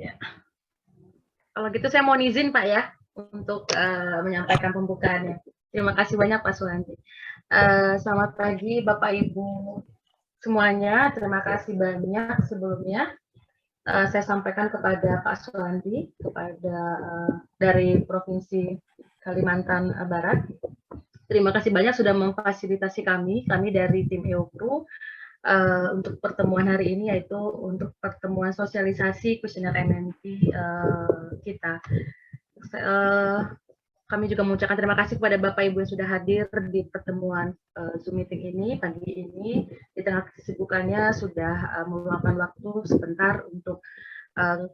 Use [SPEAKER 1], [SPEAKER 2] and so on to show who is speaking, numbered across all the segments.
[SPEAKER 1] Ya. Kalau gitu saya mohon izin Pak ya untuk menyampaikan pembukaannya. Terima kasih banyak Pak Suwanti. Selamat pagi Bapak Ibu semuanya. Terima kasih banyak sebelumnya. Saya sampaikan kepada Pak Suwanti kepada dari Provinsi Kalimantan Barat. Terima kasih banyak sudah memfasilitasi kami dari tim EOPRU untuk pertemuan hari ini, yaitu untuk pertemuan sosialisasi kuesioner MMP kita. Kami juga mengucapkan terima kasih kepada Bapak Ibu yang sudah hadir di pertemuan Zoom meeting ini pagi ini. Di tengah kesibukannya sudah meluangkan waktu sebentar untuk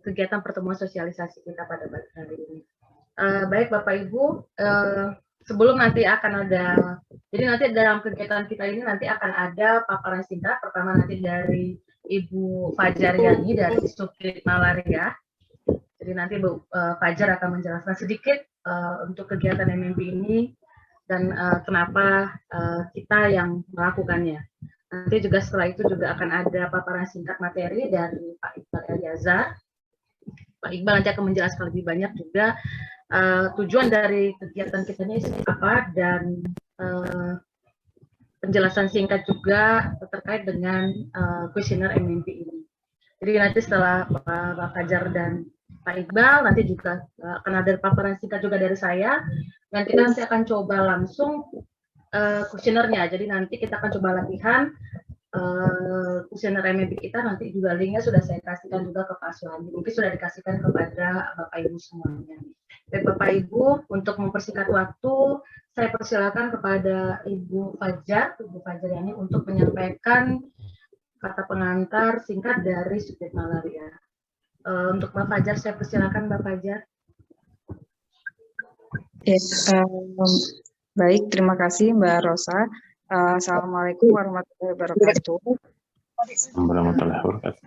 [SPEAKER 1] kegiatan pertemuan sosialisasi kita pada pagi hari ini. Baik Bapak Ibu, sebelum nanti akan ada, jadi nanti dalam kegiatan kita ini nanti akan ada paparan singkat. Pertama nanti dari Ibu Fajar Yani dari Subdit Malaria. Jadi nanti Bu Fajar akan menjelaskan sedikit untuk kegiatan MMP ini dan kenapa kita yang melakukannya. Nanti juga setelah itu juga akan ada paparan singkat materi dari Pak Iqbal Eliazar. Pak Iqbal nanti akan menjelaskan lebih banyak juga tujuan dari kegiatan kita ini apa dan penjelasan singkat juga terkait dengan kuesioner MMP ini. Jadi nanti setelah Pak Fajar dan Pak Iqbal, nanti juga akan ada paparan singkat juga dari saya, dan kita nanti akan coba langsung kuesionernya. Jadi nanti kita akan coba latihan kuesioner MMP kita, nanti juga linknya sudah saya kasihkan juga ke Pak Suhandi, mungkin sudah dikasihkan kepada Bapak Ibu semuanya. Dan Bapak Ibu, untuk mempersingkat waktu, saya persilakan kepada Ibu Fajar Yani untuk menyampaikan kata pengantar singkat dari Subdit Malaria. Untuk Mbak Fajar, saya persilakan Mbak Fajar.
[SPEAKER 2] Baik, terima kasih Mbak Rosa. Assalamualaikum warahmatullahi wabarakatuh.
[SPEAKER 3] Warahmatullahi wabarakatuh.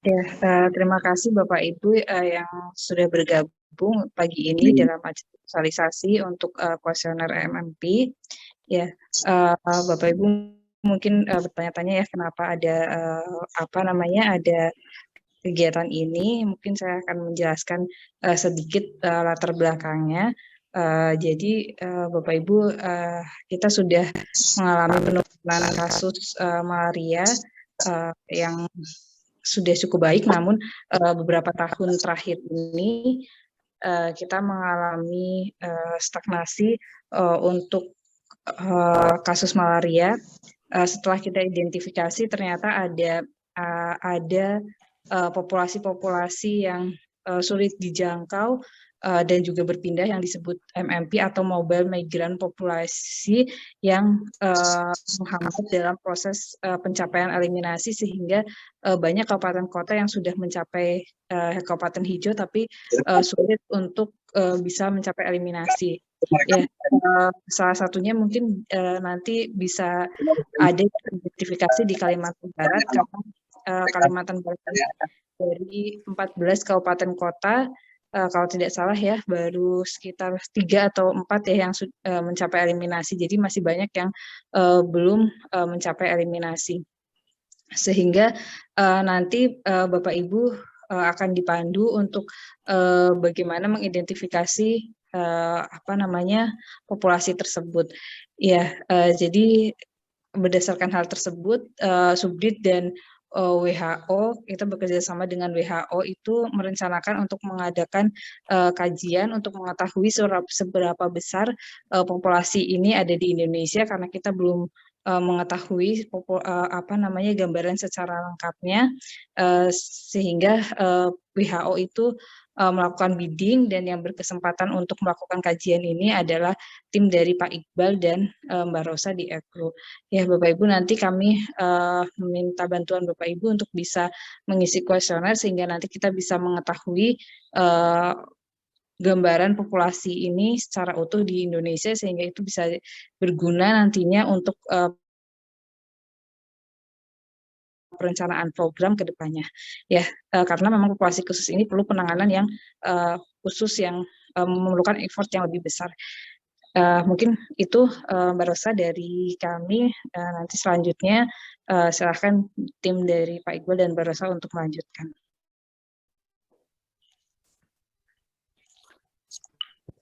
[SPEAKER 2] Ya, terima kasih Bapak Ibu yang sudah bergabung pagi ini dalam acara sosialisasi untuk kuesioner MMP. Ya, Bapak Ibu mungkin bertanya-tanya ya kenapa ada ada kegiatan ini. Mungkin saya akan menjelaskan sedikit latar belakangnya. Jadi Bapak Ibu, kita sudah mengalami penurunan kasus malaria yang sudah cukup baik, namun beberapa tahun terakhir ini kita mengalami stagnasi untuk kasus malaria. Setelah kita identifikasi ternyata ada populasi-populasi yang sulit dijangkau dan juga berpindah yang disebut MMP atau Mobile Migrant Populasi yang menghambat dalam proses pencapaian eliminasi, sehingga banyak kabupaten kota yang sudah mencapai kabupaten hijau tapi sulit untuk bisa mencapai eliminasi. Ya, salah satunya mungkin nanti bisa ada identifikasi di Kalimantan Barat, karena Kalimantan Barat dari 14 kabupaten kota, kalau tidak salah ya, baru sekitar 3 atau 4 ya yang mencapai eliminasi. Jadi masih banyak yang belum mencapai eliminasi. Sehingga nanti Bapak Ibu akan dipandu untuk bagaimana mengidentifikasi populasi tersebut. Ya, jadi berdasarkan hal tersebut, Subdit dan WHO, kita bekerja sama dengan WHO itu merencanakan untuk mengadakan kajian untuk mengetahui seberapa besar populasi ini ada di Indonesia, karena kita belum mengetahui gambaran secara lengkapnya, sehingga WHO itu melakukan bidding, dan yang berkesempatan untuk melakukan kajian ini adalah tim dari Pak Iqbal dan Mbak Rosa di EKRU. Ya Bapak Ibu, nanti kami meminta bantuan Bapak Ibu untuk bisa mengisi kuesioner sehingga nanti kita bisa mengetahui gambaran populasi ini secara utuh di Indonesia, sehingga itu bisa berguna nantinya untuk perencanaan program ke depannya. Ya, karena memang populasi khusus ini perlu penanganan yang khusus, yang memerlukan effort yang lebih besar. Mungkin itu Mbak Rosa dari kami. Nanti selanjutnya silakan tim dari Pak Iqbal dan Mbak Rosa untuk melanjutkan.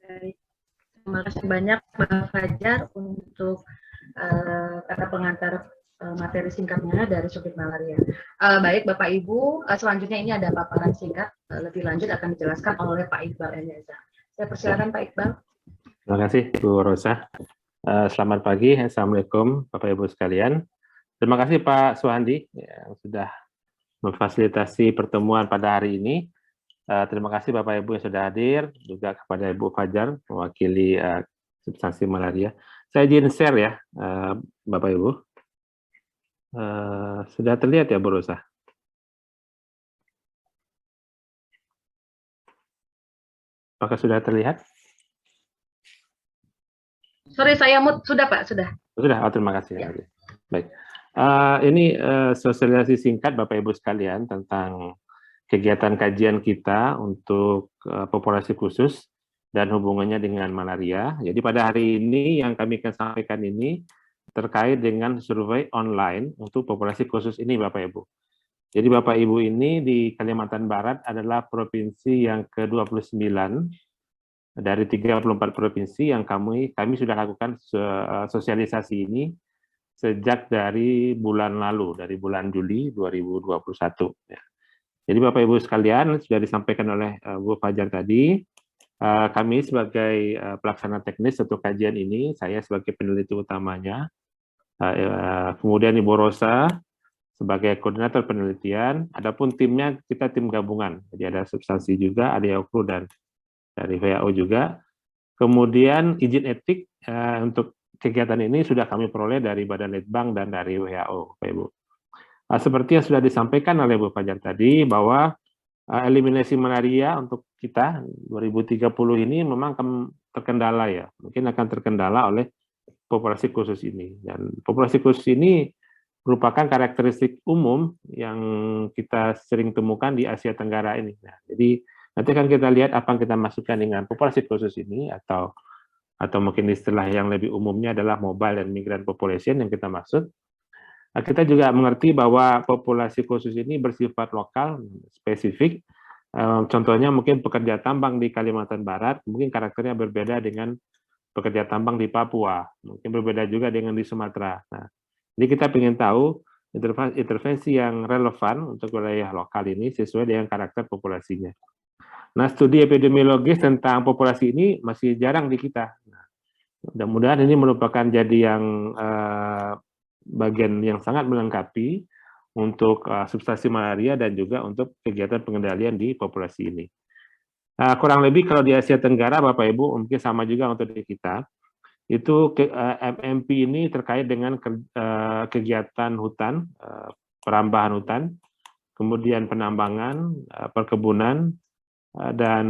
[SPEAKER 1] Baik. Terima kasih banyak Mbak Fajar untuk kata pengantar materi singkatnya dari subjek malaria. Baik Bapak Ibu, selanjutnya ini ada paparan singkat lebih lanjut akan dijelaskan oleh Pak Iqbal Eliezer. Saya persilakan Pak Iqbal.
[SPEAKER 3] Terima kasih Bu Rosa. Selamat pagi, Assalamualaikum Bapak Ibu sekalian. Terima kasih Pak Suhandi yang sudah memfasilitasi pertemuan pada hari ini. Terima kasih Bapak Ibu yang sudah hadir, juga kepada Ibu Fajar mewakili substansi malaria. Saya izin share ya, Bapak Ibu. Sudah terlihat ya Bu Rosa? Apakah sudah terlihat?
[SPEAKER 1] Sorry, saya mute. Sudah Pak, sudah.
[SPEAKER 3] Sudah, terima kasih.
[SPEAKER 1] Ya.
[SPEAKER 3] Baik. Ini sosialisasi singkat Bapak Ibu sekalian tentang kegiatan kajian kita untuk populasi khusus dan hubungannya dengan malaria. Jadi pada hari ini yang kami akan sampaikan ini terkait dengan survei online untuk populasi khusus ini Bapak Ibu. Jadi Bapak Ibu ini di Kalimantan Barat adalah provinsi yang ke-29 dari 34 provinsi yang kami sudah lakukan sosialisasi ini sejak dari bulan lalu, dari bulan Juli 2021. Ya. Jadi Bapak Ibu sekalian, sudah disampaikan oleh Bu Fajar tadi, kami sebagai pelaksana teknis untuk kajian ini, saya sebagai peneliti utamanya, kemudian Ibu Rosa sebagai koordinator penelitian, adapun timnya kita tim gabungan, jadi ada substansi juga, ada YOKRU dan dari WHO juga. Kemudian izin etik untuk kegiatan ini sudah kami peroleh dari Badan Litbang dan dari WHO, Bapak Ibu. Seperti yang sudah disampaikan oleh Bu Fajar tadi, bahwa eliminasi malaria untuk kita 2030 ini memang terkendala ya, mungkin akan terkendala oleh populasi khusus ini. Dan populasi khusus ini merupakan karakteristik umum yang kita sering temukan di Asia Tenggara ini. Nah, jadi nanti akan kita lihat apa yang kita masukkan dengan populasi khusus ini, atau mungkin istilah yang lebih umumnya adalah mobile and migrant population yang kita maksud. Kita juga mengerti bahwa populasi khusus ini bersifat lokal, spesifik. Contohnya mungkin pekerja tambang di Kalimantan Barat, mungkin karakternya berbeda dengan pekerja tambang di Papua, mungkin berbeda juga dengan di Sumatera. Nah, jadi kita ingin tahu intervensi yang relevan untuk wilayah lokal ini sesuai dengan karakter populasinya. Nah, studi epidemiologis tentang populasi ini masih jarang di kita. Nah, mudah-mudahan ini merupakan jadi yang bagian yang sangat melengkapi untuk substansi malaria dan juga untuk kegiatan pengendalian di populasi ini. Kurang lebih kalau di Asia Tenggara, Bapak Ibu, mungkin sama juga untuk di kita, itu MMP ini terkait dengan kegiatan hutan, perambahan hutan, kemudian penambangan, perkebunan, dan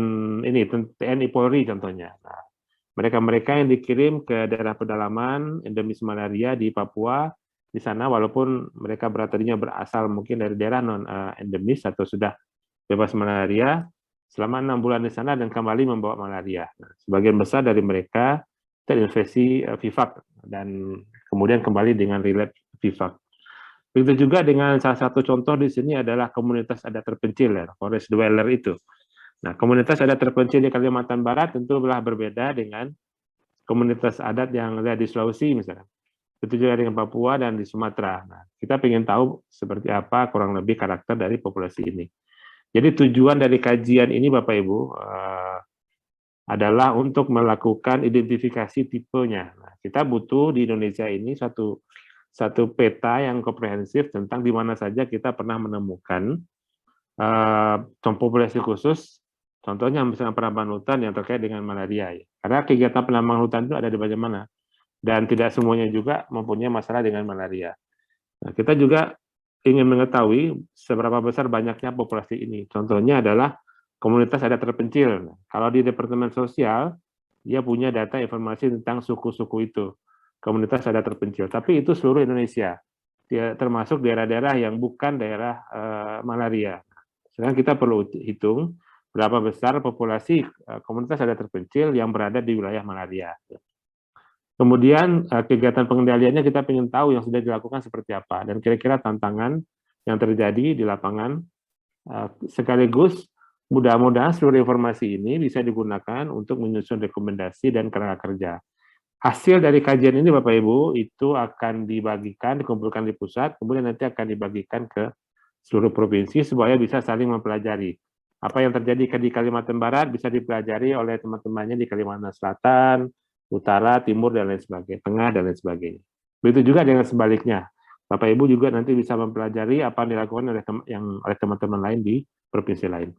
[SPEAKER 3] ini TNI Polri contohnya. Nah, mereka-mereka yang dikirim ke daerah pedalaman endemis malaria di Papua, di sana walaupun mereka berasal mungkin dari daerah non endemis atau sudah bebas malaria, selama 6 bulan di sana dan kembali membawa malaria. Nah, sebagian besar dari mereka terinfeksi VIVAC dan kemudian kembali dengan relapse VIVAC. Begitu juga dengan salah satu contoh di sini adalah komunitas adat terpencil, ya, forest dweller itu. Nah, komunitas adat terpencil di Kalimantan Barat tentu telah berbeda dengan komunitas adat yang ada di Sulawesi misalnya. Itu juga dengan Papua dan di Sumatera. Nah, kita ingin tahu seperti apa kurang lebih karakter dari populasi ini. Jadi tujuan dari kajian ini Bapak Ibu adalah untuk melakukan identifikasi tipenya. Nah, kita butuh di Indonesia ini satu peta yang komprehensif tentang di mana saja kita pernah menemukan populasi khusus, contohnya misalnya penambangan hutan yang terkait dengan malaria. Ya. Karena kegiatan penambangan hutan itu ada di mana-mana. Dan tidak semuanya juga mempunyai masalah dengan malaria. Nah, kita juga ingin mengetahui seberapa besar banyaknya populasi ini. Contohnya adalah komunitas adat terpencil. Nah, kalau di Departemen Sosial, dia punya data informasi tentang suku-suku itu. Komunitas adat terpencil. Tapi itu seluruh Indonesia. Dia termasuk daerah-daerah yang bukan daerah malaria. Sekarang kita perlu hitung berapa besar populasi komunitas adat terpencil yang berada di wilayah malaria. Kemudian kegiatan pengendaliannya kita ingin tahu yang sudah dilakukan seperti apa dan kira-kira tantangan yang terjadi di lapangan sekaligus Mudah-mudahan seluruh informasi ini bisa digunakan untuk menyusun rekomendasi dan kerangka kerja. Hasil dari kajian ini Bapak Ibu itu akan dibagikan, dikumpulkan di pusat, kemudian nanti akan dibagikan ke seluruh provinsi supaya bisa saling mempelajari. Apa yang terjadi di Kalimantan Barat bisa dipelajari oleh teman-temannya di Kalimantan Selatan, Utara, Timur, dan lain sebagainya, Tengah, dan lain sebagainya. Begitu juga dengan sebaliknya. Bapak Ibu juga nanti bisa mempelajari apa yang dilakukan oleh teman-teman lain di provinsi lain.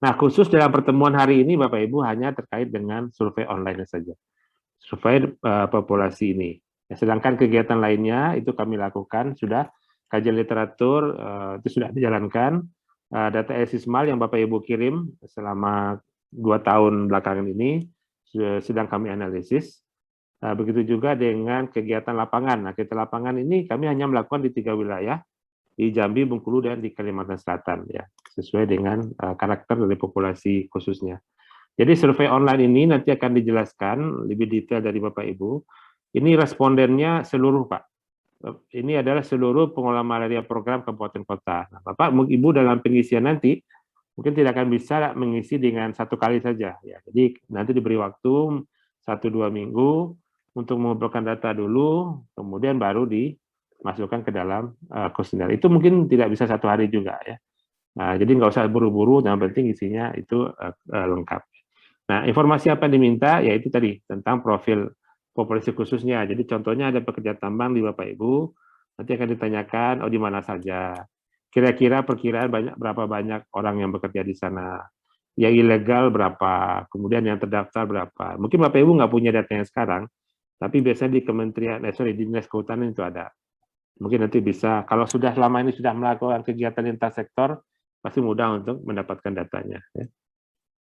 [SPEAKER 3] Nah, khusus dalam pertemuan hari ini, Bapak Ibu, hanya terkait dengan survei online saja. Survei populasi ini. Ya, sedangkan kegiatan lainnya itu kami lakukan, sudah kajian literatur itu sudah dijalankan. Data SISMAL yang Bapak Ibu kirim selama 2 tahun belakangan ini sedang kami analisis. Begitu juga dengan kegiatan lapangan. Nah, kegiatan lapangan ini kami hanya melakukan di 3 wilayah, di Jambi, Bengkulu, dan di Kalimantan Selatan, ya, sesuai dengan karakter dari populasi khususnya. Jadi survei online ini nanti akan dijelaskan lebih detail dari Bapak Ibu. Ini respondennya seluruh Pak. Ini adalah seluruh pengelola malaria program kabupaten kota. Nah, Bapak Ibu dalam pengisian nanti mungkin tidak akan bisa mengisi dengan 1 kali saja. Ya, jadi nanti diberi waktu 1-2 minggu untuk mengumpulkan data dulu, kemudian baru dimasukkan ke dalam kuesioner. Itu mungkin tidak bisa 1 hari juga ya. Nah, jadi nggak usah buru-buru, yang penting isinya itu lengkap. Nah, informasi apa yang diminta, yaitu tadi, tentang profil populasi khususnya. Jadi contohnya ada pekerja tambang di Bapak Ibu, nanti akan ditanyakan, oh di mana saja. Kira-kira perkiraan berapa banyak orang yang bekerja di sana. Yang ilegal berapa, kemudian yang terdaftar berapa. Mungkin Bapak Ibu nggak punya datanya sekarang, tapi biasanya di Kementerian, di Dinas Kehutanan itu ada. Mungkin nanti bisa, kalau sudah selama ini sudah melakukan kegiatan lintas sektor, pasti mudah untuk mendapatkan datanya. Ya.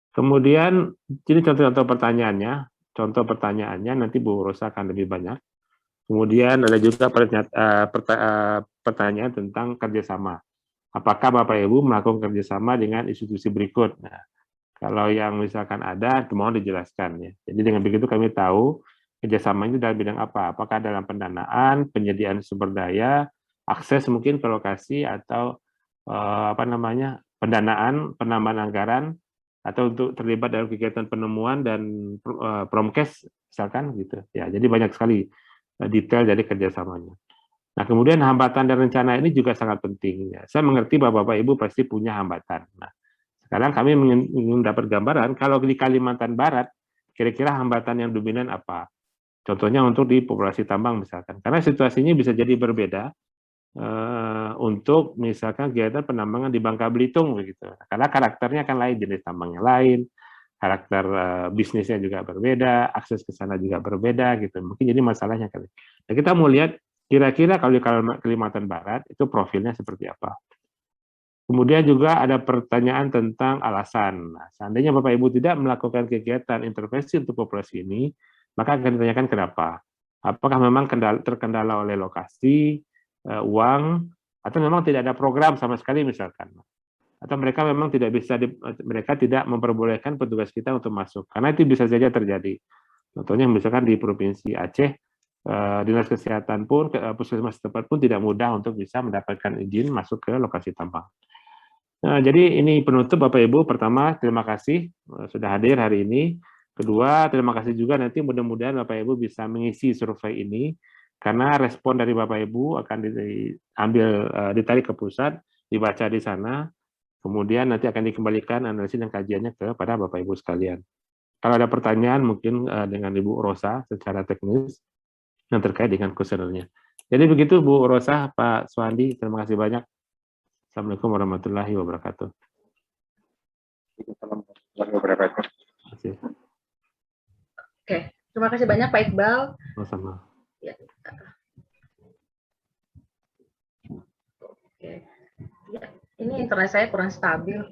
[SPEAKER 3] Kemudian, ini contoh-contoh pertanyaannya. Contoh pertanyaannya nanti Bu Rosa akan lebih banyak. Kemudian ada juga pertanyaan tentang kerjasama. Apakah Bapak Ibu melakukan kerjasama dengan institusi berikut? Nah, kalau yang misalkan ada, mohon dijelaskan. Ya. Jadi dengan begitu kami tahu kerjasama itu dalam bidang apa. Apakah dalam pendanaan, penyediaan sumber daya, akses mungkin ke lokasi, atau pendanaan, penambahan anggaran, atau untuk terlibat dalam kegiatan penemuan dan promkes misalkan gitu ya. Jadi banyak sekali detail dari kerjasamanya. Nah, kemudian hambatan dan rencana ini juga sangat penting ya. Saya mengerti bahwa Bapak Ibu pasti punya hambatan. Nah, sekarang kami ingin dapat gambaran kalau di Kalimantan Barat kira-kira hambatan yang dominan apa. Contohnya untuk di populasi tambang misalkan. Karena situasinya bisa jadi berbeda untuk misalkan kegiatan penambangan di Bangka Belitung begitu. Karena karakternya kan lain, jenis tambangnya lain, karakter bisnisnya juga berbeda, akses ke sana juga berbeda gitu. Mungkin jadi masalahnya kali. Nah, kita mau lihat kira-kira kalau di Kalimantan Barat itu profilnya seperti apa. Kemudian juga ada pertanyaan tentang alasan. Nah, seandainya Bapak Ibu tidak melakukan kegiatan intervensi untuk populasi ini, maka akan ditanyakan kenapa. Apakah memang terkendala oleh lokasi, uang, atau memang tidak ada program sama sekali misalkan. Atau mereka memang mereka tidak memperbolehkan petugas kita untuk masuk. Karena itu bisa saja terjadi. Contohnya misalkan di Provinsi Aceh, Dinas Kesehatan pun, puskesmas tempat pun tidak mudah untuk bisa mendapatkan izin masuk ke lokasi tambang. Nah, jadi ini penutup Bapak Ibu. Pertama, terima kasih sudah hadir hari ini. Kedua, terima kasih juga nanti mudah-mudahan Bapak Ibu bisa mengisi survei ini karena respon dari Bapak Ibu akan ditarik ke pusat, dibaca di sana, kemudian nanti akan dikembalikan analisis dan kajiannya kepada Bapak Ibu sekalian. Kalau ada pertanyaan mungkin dengan Ibu Rosa secara teknis yang terkait dengan kuesionernya. Jadi begitu Bu Rosa, Pak Suhandi, terima kasih banyak. Assalamualaikum warahmatullahi wabarakatuh.
[SPEAKER 1] Oke, terima kasih banyak Pak Iqbal.
[SPEAKER 3] Sama-sama.
[SPEAKER 1] Ya. Oke. Ya, ini internet saya kurang stabil.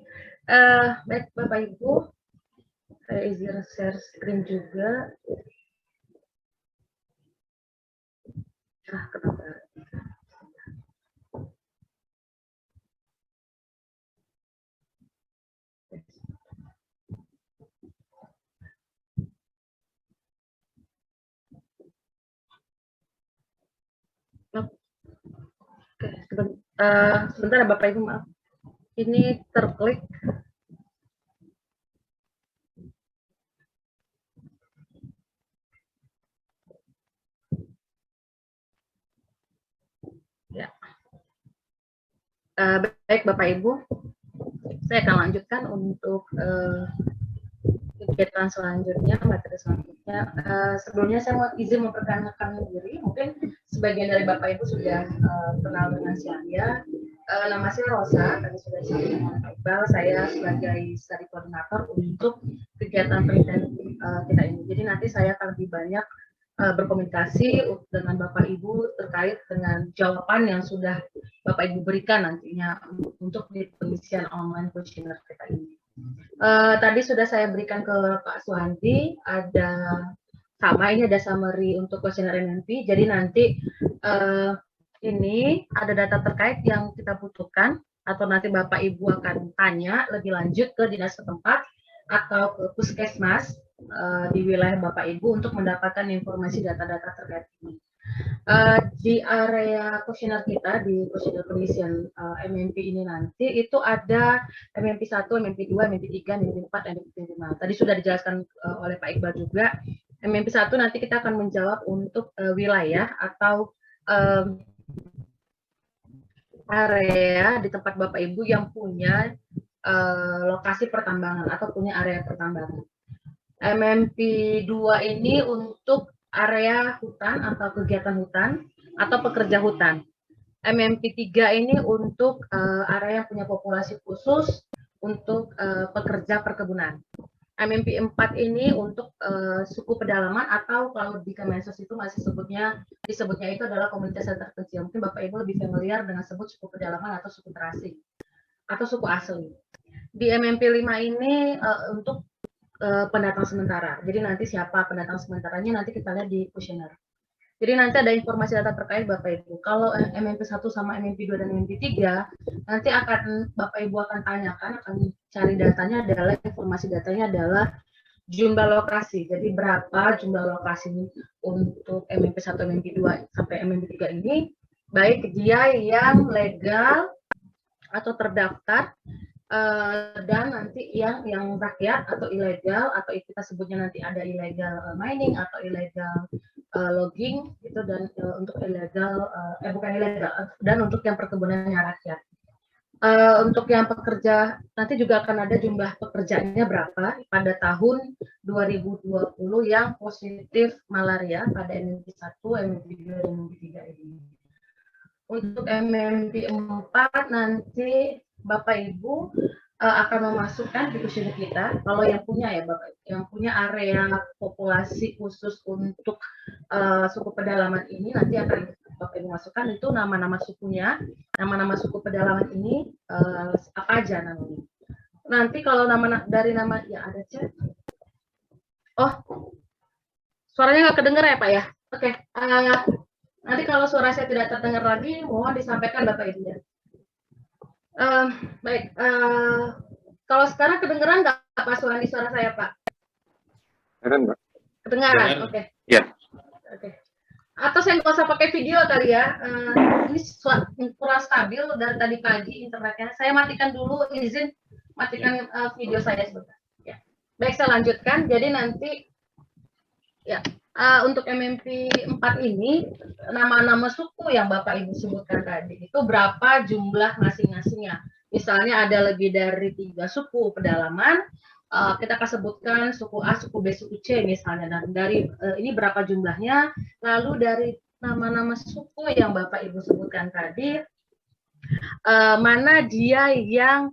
[SPEAKER 1] Baik Bapak Ibu, saya izin share screen juga. Kenapa? Oke, sebentar Bapak Ibu, maaf. Ini terklik Baik Bapak Ibu, saya akan lanjutkan untuk kegiatan selanjutnya, materi selanjutnya. Sebelumnya saya mau izin memperkenalkan diri. Mungkin sebagian dari Bapak Ibu sudah kenal dengan saya. Nama saya Rosa, tadi sudah disampaikan oleh Pak Iqbal. Saya sebagai study koordinator untuk kegiatan penelitian kita ini. Jadi nanti saya akan lebih banyak berkomunikasi dengan Bapak Ibu terkait dengan jawaban yang sudah Bapak Ibu berikan nantinya untuk di pengisian online questionnaire kita ini. Tadi sudah saya berikan ke Pak Suhandi, ini ada summary untuk questionnaire MMP. Jadi nanti ini ada data terkait yang kita butuhkan, atau nanti Bapak Ibu akan tanya lebih lanjut ke dinas setempat atau ke puskesmas di wilayah Bapak Ibu untuk mendapatkan informasi data-data terkait ini. Di area kuesioner kita, di kuesioner pengisian MMP ini nanti, itu ada MMP 1, MMP 2, MMP 3, MMP 4, MMP 5. Tadi sudah dijelaskan oleh Pak Iqbal juga. MMP 1 nanti kita akan menjawab untuk wilayah atau area di tempat Bapak Ibu yang punya lokasi pertambangan atau punya area pertambangan. MMP 2 ini untuk area hutan atau kegiatan hutan atau pekerja hutan. MMP 3 ini untuk area yang punya populasi khusus untuk pekerja perkebunan. MMP 4 ini untuk suku pedalaman, atau kalau di Kemensos itu masih disebutnya itu adalah komunitas yang terkecil. Mungkin Bapak Ibu lebih familiar dengan sebut suku pedalaman atau suku terasing atau suku asli. Di MMP 5 ini untuk pendatang sementara. Jadi nanti siapa pendatang sementaranya nanti kita lihat di kuesioner. Jadi nanti ada informasi data terkait Bapak Ibu. Kalau MMP 1 sama MMP 2 dan MMP 3, nanti Bapak Ibu akan tanyakan, akan cari datanya adalah, informasi datanya adalah jumlah lokasi. Jadi berapa jumlah lokasi untuk MMP 1, MMP 2 sampai MMP 3 ini, baik dia yang legal atau terdaftar, dan nanti yang rakyat atau ilegal, atau kita sebutnya nanti ada illegal mining atau illegal logging gitu, dan untuk ilegal bukan ilegal, dan untuk yang perkebunannya rakyat. Untuk yang pekerja nanti juga akan ada jumlah pekerjaannya berapa pada tahun 2020 yang positif malaria pada MMP 1, MMP 2, dan MMP 3 ini. Untuk MMP 4 nanti Bapak Ibu akan memasukkan di kuesioner kita, kalau yang punya ya Bapak, yang punya area populasi khusus untuk suku pedalaman ini, nanti akan Bapak Ibu masukkan itu nama-nama sukunya, nama-nama suku pedalaman ini apa aja namanya. Nanti kalau dari nama ya ada chat. Oh, suaranya nggak kedengar ya Pak ya? Oke. Nanti kalau suara saya tidak terdengar lagi, mohon disampaikan Bapak Ibu ya. Baik, kalau sekarang kedengeran nggak Pak Suhandi suara saya Pak?
[SPEAKER 3] Kedengeran Pak.
[SPEAKER 1] Kedengaran, oke.
[SPEAKER 3] Ya.
[SPEAKER 1] Oke. Atau saya nggak usah pakai video kali ya? Ini kurang stabil dari tadi pagi internetnya. Saya matikan dulu, izin matikan video saya sebentar. Ya. Baik, saya lanjutkan. Jadi nanti ya. Untuk MMP 4 ini, nama-nama suku yang Bapak Ibu sebutkan tadi, itu berapa jumlah masing-masingnya. Misalnya ada lebih dari 3 suku pedalaman, kita akan sebutkan suku A, suku B, suku C misalnya. Dan dari ini berapa jumlahnya, lalu dari nama-nama suku yang Bapak Ibu sebutkan tadi, mana dia yang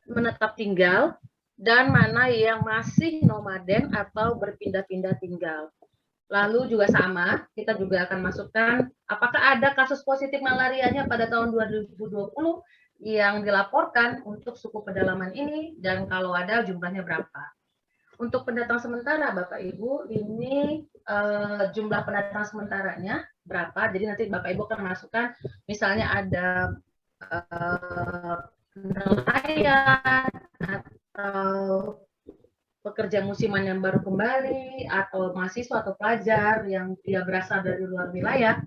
[SPEAKER 1] menetap tinggal, dan mana yang masih nomaden atau berpindah-pindah tinggal. Lalu juga sama, kita juga akan masukkan apakah ada kasus positif malarianya pada tahun 2020 yang dilaporkan untuk suku pedalaman ini, dan kalau ada jumlahnya berapa. Untuk pendatang sementara Bapak Ibu, ini jumlah pendatang sementaranya berapa, jadi nanti Bapak Ibu akan masukkan misalnya ada nelayan atau pekerja musiman yang baru kembali, atau mahasiswa atau pelajar yang dia berasal dari luar wilayah.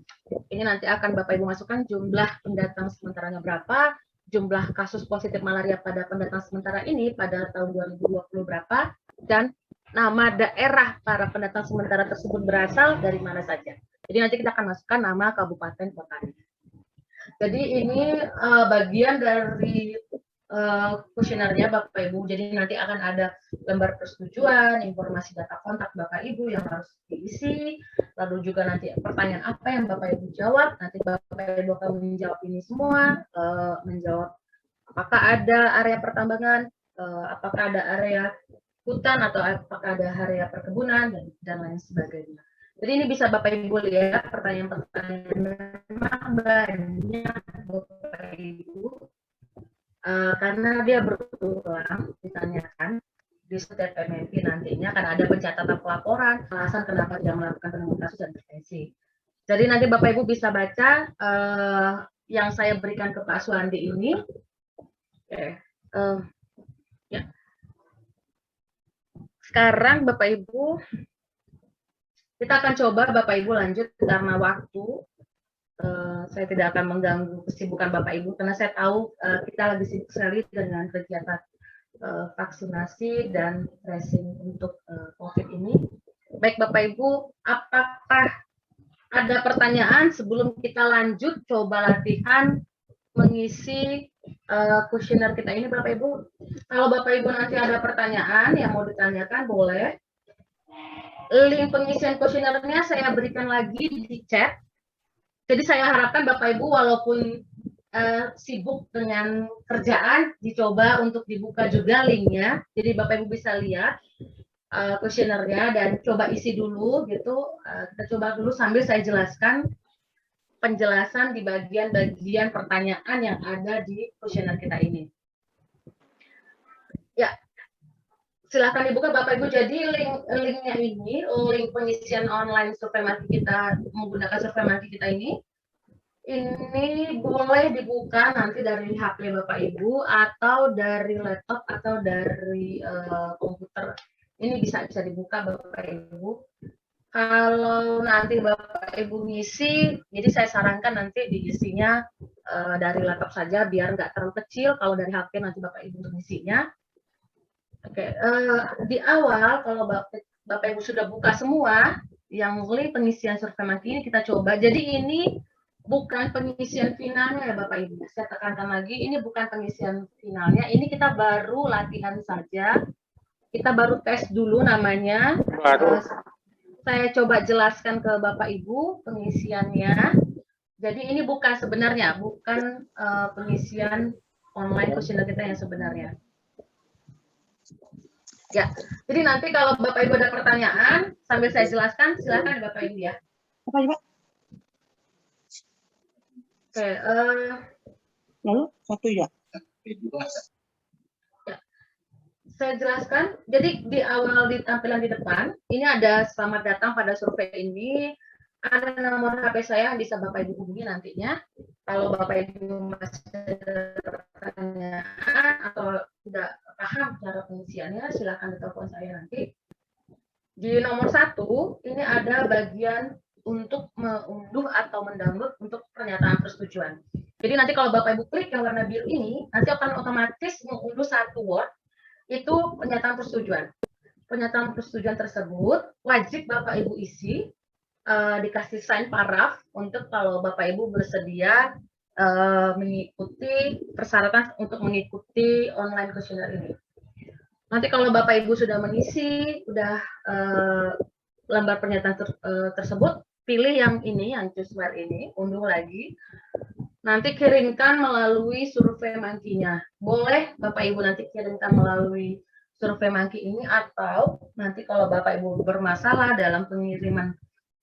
[SPEAKER 1] Ini nanti akan Bapak Ibu masukkan jumlah pendatang sementaranya berapa, jumlah kasus positif malaria pada pendatang sementara ini pada tahun 2020 berapa, dan nama daerah para pendatang sementara tersebut berasal dari mana saja. Jadi nanti kita akan masukkan nama kabupaten kotanya. Jadi ini bagian dari kuesionernya Bapak Ibu. Jadi nanti akan ada lembar persetujuan, informasi data kontak Bapak Ibu yang harus diisi, lalu juga nanti pertanyaan apa yang Bapak Ibu jawab. Nanti Bapak Ibu akan menjawab ini semua, menjawab apakah ada area pertambangan, apakah ada area hutan, atau apakah ada area perkebunan, dan lain sebagainya. Jadi ini bisa Bapak Ibu lihat pertanyaan-pertanyaan memang banyak Bapak Ibu, karena dia berulang ditanyakan di setiap MMP nantinya, karena ada pencatatan pelaporan, alasan kenapa dia melakukan penemuan kasus dan intervensi. Jadi nanti Bapak Ibu bisa baca yang saya berikan ke Pak Suandi ini. Oke. Ya. Sekarang Bapak Ibu, kita akan coba Bapak Ibu lanjut karena waktu. Saya tidak akan mengganggu kesibukan Bapak Ibu karena saya tahu kita lagi sibuk sekali dengan kegiatan vaksinasi dan tracing untuk COVID ini. Baik Bapak Ibu, apakah ada pertanyaan sebelum kita lanjut coba latihan mengisi kuesioner kita ini Bapak Ibu? Kalau Bapak Ibu nanti ada pertanyaan yang mau ditanyakan boleh. Link pengisian kuesionernya saya berikan lagi di chat. Jadi saya harapkan Bapak Ibu walaupun sibuk dengan kerjaan, dicoba untuk dibuka juga linknya. Jadi Bapak Ibu bisa lihat kuesionernya dan coba isi dulu gitu. Kita coba dulu sambil saya jelaskan penjelasan di bagian-bagian pertanyaan yang ada di kuesioner kita ini. Ya. Silakan dibuka Bapak Ibu. Jadi linknya ini, link pengisian online survei mati kita menggunakan survei mati kita ini boleh dibuka nanti dari HP Bapak Ibu atau dari laptop atau dari komputer. Ini bisa dibuka Bapak Ibu. Kalau nanti Bapak Ibu ngisi, jadi saya sarankan nanti diisinya dari laptop saja biar nggak terlalu kecil. Kalau dari HP nanti Bapak Ibu untuk ngisinya. Oke, di awal kalau Bapak Ibu sudah buka semua, yang link pengisian survei mati ini kita coba. Jadi ini bukan pengisian finalnya ya Bapak Ibu. Saya tekankan lagi, ini bukan pengisian finalnya. Ini kita baru latihan saja. Kita baru tes dulu namanya. Saya coba jelaskan ke Bapak Ibu pengisiannya. Jadi ini bukan sebenarnya, bukan pengisian online kuesioner kita yang sebenarnya. Ya, jadi nanti kalau Bapak Ibu ada pertanyaan, sambil saya jelaskan, silakan Bapak Ibu ya.
[SPEAKER 4] Apa Pak?
[SPEAKER 1] Oke,
[SPEAKER 4] lalu satu ya.
[SPEAKER 1] Saya jelaskan. Jadi di awal di tampilan di depan, ini ada selamat datang pada survei ini. Ada nomor HP saya yang bisa Bapak Ibu hubungi nantinya. Kalau Bapak Ibu masih ada pertanyaan atau tidak paham cara pengisiannya, silakan ditelepon saya nanti. Di nomor 1, ini ada bagian untuk mengunduh atau mendownload untuk pernyataan persetujuan. Jadi nanti kalau Bapak Ibu klik yang warna biru ini, nanti akan otomatis mengunduh satu Word, itu pernyataan persetujuan. Pernyataan persetujuan tersebut wajib Bapak Ibu isi, dikasih sign paraf untuk kalau Bapak Ibu bersedia mengikuti persyaratan untuk mengikuti online kuesioner ini. Nanti kalau Bapak Ibu sudah mengisi, sudah lembar pernyataan tersebut, pilih yang ini, yang choose where ini, unduh lagi. Nanti kirimkan melalui survei monkey-nya. Boleh Bapak Ibu nanti kirimkan melalui survei monkey ini, atau nanti kalau Bapak Ibu bermasalah dalam pengiriman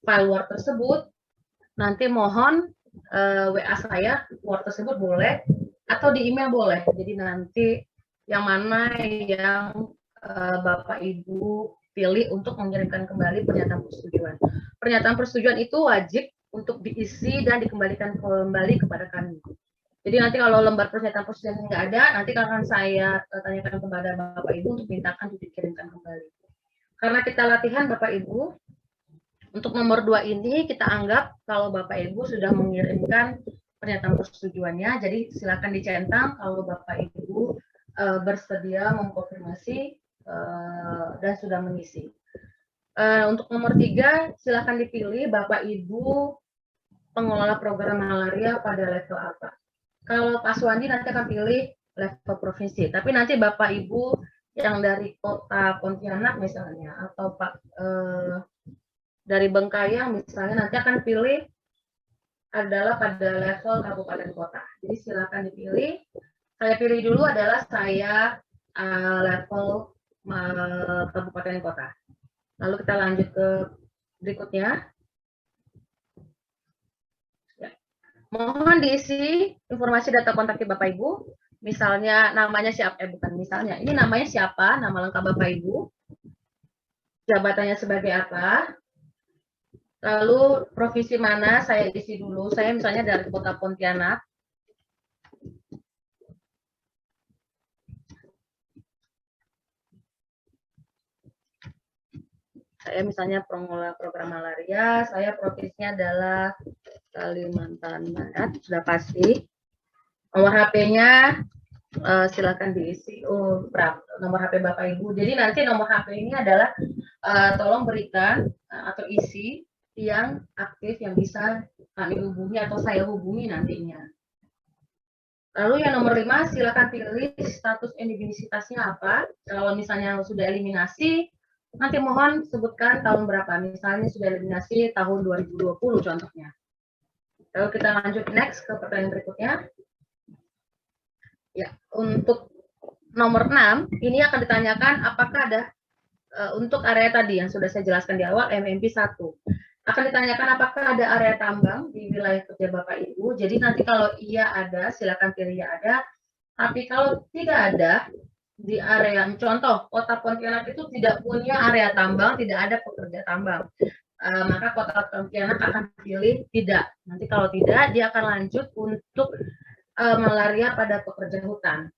[SPEAKER 1] file Word tersebut, nanti mohon WA saya, Word tersebut boleh, atau di email boleh. Jadi nanti yang mana yang Bapak Ibu pilih untuk mengirimkan kembali pernyataan persetujuan. Pernyataan persetujuan itu wajib untuk diisi dan dikembalikan kembali kepada kami. Jadi nanti kalau lembar pernyataan persetujuan nggak ada, nanti akan saya tanyakan kepada Bapak Ibu untuk mintakan dikirimkan kembali. Karena kita latihan Bapak Ibu, untuk nomor 2 ini kita anggap kalau Bapak Ibu sudah mengirimkan pernyataan persetujuannya, jadi silakan dicentang kalau Bapak Ibu bersedia mengkonfirmasi dan sudah mengisi. Untuk nomor 3 silakan dipilih Bapak Ibu pengelola program malaria pada level apa. Kalau Pak Suwandi nanti akan pilih level provinsi, tapi nanti Bapak Ibu yang dari kota Pontianak misalnya, atau Pak dari Bengkayang misalnya, nanti akan pilih adalah pada level kabupaten kota. Jadi silakan dipilih. Saya pilih dulu adalah saya level kabupaten kota. Lalu kita lanjut ke berikutnya. Ya. Mohon diisi informasi data kontak Bapak Ibu. Misalnya namanya siapa? Bukan misalnya. Ini namanya siapa? Nama lengkap Bapak Ibu. Jabatannya sebagai apa? Lalu provinsi mana? Saya isi dulu. Saya misalnya dari kota Pontianak. Saya misalnya pengelola program malaria, saya provinsinya adalah Kalimantan Barat, sudah pasti. Nomor HP-nya silakan diisi. Nomor HP Bapak Ibu. Jadi nanti nomor HP ini adalah tolong berikan atau isi yang aktif yang bisa kami hubungi atau saya hubungi nantinya. Lalu yang nomor 5, silakan pilih status endemisitasnya apa. Kalau misalnya sudah eliminasi, nanti mohon sebutkan tahun berapa. Misalnya sudah eliminasi tahun 2020 contohnya. Lalu kita lanjut next ke pertanyaan berikutnya. Ya, untuk nomor 6, ini akan ditanyakan apakah ada untuk area tadi yang sudah saya jelaskan di awal, MMP 1. Akan ditanyakan apakah ada area tambang di wilayah kerja Bapak Ibu. Jadi nanti kalau iya ada, silakan pilih ya ada. Tapi kalau tidak ada, di area contoh kota Pontianak itu tidak punya area tambang, tidak ada pekerja tambang, maka kota Pontianak akan pilih tidak. Nanti kalau tidak, dia akan lanjut untuk malaria pada pekerja hutan.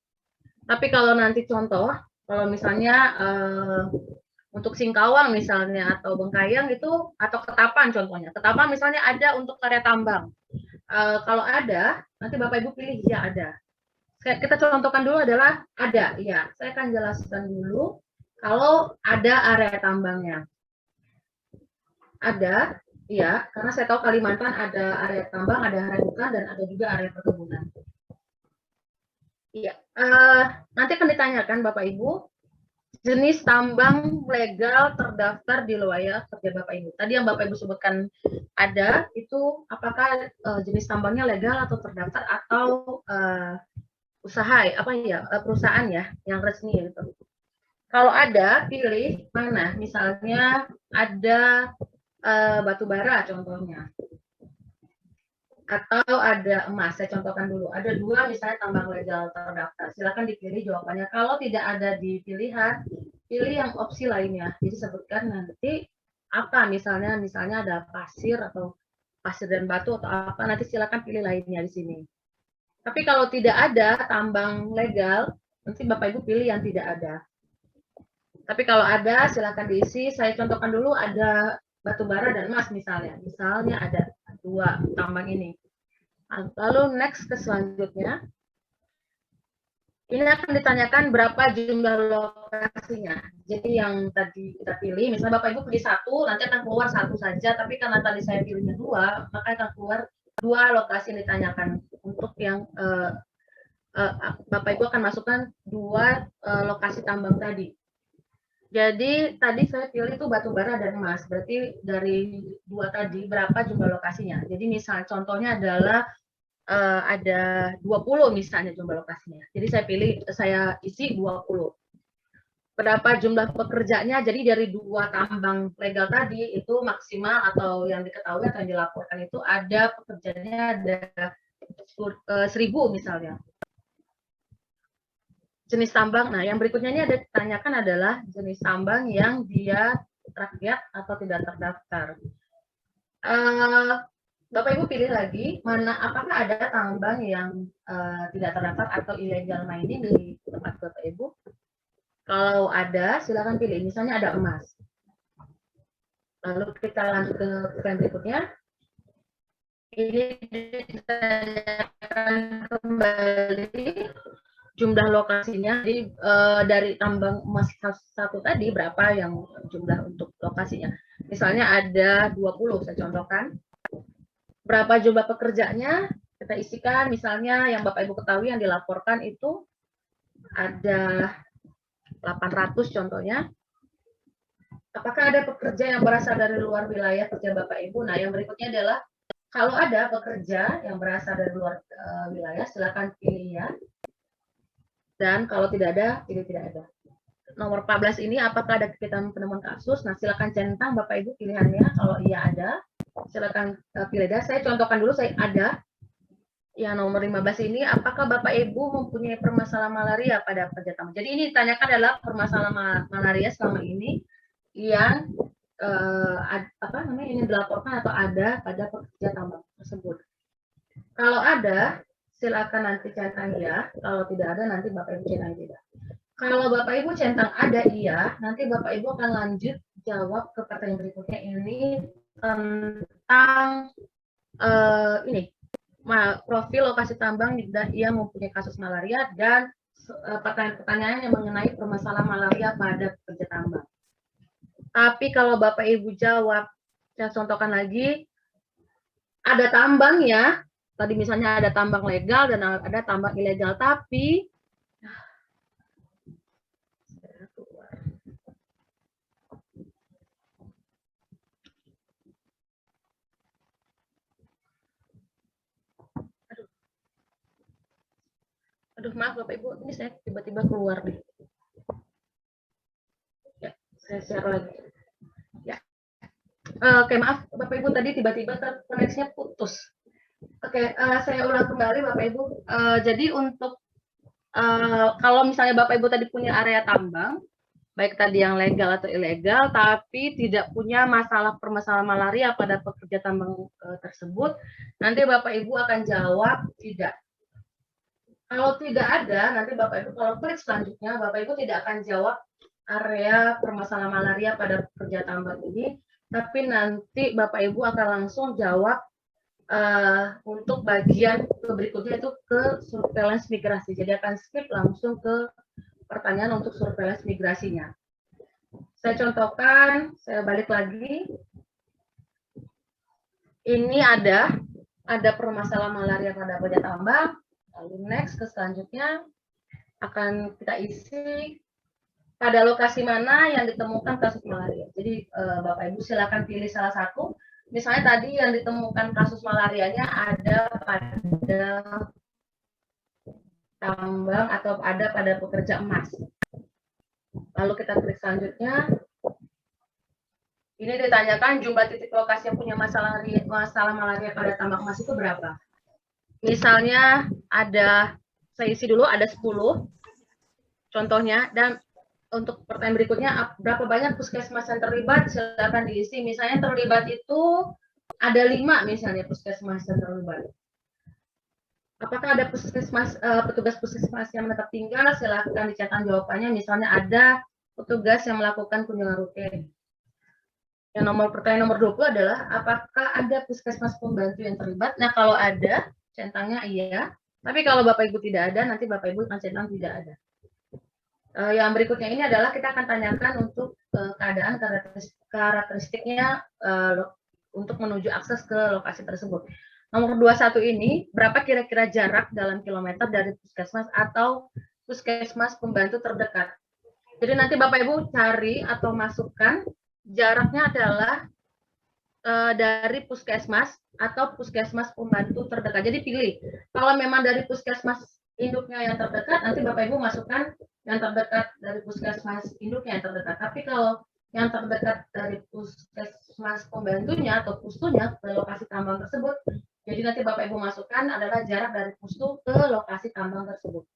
[SPEAKER 1] Tapi kalau nanti contoh, kalau misalnya untuk Singkawang misalnya atau Bengkayang itu atau Ketapang contohnya, Ketapang misalnya ada untuk area tambang. Kalau ada, nanti Bapak Ibu pilih ya ada. Kita contohkan dulu adalah ada, ya. Saya akan jelaskan dulu kalau ada area tambangnya. Ada, ya, karena saya tahu Kalimantan ada area tambang, ada area hutan, dan ada juga area perkebunan. Iya, nanti akan ditanyakan Bapak Ibu, jenis tambang legal terdaftar di wilayah kerja Bapak Ibu. Tadi yang Bapak Ibu sebutkan ada, itu apakah jenis tambangnya legal atau terdaftar atau usaha apa ya perusahaan ya yang resmi gitu. Kalau ada pilih mana, misalnya ada batu bara contohnya, atau ada emas. Saya contohkan dulu, ada dua misalnya tambang legal terdaftar, silakan dipilih jawabannya. Kalau tidak ada di pilihan, pilih yang opsi lainnya. Jadi sebutkan nanti apa, misalnya ada pasir atau pasir dan batu atau apa, nanti silakan pilih lainnya di sini. Tapi kalau tidak ada tambang legal, nanti Bapak Ibu pilih yang tidak ada. Tapi kalau ada, silakan diisi. Saya contohkan dulu, ada batu bara dan emas misalnya. Misalnya ada dua tambang ini. Lalu next ke selanjutnya. Ini akan ditanyakan berapa jumlah lokasinya. Jadi yang tadi kita pilih, misalnya Bapak Ibu pilih satu, nanti akan keluar satu saja. Tapi karena tadi saya pilihnya dua, maka akan keluar dua lokasi yang ditanyakan. Untuk yang Bapak Ibu akan masukkan dua lokasi tambang tadi. Jadi tadi saya pilih itu batu bara dan emas. Berarti dari dua tadi berapa jumlah lokasinya. Jadi misal contohnya adalah ada 20 misalnya jumlah lokasinya. Jadi saya isi 20. Berapa jumlah pekerjanya? Jadi dari dua tambang legal tadi itu maksimal atau yang diketahui atau yang dilaporkan itu ada pekerjanya ada 1.000 misalnya. Jenis tambang, nah yang berikutnya ini ada ditanyakan adalah jenis tambang yang dia rakyat atau tidak terdaftar. Bapak Ibu pilih lagi, apakah ada tambang yang tidak terdaftar atau illegal mining di tempat Bapak Ibu? Kalau ada, silakan pilih. Misalnya ada emas. Lalu kita lanjut ke pertanyaan berikutnya. Ini ditanyakan kembali jumlah lokasinya. Jadi dari tambang emas satu tadi berapa yang jumlah untuk lokasinya. Misalnya ada 20, saya contohkan. berapa jumlah pekerjanya, kita isikan misalnya yang Bapak Ibu ketahui yang dilaporkan itu ada 800 contohnya. Apakah ada pekerja yang berasal dari luar wilayah kerja Bapak Ibu? Nah, yang berikutnya adalah kalau ada pekerja yang berasal dari luar wilayah, silakan pilih ya. Dan kalau tidak ada, pilih tidak ada. Nomor 14 ini, apakah ada kegiatan penemuan kasus? Nah, silakan centang Bapak Ibu pilihannya. Kalau iya ada, silakan pilih ada. Saya contohkan dulu, saya ada. Yang nomor 15 ini, apakah Bapak Ibu mempunyai permasalahan malaria pada pekerja tambang? Jadi ini ditanyakan adalah permasalahan malaria selama ini yang ini dilaporkan atau ada pada pekerja tambang tersebut. Kalau ada, silakan nanti centang ya. Kalau tidak ada, nanti Bapak Ibu centang tidak. Kalau Bapak Ibu centang ada iya, nanti Bapak Ibu akan lanjut jawab ke pertanyaan berikutnya ini tentang profil lokasi tambang yang mempunyai kasus malaria dan pertanyaan-pertanyaan yang mengenai permasalahan malaria pada pekerja tambang. Tapi kalau Bapak Ibu jawab, saya contohkan lagi, ada tambang ya, tadi misalnya ada tambang legal dan ada tambang ilegal, tapi aduh maaf Bapak Ibu, ini saya tiba-tiba keluar nih. Ya, saya share lagi. Ya. Oke, maaf Bapak Ibu tadi tiba-tiba koneksinya putus. Oke, saya ulang kembali Bapak Ibu. Jadi untuk kalau misalnya Bapak Ibu tadi punya area tambang, baik tadi yang legal atau ilegal, tapi tidak punya permasalahan malaria pada pekerja tambang tersebut, nanti Bapak Ibu akan jawab tidak. Kalau tidak ada, nanti Bapak Ibu kalau klik selanjutnya, Bapak Ibu tidak akan jawab area permasalahan malaria pada pekerja tambang ini, tapi nanti Bapak Ibu akan langsung jawab untuk bagian berikutnya itu ke surveillance migrasi. Jadi akan skip langsung ke pertanyaan untuk surveillance migrasinya. Saya contohkan, saya balik lagi. Ini ada permasalahan malaria pada pekerja tambang. Lalu next ke selanjutnya akan kita isi pada lokasi mana yang ditemukan kasus malaria. Jadi Bapak Ibu silakan pilih salah satu. Misalnya tadi yang ditemukan kasus malarianya ada pada tambang atau ada pada pekerja emas. Lalu kita klik selanjutnya. Ini ditanyakan jumlah titik lokasi yang punya masalah malaria pada tambang emas itu berapa? Misalnya saya isi dulu ada 10 contohnya, dan untuk pertanyaan berikutnya berapa banyak puskesmas yang terlibat, silakan diisi. Misalnya terlibat itu ada 5 misalnya puskesmas yang terlibat. Apakah ada petugas puskesmas yang menetap tinggal, silakan dicatat jawabannya. Misalnya ada petugas yang melakukan kunjungan rutin. Pertanyaan nomor 20 adalah apakah ada puskesmas pembantu yang terlibat? Nah, kalau ada, centangnya iya. Tapi kalau Bapak Ibu tidak ada, nanti Bapak Ibu akan centang tidak ada. Yang berikutnya ini adalah kita akan tanyakan untuk keadaan karakteristiknya untuk menuju akses ke lokasi tersebut. Nomor 21 ini, berapa kira-kira jarak dalam kilometer dari puskesmas atau puskesmas pembantu terdekat? Jadi nanti Bapak Ibu cari atau masukkan jaraknya adalah dari puskesmas atau puskesmas pembantu terdekat. Jadi pilih, kalau memang dari puskesmas induknya yang terdekat, nanti Bapak Ibu masukkan yang terdekat dari puskesmas induknya yang terdekat. Tapi kalau yang terdekat dari puskesmas pembantunya atau pustunya ke lokasi tambang tersebut, jadi nanti Bapak Ibu masukkan adalah jarak dari pustu ke lokasi tambang tersebut.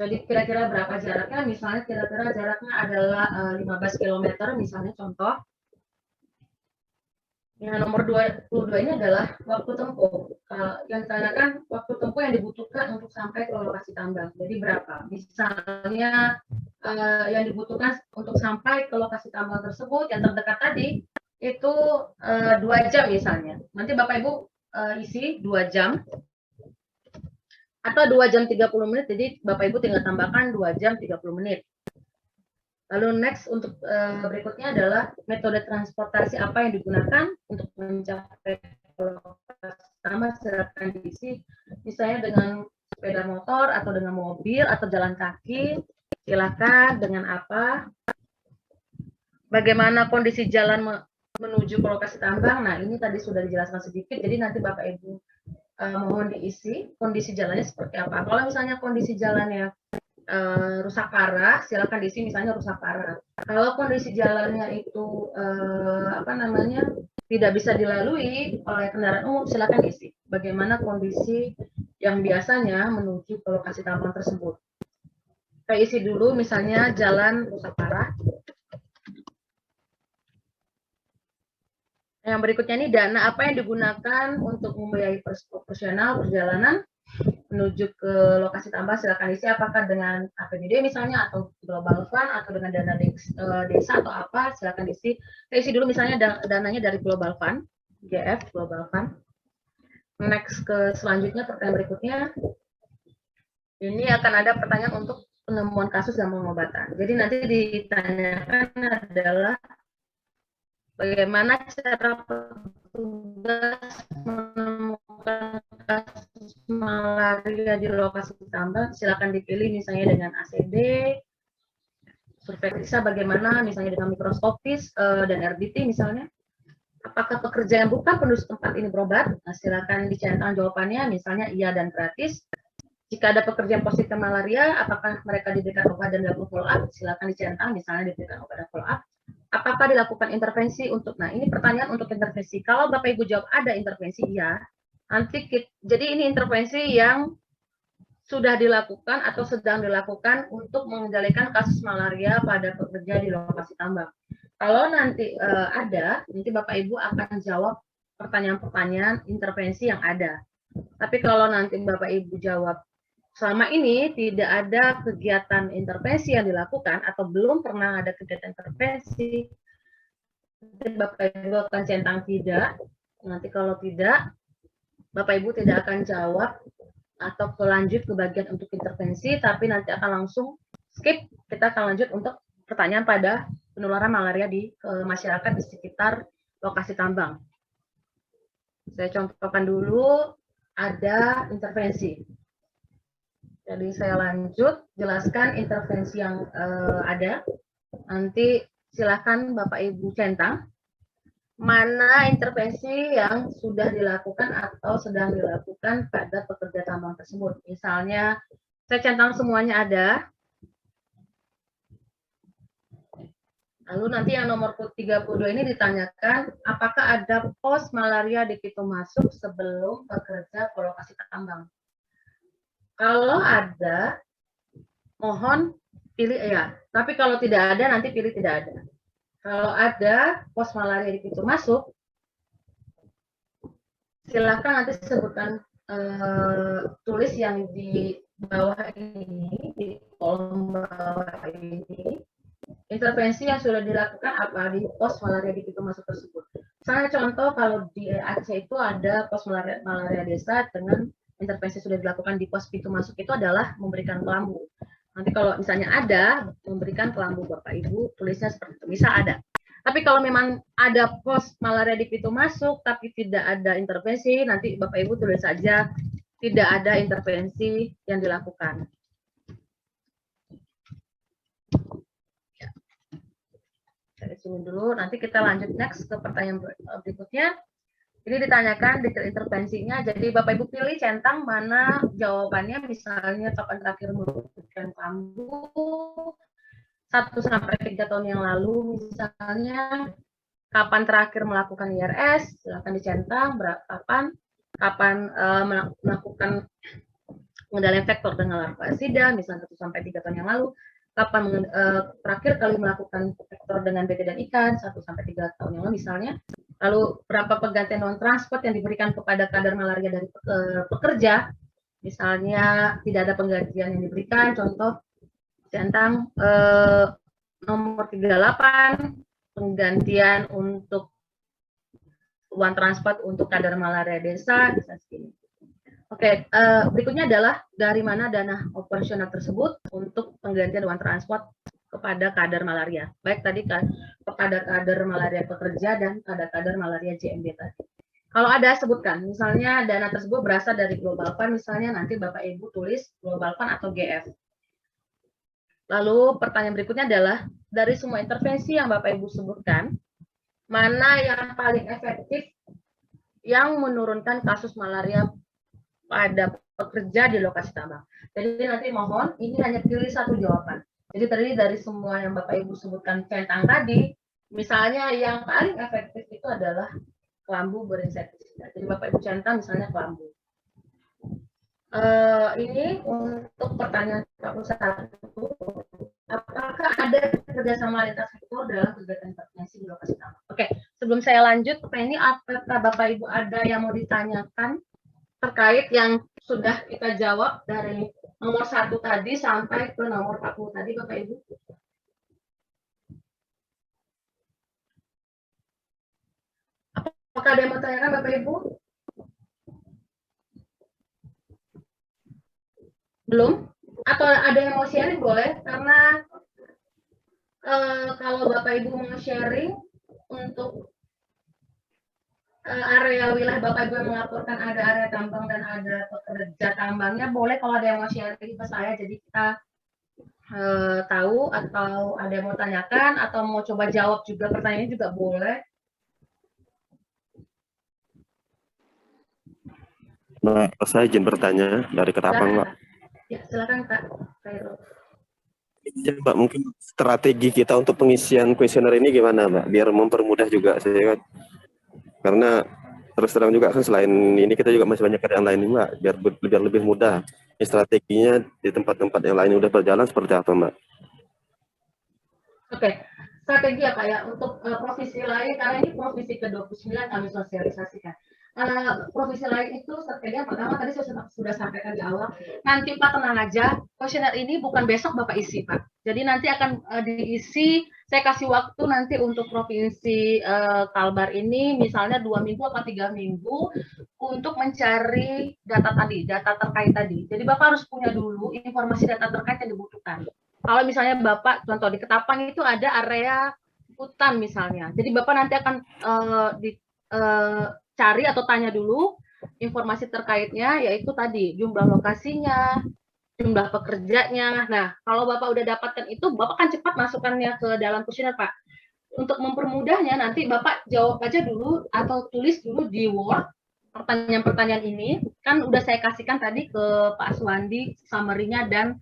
[SPEAKER 1] Jadi kira-kira berapa jaraknya? Misalnya kira-kira jaraknya adalah 15 km, misalnya contoh. Yang nomor 22 ini adalah waktu tempuh. Yang ditanyakan waktu tempuh yang dibutuhkan untuk sampai ke lokasi tambang. Jadi berapa? Misalnya yang dibutuhkan untuk sampai ke lokasi tambang tersebut yang terdekat tadi itu 2 jam misalnya. Nanti Bapak Ibu isi 2 jam atau 2 jam 30 menit. Jadi Bapak Ibu tinggal tambahkan 2 jam 30 menit. Lalu next untuk berikutnya adalah metode transportasi apa yang digunakan untuk mencapai lokasi tambang silakan diisi, misalnya dengan sepeda motor atau dengan mobil atau jalan kaki, silakan dengan apa, bagaimana kondisi jalan menuju ke lokasi tambang. Nah, ini tadi sudah dijelaskan sedikit, jadi nanti Bapak Ibu mohon diisi kondisi jalannya seperti apa. Kalau misalnya kondisi jalannya rusak parah, silakan diisi misalnya rusak parah. Kalau kondisi jalannya itu tidak bisa dilalui oleh kendaraan umum, silakan diisi bagaimana kondisi yang biasanya menuju ke lokasi tambang tersebut. Kita isi dulu misalnya jalan rusak parah. Yang berikutnya ini dana apa yang digunakan untuk membiayai proporsional perjalanan menuju ke lokasi tambang, silakan isi apakah dengan APBD misalnya atau Global Fund atau dengan dana desa atau apa, silakan diisi. Kita isi dulu misalnya dananya dari Global Fund, GF Global Fund. Next ke selanjutnya, pertanyaan berikutnya. Ini akan ada pertanyaan untuk penemuan kasus dan pengobatan. Jadi nanti ditanyakan adalah bagaimana cara petugas menemukan kasus malaria di lokasi tambang. Silakan dipilih misalnya dengan ACD, survei periksa bagaimana misalnya dengan mikroskopis dan RDT misalnya. Apakah pekerja yang bukan penduduk tempat ini berobat? Nah, silakan dicentang jawabannya, misalnya iya dan gratis. Jika ada pekerja yang positif malaria, apakah mereka diberikan obat dan dilakukan follow up? Silakan dicentang, misalnya diberikan obat dan follow up. Apakah dilakukan intervensi untuk, nah ini pertanyaan untuk intervensi. Kalau Bapak Ibu jawab ada intervensi, iya. Nanti jadi ini intervensi yang sudah dilakukan atau sedang dilakukan untuk mengendalikan kasus malaria pada pekerja di lokasi tambang. Kalau nanti nanti Bapak Ibu akan jawab pertanyaan-pertanyaan intervensi yang ada. Tapi kalau nanti Bapak Ibu jawab selama ini tidak ada kegiatan intervensi yang dilakukan atau belum pernah ada kegiatan intervensi, Bapak Ibu akan centang tidak. Nanti kalau tidak, Bapak Ibu tidak akan jawab atau lanjut ke bagian untuk intervensi, tapi nanti akan langsung skip. Kita akan lanjut untuk pertanyaan pada penularan malaria di masyarakat di sekitar lokasi tambang. Saya contohkan dulu ada intervensi. Jadi saya lanjut jelaskan intervensi yang ada. Nanti silakan Bapak Ibu centang mana intervensi yang sudah dilakukan atau sedang dilakukan pada pekerja tambang tersebut. Misalnya saya centang semuanya ada. Lalu nanti yang nomor 32 ini ditanyakan, apakah ada pos malaria di pintu masuk sebelum bekerja ke lokasi tambang? Kalau ada, mohon pilih ya. Tapi kalau tidak ada, nanti pilih tidak ada. Kalau ada pos malaria di pintu masuk, silakan nanti sebutkan tulis yang di bawah ini, di kolom bawah ini. Intervensi yang sudah dilakukan apa di pos malaria di pintu masuk tersebut. Misalnya contoh kalau di Aceh itu ada pos malaria desa dengan intervensi sudah dilakukan di pos pintu masuk itu adalah memberikan kelambu. Nanti kalau misalnya ada memberikan kelambu Bapak Ibu tulisnya seperti itu, bisa ada. Tapi kalau memang ada pos malaria di pintu masuk tapi tidak ada intervensi, nanti Bapak Ibu tulis saja tidak ada intervensi yang dilakukan. Dari sini dulu, nanti kita lanjut next ke pertanyaan berikutnya. Ini ditanyakan detail intervensinya, jadi Bapak Ibu pilih centang mana jawabannya, misalnya kapan terakhir memberikan kelambu, 1-3 tahun yang lalu misalnya, kapan terakhir melakukan IRS, silakan dicentang, kapan melakukan pengendalian vektor dengan larva asida, misalnya 1-3 tahun yang lalu, kapan terakhir kali melakukan vektor dengan BT dan ikan, 1-3 tahun yang lalu misalnya. Lalu berapa penggantian non transport yang diberikan kepada kadar malaria dari pekerja, misalnya tidak ada penggantian yang diberikan, contoh centang nomor 38, penggantian untuk uang transport untuk kadar malaria desa, bisa segini. Oke, berikutnya adalah dari mana dana operasional tersebut untuk penggantian uang transport kepada kadar malaria. Baik tadi kan kepada kadar malaria pekerja dan kadar malaria JMB tadi. Kalau ada sebutkan, misalnya dana tersebut berasal dari Global Fund, misalnya nanti Bapak Ibu tulis Global Fund atau GF. Lalu pertanyaan berikutnya adalah, dari semua intervensi yang Bapak Ibu sebutkan, mana yang paling efektif yang menurunkan kasus malaria pada pekerja di lokasi tambang? Jadi nanti mohon, ini hanya pilih satu jawaban. Jadi tadi dari semua yang Bapak Ibu sebutkan centang tadi, misalnya yang paling efektif itu adalah kelambu berinsektisida. Jadi Bapak Ibu centang misalnya kelambu. Ini untuk pertanyaan 41. Apakah ada kerjasama lintas sektor dalam kegiatan intervensi di lokasi tambang? Oke, sebelum saya lanjut, ini apakah Bapak Ibu ada yang mau ditanyakan terkait yang sudah kita jawab dari nomor 1 tadi sampai ke nomor 40 tadi, Bapak Ibu? Apakah ada yang mau tanyakan, Bapak Ibu? Belum? Atau ada yang mau sharing boleh? Karena kalau Bapak Ibu mau sharing untuk area wilayah Bapak Ibu yang melaporkan ada area tambang dan ada pekerja tambangnya, boleh kalau ada yang mau sharing ke saya, jadi kita tahu, atau ada yang mau tanyakan atau mau coba jawab juga pertanyaannya juga boleh.
[SPEAKER 5] Mbak, saya izin bertanya dari Ketapang, Mbak.
[SPEAKER 1] Ya, silakan Kak Khairul.
[SPEAKER 5] Ya, Mbak, mungkin strategi kita untuk pengisian kuesioner ini gimana, Mbak? Biar mempermudah juga saya kan. Karena terus terang juga kan selain ini kita juga masih banyak kerjaan lain, Mbak. Biar lebih mudah. Ini strateginya di tempat-tempat yang lain udah berjalan seperti apa, Mbak?
[SPEAKER 1] Oke, strategi apa ya untuk provinsi lain, karena ini provinsi ke-29 kami sosialisasikan. Provinsi lain itu strategi yang pertama tadi saya sudah sampaikan di awal. Nanti Pak tenang aja, kuesioner ini bukan besok Bapak isi Pak. Jadi nanti akan diisi, saya kasih waktu nanti untuk provinsi Kalbar ini misalnya 2 minggu atau 3 minggu untuk mencari data tadi, data terkait tadi. Jadi Bapak harus punya dulu informasi data terkait yang dibutuhkan. Kalau misalnya Bapak, contoh di Ketapang itu ada area hutan misalnya. Jadi Bapak nanti akan cari atau tanya dulu informasi terkaitnya, yaitu tadi jumlah lokasinya, jumlah pekerjanya. Nah, kalau Bapak udah dapatkan itu, Bapak kan cepat masukkannya ke dalam kuesioner, Pak. Untuk mempermudahnya, nanti Bapak jawab aja dulu atau tulis dulu di Word pertanyaan-pertanyaan ini. Kan udah saya kasihkan tadi ke Pak Aswandi summary-nya dan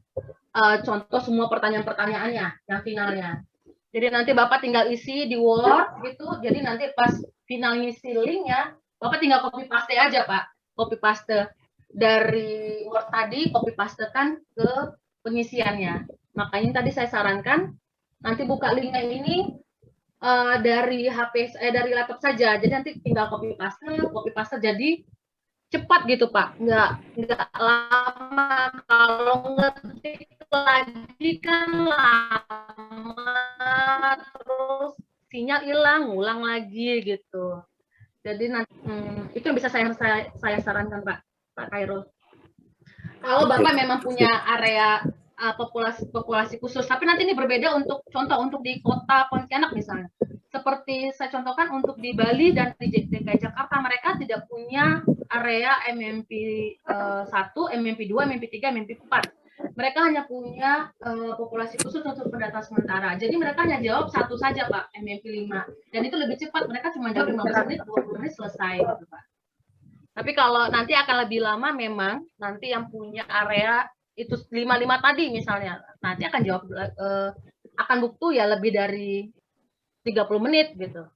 [SPEAKER 1] contoh semua pertanyaan-pertanyaannya yang finalnya. Jadi nanti Bapak tinggal isi di Word gitu. Jadi nanti pas final ngisi link-nya, Bapak tinggal copy paste aja, Pak. Copy paste dari Word tadi, copy pastekan ke pengisiannya. Makanya tadi saya sarankan nanti buka link-nya ini dari HP dari laptop saja. Jadi nanti tinggal copy paste jadi cepat gitu Pak, nggak lama. Kalau ngetik lagi kan lama, terus sinyal hilang, ngulang lagi gitu. Jadi nanti itu yang bisa saya sarankan Pak Khairul. Kalau Bapak memang punya area populasi khusus, tapi nanti ini berbeda untuk contoh untuk di kota Pontianak misalnya. Seperti saya contohkan untuk di Bali dan di DKI Jakarta, mereka tidak punya area MMP 1, MMP 2, MMP 3, MMP 4. Mereka hanya punya populasi khusus untuk pendataan sementara. Jadi mereka hanya jawab satu saja, Pak, MMP 5. Dan itu lebih cepat, mereka cuma jawab 15 menit, 20 menit selesai, gitu, Pak. Tapi kalau nanti akan lebih lama memang, nanti yang punya area itu 55 tadi misalnya, nanti akan jawab, akan bukti ya lebih dari 30 menit gitu.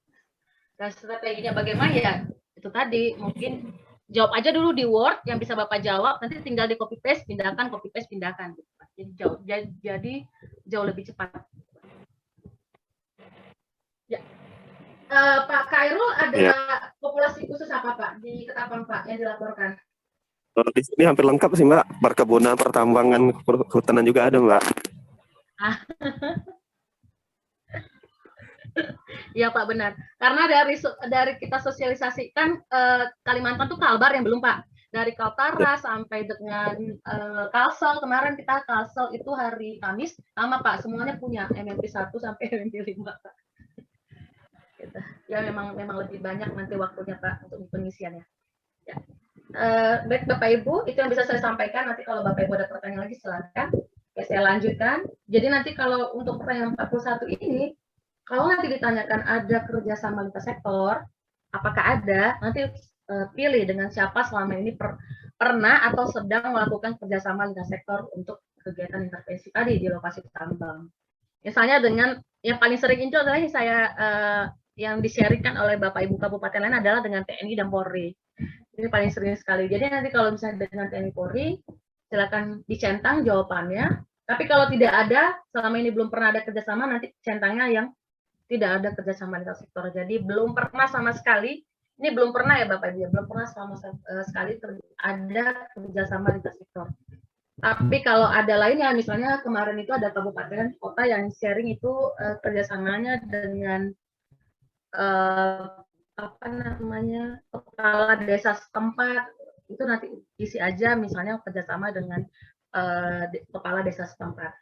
[SPEAKER 1] Dan strateginya bagaimana ya itu tadi, mungkin jawab aja dulu di Word yang bisa Bapak jawab, nanti tinggal di copy paste pindahkan, copy paste pindahkan. Jadi jauh lebih cepat. Ya. Pak Khairul, ada populasi khusus apa Pak di Ketapang Pak yang dilaporkan?
[SPEAKER 5] Di sini hampir lengkap sih Mbak, perkebunan, pertambangan, perhutanan juga ada Mbak.
[SPEAKER 1] Iya Pak, benar. Karena dari kita sosialisasikan Kalimantan tuh Kalbar yang belum Pak. Dari Kaltara sampai dengan Kalsel, kemarin kita Kalsel itu hari Kamis sama Pak, semuanya punya MMP 1 sampai MMP 5 Pak. Gitu. Ya memang lebih banyak nanti waktunya Pak untuk pengisiannya. Ya. Baik Bapak Ibu, itu yang bisa saya sampaikan. Nanti kalau Bapak Ibu ada pertanyaan lagi silakan. Ya, saya lanjutkan. Jadi nanti kalau untuk pertanyaan 41 ini, kalau nanti ditanyakan ada kerjasama lintas sektor, apakah ada? Nanti pilih dengan siapa selama ini pernah atau sedang melakukan kerjasama lintas sektor untuk kegiatan intervensi tadi di lokasi tambang. Misalnya dengan yang paling sering itu adalah yang saya yang di-sharingkan oleh Bapak Ibu Kabupaten lain adalah dengan TNI dan Polri. Ini paling sering sekali. Jadi nanti kalau misalnya dengan TNI Polri, silakan dicentang jawabannya. Tapi kalau tidak ada, selama ini belum pernah ada kerjasama, nanti centangnya yang tidak ada kerjasama lintas sektor. Jadi belum pernah sama sekali, ini belum pernah ya Bapak Ibu, belum pernah sama sekali ada kerjasama lintas sektor. Tapi kalau ada lainnya, misalnya kemarin itu ada kabupaten kota yang sharing itu kerjasamanya dengan apa namanya kepala desa setempat, itu nanti isi aja misalnya kerjasama dengan kepala desa setempat.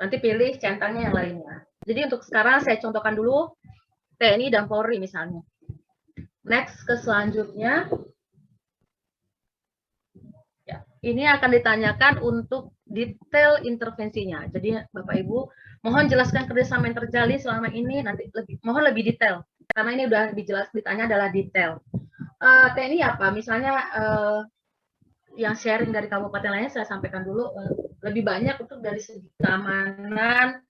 [SPEAKER 1] Nanti pilih centangnya yang lainnya. Jadi untuk sekarang saya contohkan dulu TNI dan Polri misalnya. Next ke selanjutnya. Ya, ini akan ditanyakan untuk detail intervensinya. Jadi Bapak Ibu mohon jelaskan kerjasama yang terjalin selama ini, nanti mohon lebih detail. Karena ini udah ditanya adalah detail. TNI apa? Misalnya yang sharing dari kabupaten lainnya saya sampaikan dulu, lebih banyak untuk dari segi keamanan,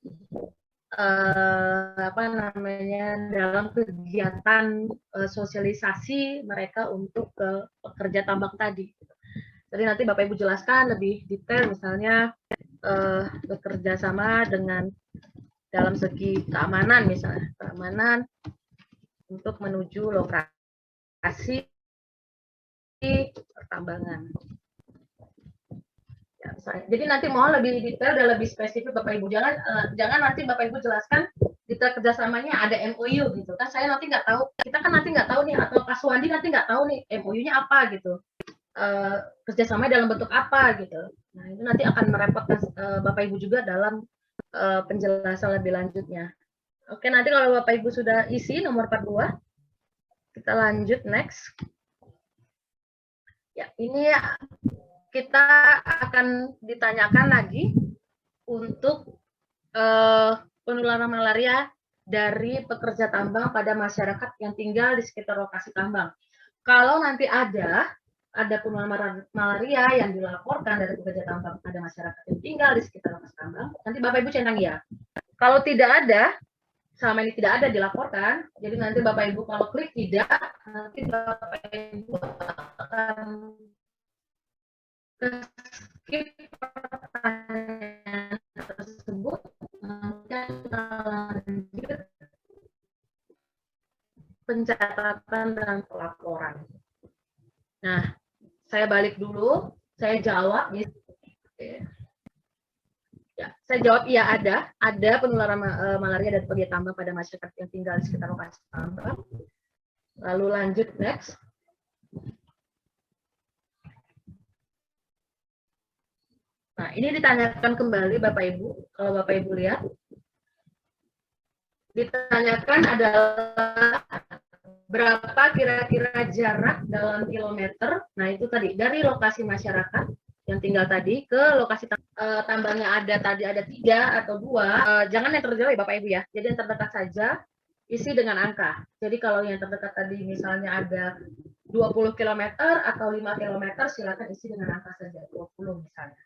[SPEAKER 1] apa namanya dalam kegiatan sosialisasi mereka untuk ke pekerja tambang tadi. Jadi nanti Bapak Ibu jelaskan lebih detail, misalnya bekerja sama dengan dalam segi keamanan, misalnya keamanan untuk menuju lokasi pertambangan. Ya, jadi nanti mohon lebih detail dan lebih spesifik Bapak Ibu. Jangan nanti Bapak Ibu jelaskan detail kerjasamanya ada MOU gitu kan. Saya nanti nggak tahu, kita kan nanti nggak tahu nih, atau Pak Suwandi nanti nggak tahu nih MOU-nya apa gitu. Kerjasamanya dalam bentuk apa gitu. Nah itu nanti akan merepotkan Bapak Ibu juga dalam penjelasan lebih lanjutnya. Oke, nanti kalau Bapak Ibu sudah isi nomor 42, kita lanjut next. Ya, ini kita akan ditanyakan lagi untuk penularan malaria dari pekerja tambang pada masyarakat yang tinggal di sekitar lokasi tambang. Kalau nanti ada penularan malaria yang dilaporkan dari pekerja tambang pada masyarakat yang tinggal di sekitar lokasi tambang, nanti Bapak Ibu centang ya. Kalau tidak ada, selama ini tidak ada dilaporkan, jadi nanti Bapak Ibu kalau klik tidak, nanti Bapak Ibu akan skip pertanyaan tersebut, nanti lanjut pencatatan dan pelaporan. Nah, saya balik dulu, saya jawab. Ya, saya jawab iya ada penularan malaria dari pekerja tambang pada masyarakat yang tinggal di sekitar lokasi tambang. Lalu lanjut next. Nah, ini ditanyakan kembali Bapak Ibu, kalau Bapak Ibu lihat. Ditanyakan adalah berapa kira-kira jarak dalam kilometer. Nah, itu tadi dari lokasi masyarakat yang tinggal tadi ke lokasi tambangnya ada 3 atau 2. Jangan yang terjauh ya Bapak Ibu ya. Jadi yang terdekat saja isi dengan angka. Jadi kalau yang terdekat tadi misalnya ada 20 km atau 5 km, silakan isi dengan angka saja 20 misalnya.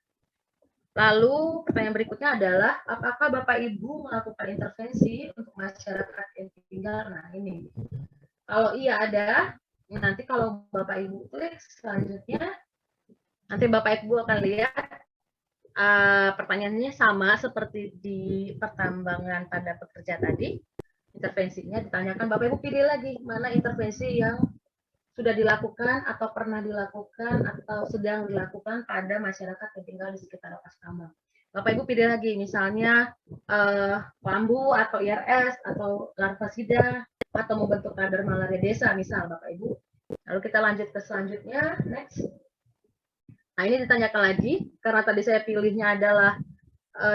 [SPEAKER 1] Lalu pertanyaan berikutnya adalah apakah Bapak Ibu melakukan intervensi untuk masyarakat yang tinggal? Nah, ini. Kalau iya ada, nanti kalau Bapak Ibu klik selanjutnya, nanti Bapak Ibu akan lihat pertanyaannya sama seperti di pertambangan pada pekerja tadi. Intervensinya ditanyakan, Bapak Ibu pilih lagi mana intervensi yang sudah dilakukan atau pernah dilakukan atau sedang dilakukan pada masyarakat yang tinggal di sekitar lokasi tambang. Bapak Ibu pilih lagi, misalnya Lambu atau IRS atau larvasida atau membentuk kader malaria desa, misal Bapak Ibu. Lalu kita lanjut ke selanjutnya, next. Nah ini ditanyakan lagi, karena tadi saya pilihnya adalah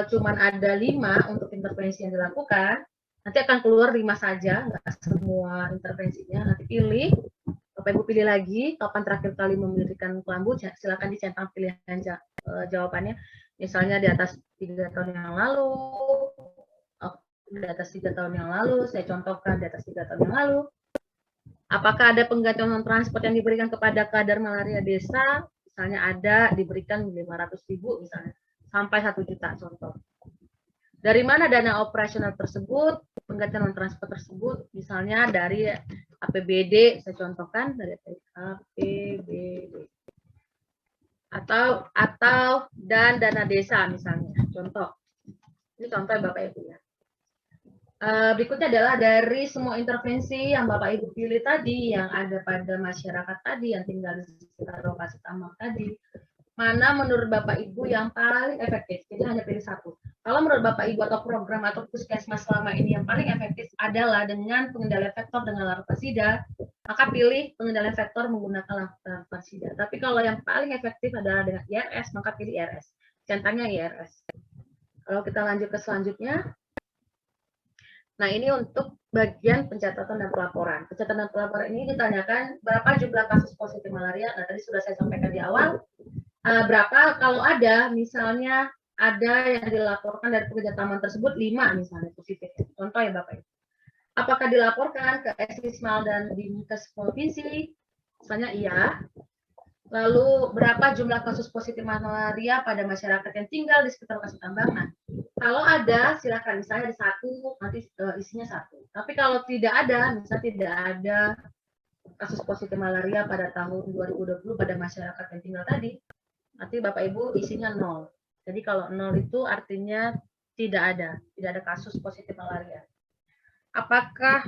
[SPEAKER 1] cuman ada 5 untuk intervensi yang dilakukan. Nanti akan keluar 5 saja, nggak semua intervensinya. Nanti pilih, Bapak Ibu pilih lagi, kapan terakhir kali memberikan kelambu, silakan dicentang pilihan jawabannya. Misalnya di atas 3 tahun yang lalu, di atas 3 tahun yang lalu, saya contohkan di atas 3 tahun yang lalu. Apakah ada penggantian transport yang diberikan kepada kadar malaria desa? Misalnya ada, diberikan 500.000 misalnya, sampai 1 juta contoh. Dari mana dana operasional tersebut, penggantian transport tersebut, misalnya dari APBD, saya contohkan dari APBD. Atau dan dana desa misalnya, contoh. Ini contoh ya Bapak Ibu ya. Berikutnya adalah dari semua intervensi yang Bapak Ibu pilih tadi, yang ada pada masyarakat tadi, yang tinggal di sekitar lokasi tambang tadi, mana menurut Bapak Ibu yang paling efektif? Jadi hanya pilih satu. Kalau menurut Bapak Ibu atau program atau puskesmas selama ini yang paling efektif adalah dengan pengendalian vektor dengan larvasida, maka pilih pengendalian vektor menggunakan larvasida. Tapi kalau yang paling efektif adalah dengan IRS, maka pilih IRS. Centangnya IRS. Kalau kita lanjut ke selanjutnya, nah ini untuk bagian pencatatan dan pelaporan. Pencatatan dan pelaporan ini ditanyakan berapa jumlah kasus positif malaria. Nah tadi sudah saya sampaikan di awal. Berapa kalau ada misalnya ada yang dilaporkan dari pekerja taman tersebut 5 misalnya positif. Contoh ya Bapak Ibu. Apakah dilaporkan ke Sismal dan Dinkes provinsi? Misalnya iya. Lalu berapa jumlah kasus positif malaria pada masyarakat yang tinggal di sekitar lokasi tambangan? Kalau ada, silakan misalnya ada 1, nanti isinya 1. Tapi kalau tidak ada, misalnya tidak ada kasus positif malaria pada tahun 2020 pada masyarakat yang tinggal tadi, nanti Bapak Ibu isinya 0. Jadi kalau 0 itu artinya tidak ada kasus positif malaria. Apakah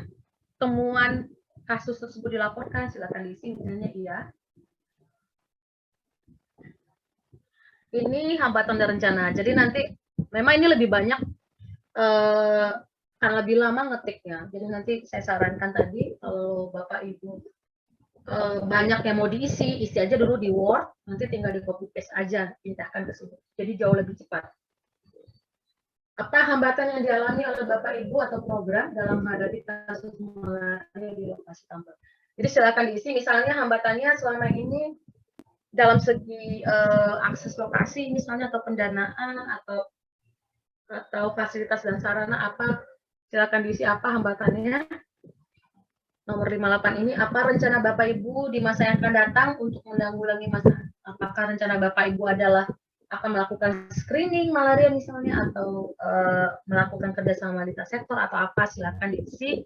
[SPEAKER 1] temuan kasus tersebut dilaporkan? Silakan diisi, misalnya iya. Ini hambatan dan rencana. Jadi nanti memang ini lebih banyak karena lebih lama ngetiknya. Jadi nanti saya sarankan tadi kalau Bapak Ibu banyak yang mau diisi, isi aja dulu di Word, nanti tinggal di copy paste aja, pindahkan ke sini. Jadi jauh lebih cepat. Apa hambatan yang dialami oleh Bapak Ibu atau program dalam menghadapi kasus malaria di lokasi tambang? Jadi silakan diisi. Misalnya hambatannya selama ini dalam segi akses lokasi, misalnya atau pendanaan atau fasilitas dan sarana apa? Silakan diisi apa hambatannya. Nomor 58 ini, apa rencana Bapak Ibu di masa yang akan datang untuk menanggulangi masalah? Apakah rencana Bapak Ibu adalah akan melakukan screening malaria misalnya, atau melakukan kerjasama lintas sektor, atau apa? Silakan diisi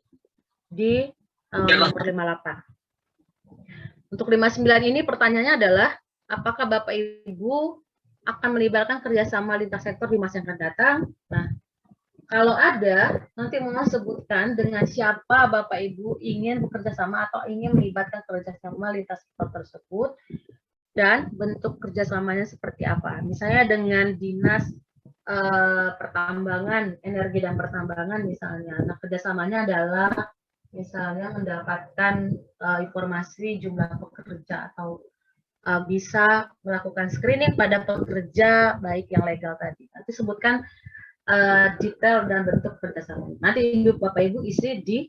[SPEAKER 1] di nomor 58. Untuk 59 ini pertanyaannya adalah, apakah Bapak Ibu akan melibatkan kerjasama lintas sektor di masa yang akan datang? Nah, kalau ada, nanti mohon sebutkan dengan siapa Bapak Ibu ingin bekerja sama atau ingin melibatkan kerjasama lintas sektor tersebut dan bentuk kerjasamanya seperti apa. Misalnya dengan Dinas Pertambangan, Energi dan Pertambangan misalnya. Nah, kerjasamanya adalah misalnya mendapatkan informasi jumlah pekerja atau bisa melakukan screening pada pekerja baik yang legal tadi. Nanti sebutkan detail dan bentuk kerjasama. Nanti Bapak Ibu isi di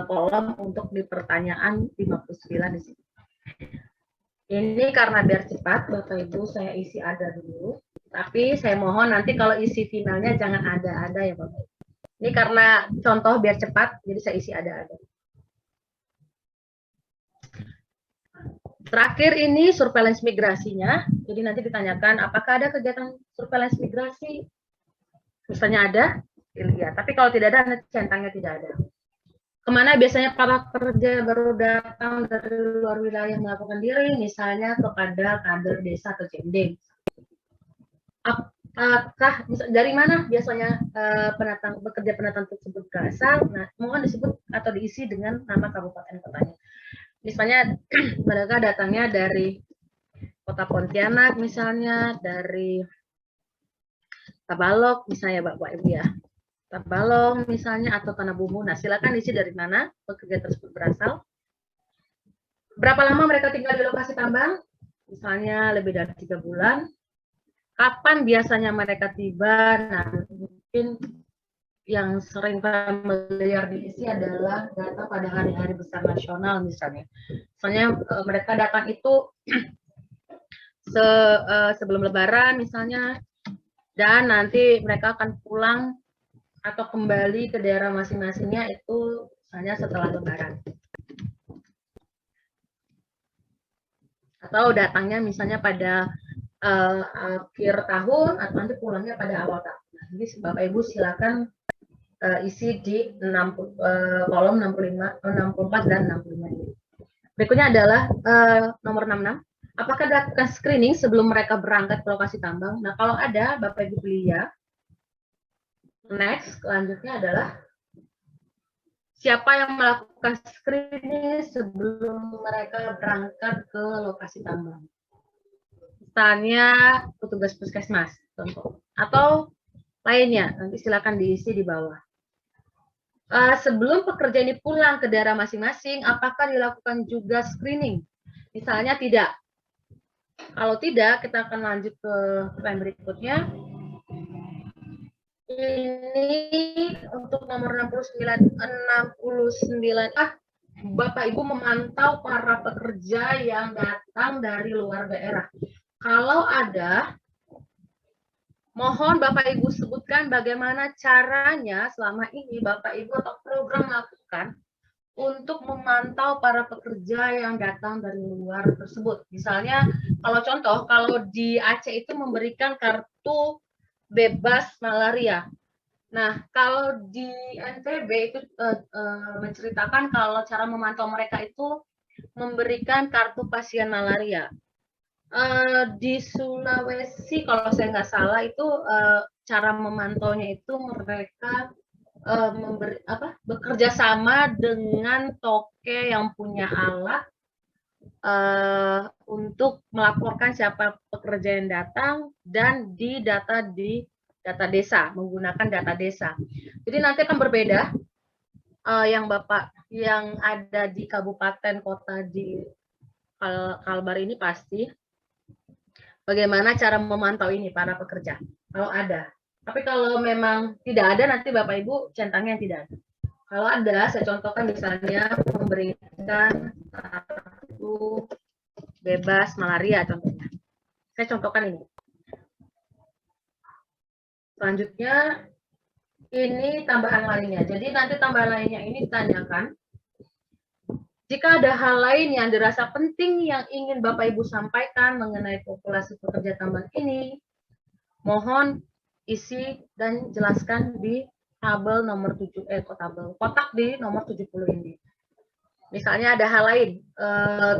[SPEAKER 1] kolom untuk di pertanyaan 59 di sini. Ini karena biar cepat, Bapak Ibu saya isi ada dulu. Tapi saya mohon nanti kalau isi finalnya jangan ada ya Bapak Ibu. Ini karena contoh biar cepat, jadi saya isi ada. Terakhir ini surveillance migrasinya. Jadi nanti ditanyakan apakah ada kegiatan surveillance migrasi. Misalnya ada, ya. Tapi kalau tidak ada, nanti centangnya tidak ada. Kemana biasanya para pekerja baru datang dari luar wilayah melakukan diri, misalnya kepada kader desa atau JMD. Apakah dari mana biasanya pekerja pendatang tersebut berasal? Nah, mohon disebut atau diisi dengan nama kabupaten kotanya. Misalnya mereka datangnya dari Kota Pontianak, misalnya dari Tabalong misalnya Bapak Ibu ya, Tabalong misalnya atau Tanah Bumbu. Nah silakan isi dari mana pekerja tersebut berasal, berapa lama mereka tinggal di lokasi tambang, misalnya lebih dari 3 bulan, kapan biasanya mereka tiba. Nah mungkin yang sering familiar diisi adalah data pada hari-hari besar nasional misalnya. Misalnya mereka datang itu sebelum Lebaran misalnya, dan nanti mereka akan pulang atau kembali ke daerah masing-masingnya itu misalnya setelah Lebaran. Atau datangnya misalnya pada akhir tahun atau nanti pulangnya pada awal tahun. Jadi Bapak Ibu silakan isi di kolom 65, 64 dan 65 ini. Berikutnya adalah nomor 66. Apakah dilakukan screening sebelum mereka berangkat ke lokasi tambang? Nah, kalau ada, Bapak Ibu pilih ya. Next, selanjutnya adalah siapa yang melakukan screening sebelum mereka berangkat ke lokasi tambang? Misalnya petugas puskesmas, contoh. Atau lainnya, nanti silakan diisi di bawah. Sebelum pekerja ini pulang ke daerah masing-masing, apakah dilakukan juga screening? Misalnya tidak. Kalau tidak, kita akan lanjut ke slide berikutnya. Ini untuk nomor 69. Bapak Ibu memantau para pekerja yang datang dari luar daerah. Kalau ada, mohon Bapak Ibu sebutkan bagaimana caranya selama ini Bapak Ibu atau program lakukan untuk memantau para pekerja yang datang dari luar tersebut. Misalnya, kalau contoh, kalau di Aceh itu memberikan kartu bebas malaria. Nah, kalau di NTB itu menceritakan kalau cara memantau mereka itu memberikan kartu pasien malaria. Di Sulawesi, kalau saya nggak salah, itu cara memantaunya itu mereka bekerja sama dengan toke yang punya alat untuk melaporkan siapa pekerja yang datang dan di data desa, menggunakan data desa. Jadi nanti akan berbeda yang ada di kabupaten kota di Kalbar ini pasti bagaimana cara memantau ini para pekerja kalau ada. Tapi kalau memang tidak ada, nanti Bapak Ibu centangnya yang tidak ada. Kalau ada, saya contohkan misalnya memberikan kartu bebas malaria contohnya. Saya contohkan ini. Selanjutnya, ini tambahan lainnya. Jadi nanti tambahan lainnya ini ditanyakan. Jika ada hal lain yang dirasa penting yang ingin Bapak Ibu sampaikan mengenai populasi pekerja tambang ini, mohon isi dan jelaskan di tabel nomor 7, kotak di nomor 70 ini. Misalnya ada hal lain,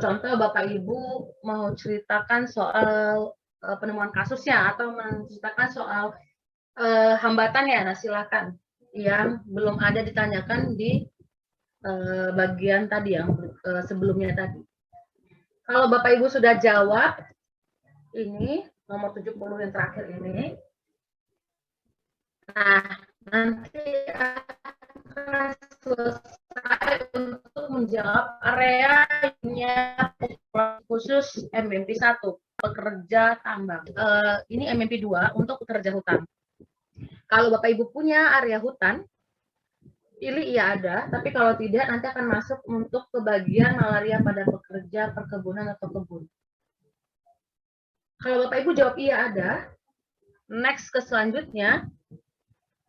[SPEAKER 1] contoh Bapak Ibu mau ceritakan soal penemuan kasusnya atau menceritakan soal hambatannya, nah silakan. Yang belum ada ditanyakan di bagian tadi yang sebelumnya tadi. Kalau Bapak Ibu sudah jawab, ini nomor 70 yang terakhir ini, nah, nanti akan selesai untuk menjawab areanya khusus MMP 1, pekerja tambang. Ini MMP 2 untuk pekerja hutan. Kalau Bapak Ibu punya area hutan, pilih iya ada, tapi kalau tidak nanti akan masuk untuk kebagian malaria pada pekerja perkebunan atau kebun. Kalau Bapak Ibu jawab iya ada, next ke selanjutnya,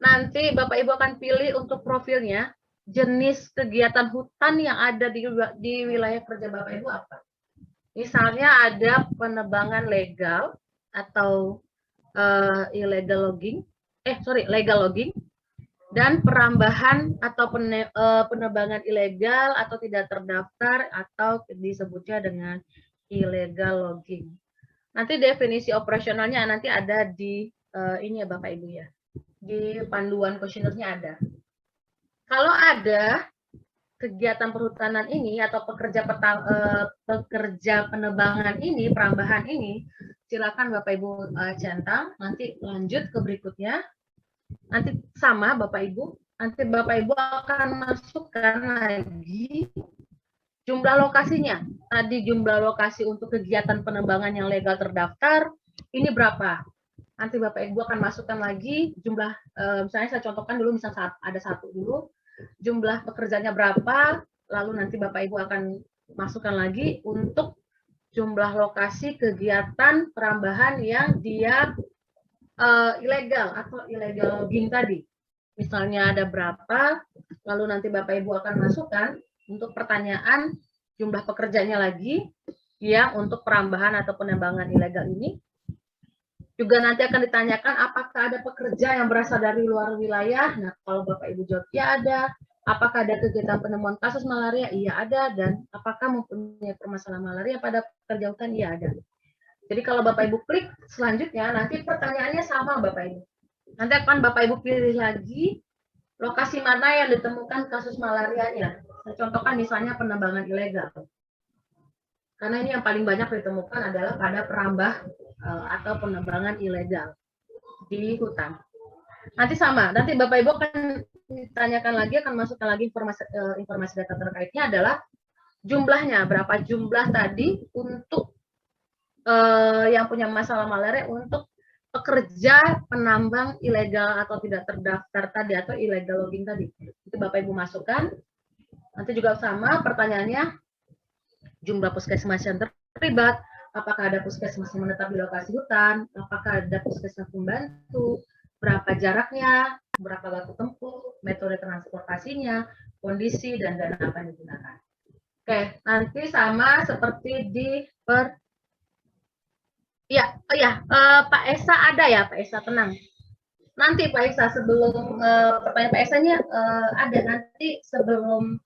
[SPEAKER 1] nanti Bapak Ibu akan pilih untuk profilnya, jenis kegiatan hutan yang ada di wilayah kerja Bapak Ibu apa. Misalnya ada penebangan legal atau legal logging, dan perambahan atau penebangan ilegal atau tidak terdaftar atau disebutnya dengan illegal logging. Nanti definisi operasionalnya nanti ada di ini ya Bapak Ibu ya. Di panduan kuesionernya ada. Kalau ada kegiatan perhutanan ini atau pekerja penebangan ini, perambahan ini, silakan Bapak Ibu centang. Nanti lanjut ke berikutnya. Nanti sama Bapak Ibu. Nanti Bapak Ibu akan masukkan lagi jumlah lokasinya. Tadi jumlah lokasi untuk kegiatan penebangan yang legal terdaftar ini berapa? nanti Bapak Ibu akan masukkan lagi jumlah, misalnya saya contohkan dulu, misalnya ada satu dulu, jumlah pekerjanya berapa, lalu nanti Bapak Ibu akan masukkan lagi untuk jumlah lokasi kegiatan perambahan yang dia ilegal atau illegal logging tadi. Misalnya ada berapa, lalu nanti Bapak Ibu akan masukkan untuk pertanyaan jumlah pekerjanya lagi, yang untuk perambahan atau penambangan ilegal ini. Juga nanti akan ditanyakan apakah ada pekerja yang berasal dari luar wilayah. Nah, kalau Bapak Ibu jawab ya ada. Apakah ada kegiatan penemuan kasus malaria? Iya ada. Dan apakah mempunyai permasalahan malaria pada pekerja hutan? Iya ada. Jadi kalau Bapak Ibu klik selanjutnya, nanti pertanyaannya sama Bapak Ibu. Nanti akan Bapak Ibu pilih lagi lokasi mana yang ditemukan kasus malarianya. Saya contohkan misalnya penambangan ilegal. Karena ini yang paling banyak ditemukan adalah pada perambah atau penambangan ilegal di hutan. Nanti sama, nanti Bapak Ibu akan ditanyakan lagi, akan masukkan lagi informasi data terkaitnya adalah jumlahnya, berapa jumlah tadi untuk yang punya masalah malaria untuk pekerja penambang ilegal atau tidak terdaftar tadi atau illegal logging tadi. Itu Bapak Ibu masukkan. Nanti juga sama pertanyaannya, jumlah puskesmas yang terlibat, apakah ada puskesmas yang menetap di lokasi hutan, apakah ada puskesmas pembantu, berapa jaraknya, berapa waktu tempuh, metode transportasinya, kondisi, dan dana apa yang digunakan. Oke, nanti sama seperti di Pak Esa ada ya, Pak Esa, tenang. Nanti Pak Esa sebelum pertanyaan Pak Esa-nya ada nanti sebelum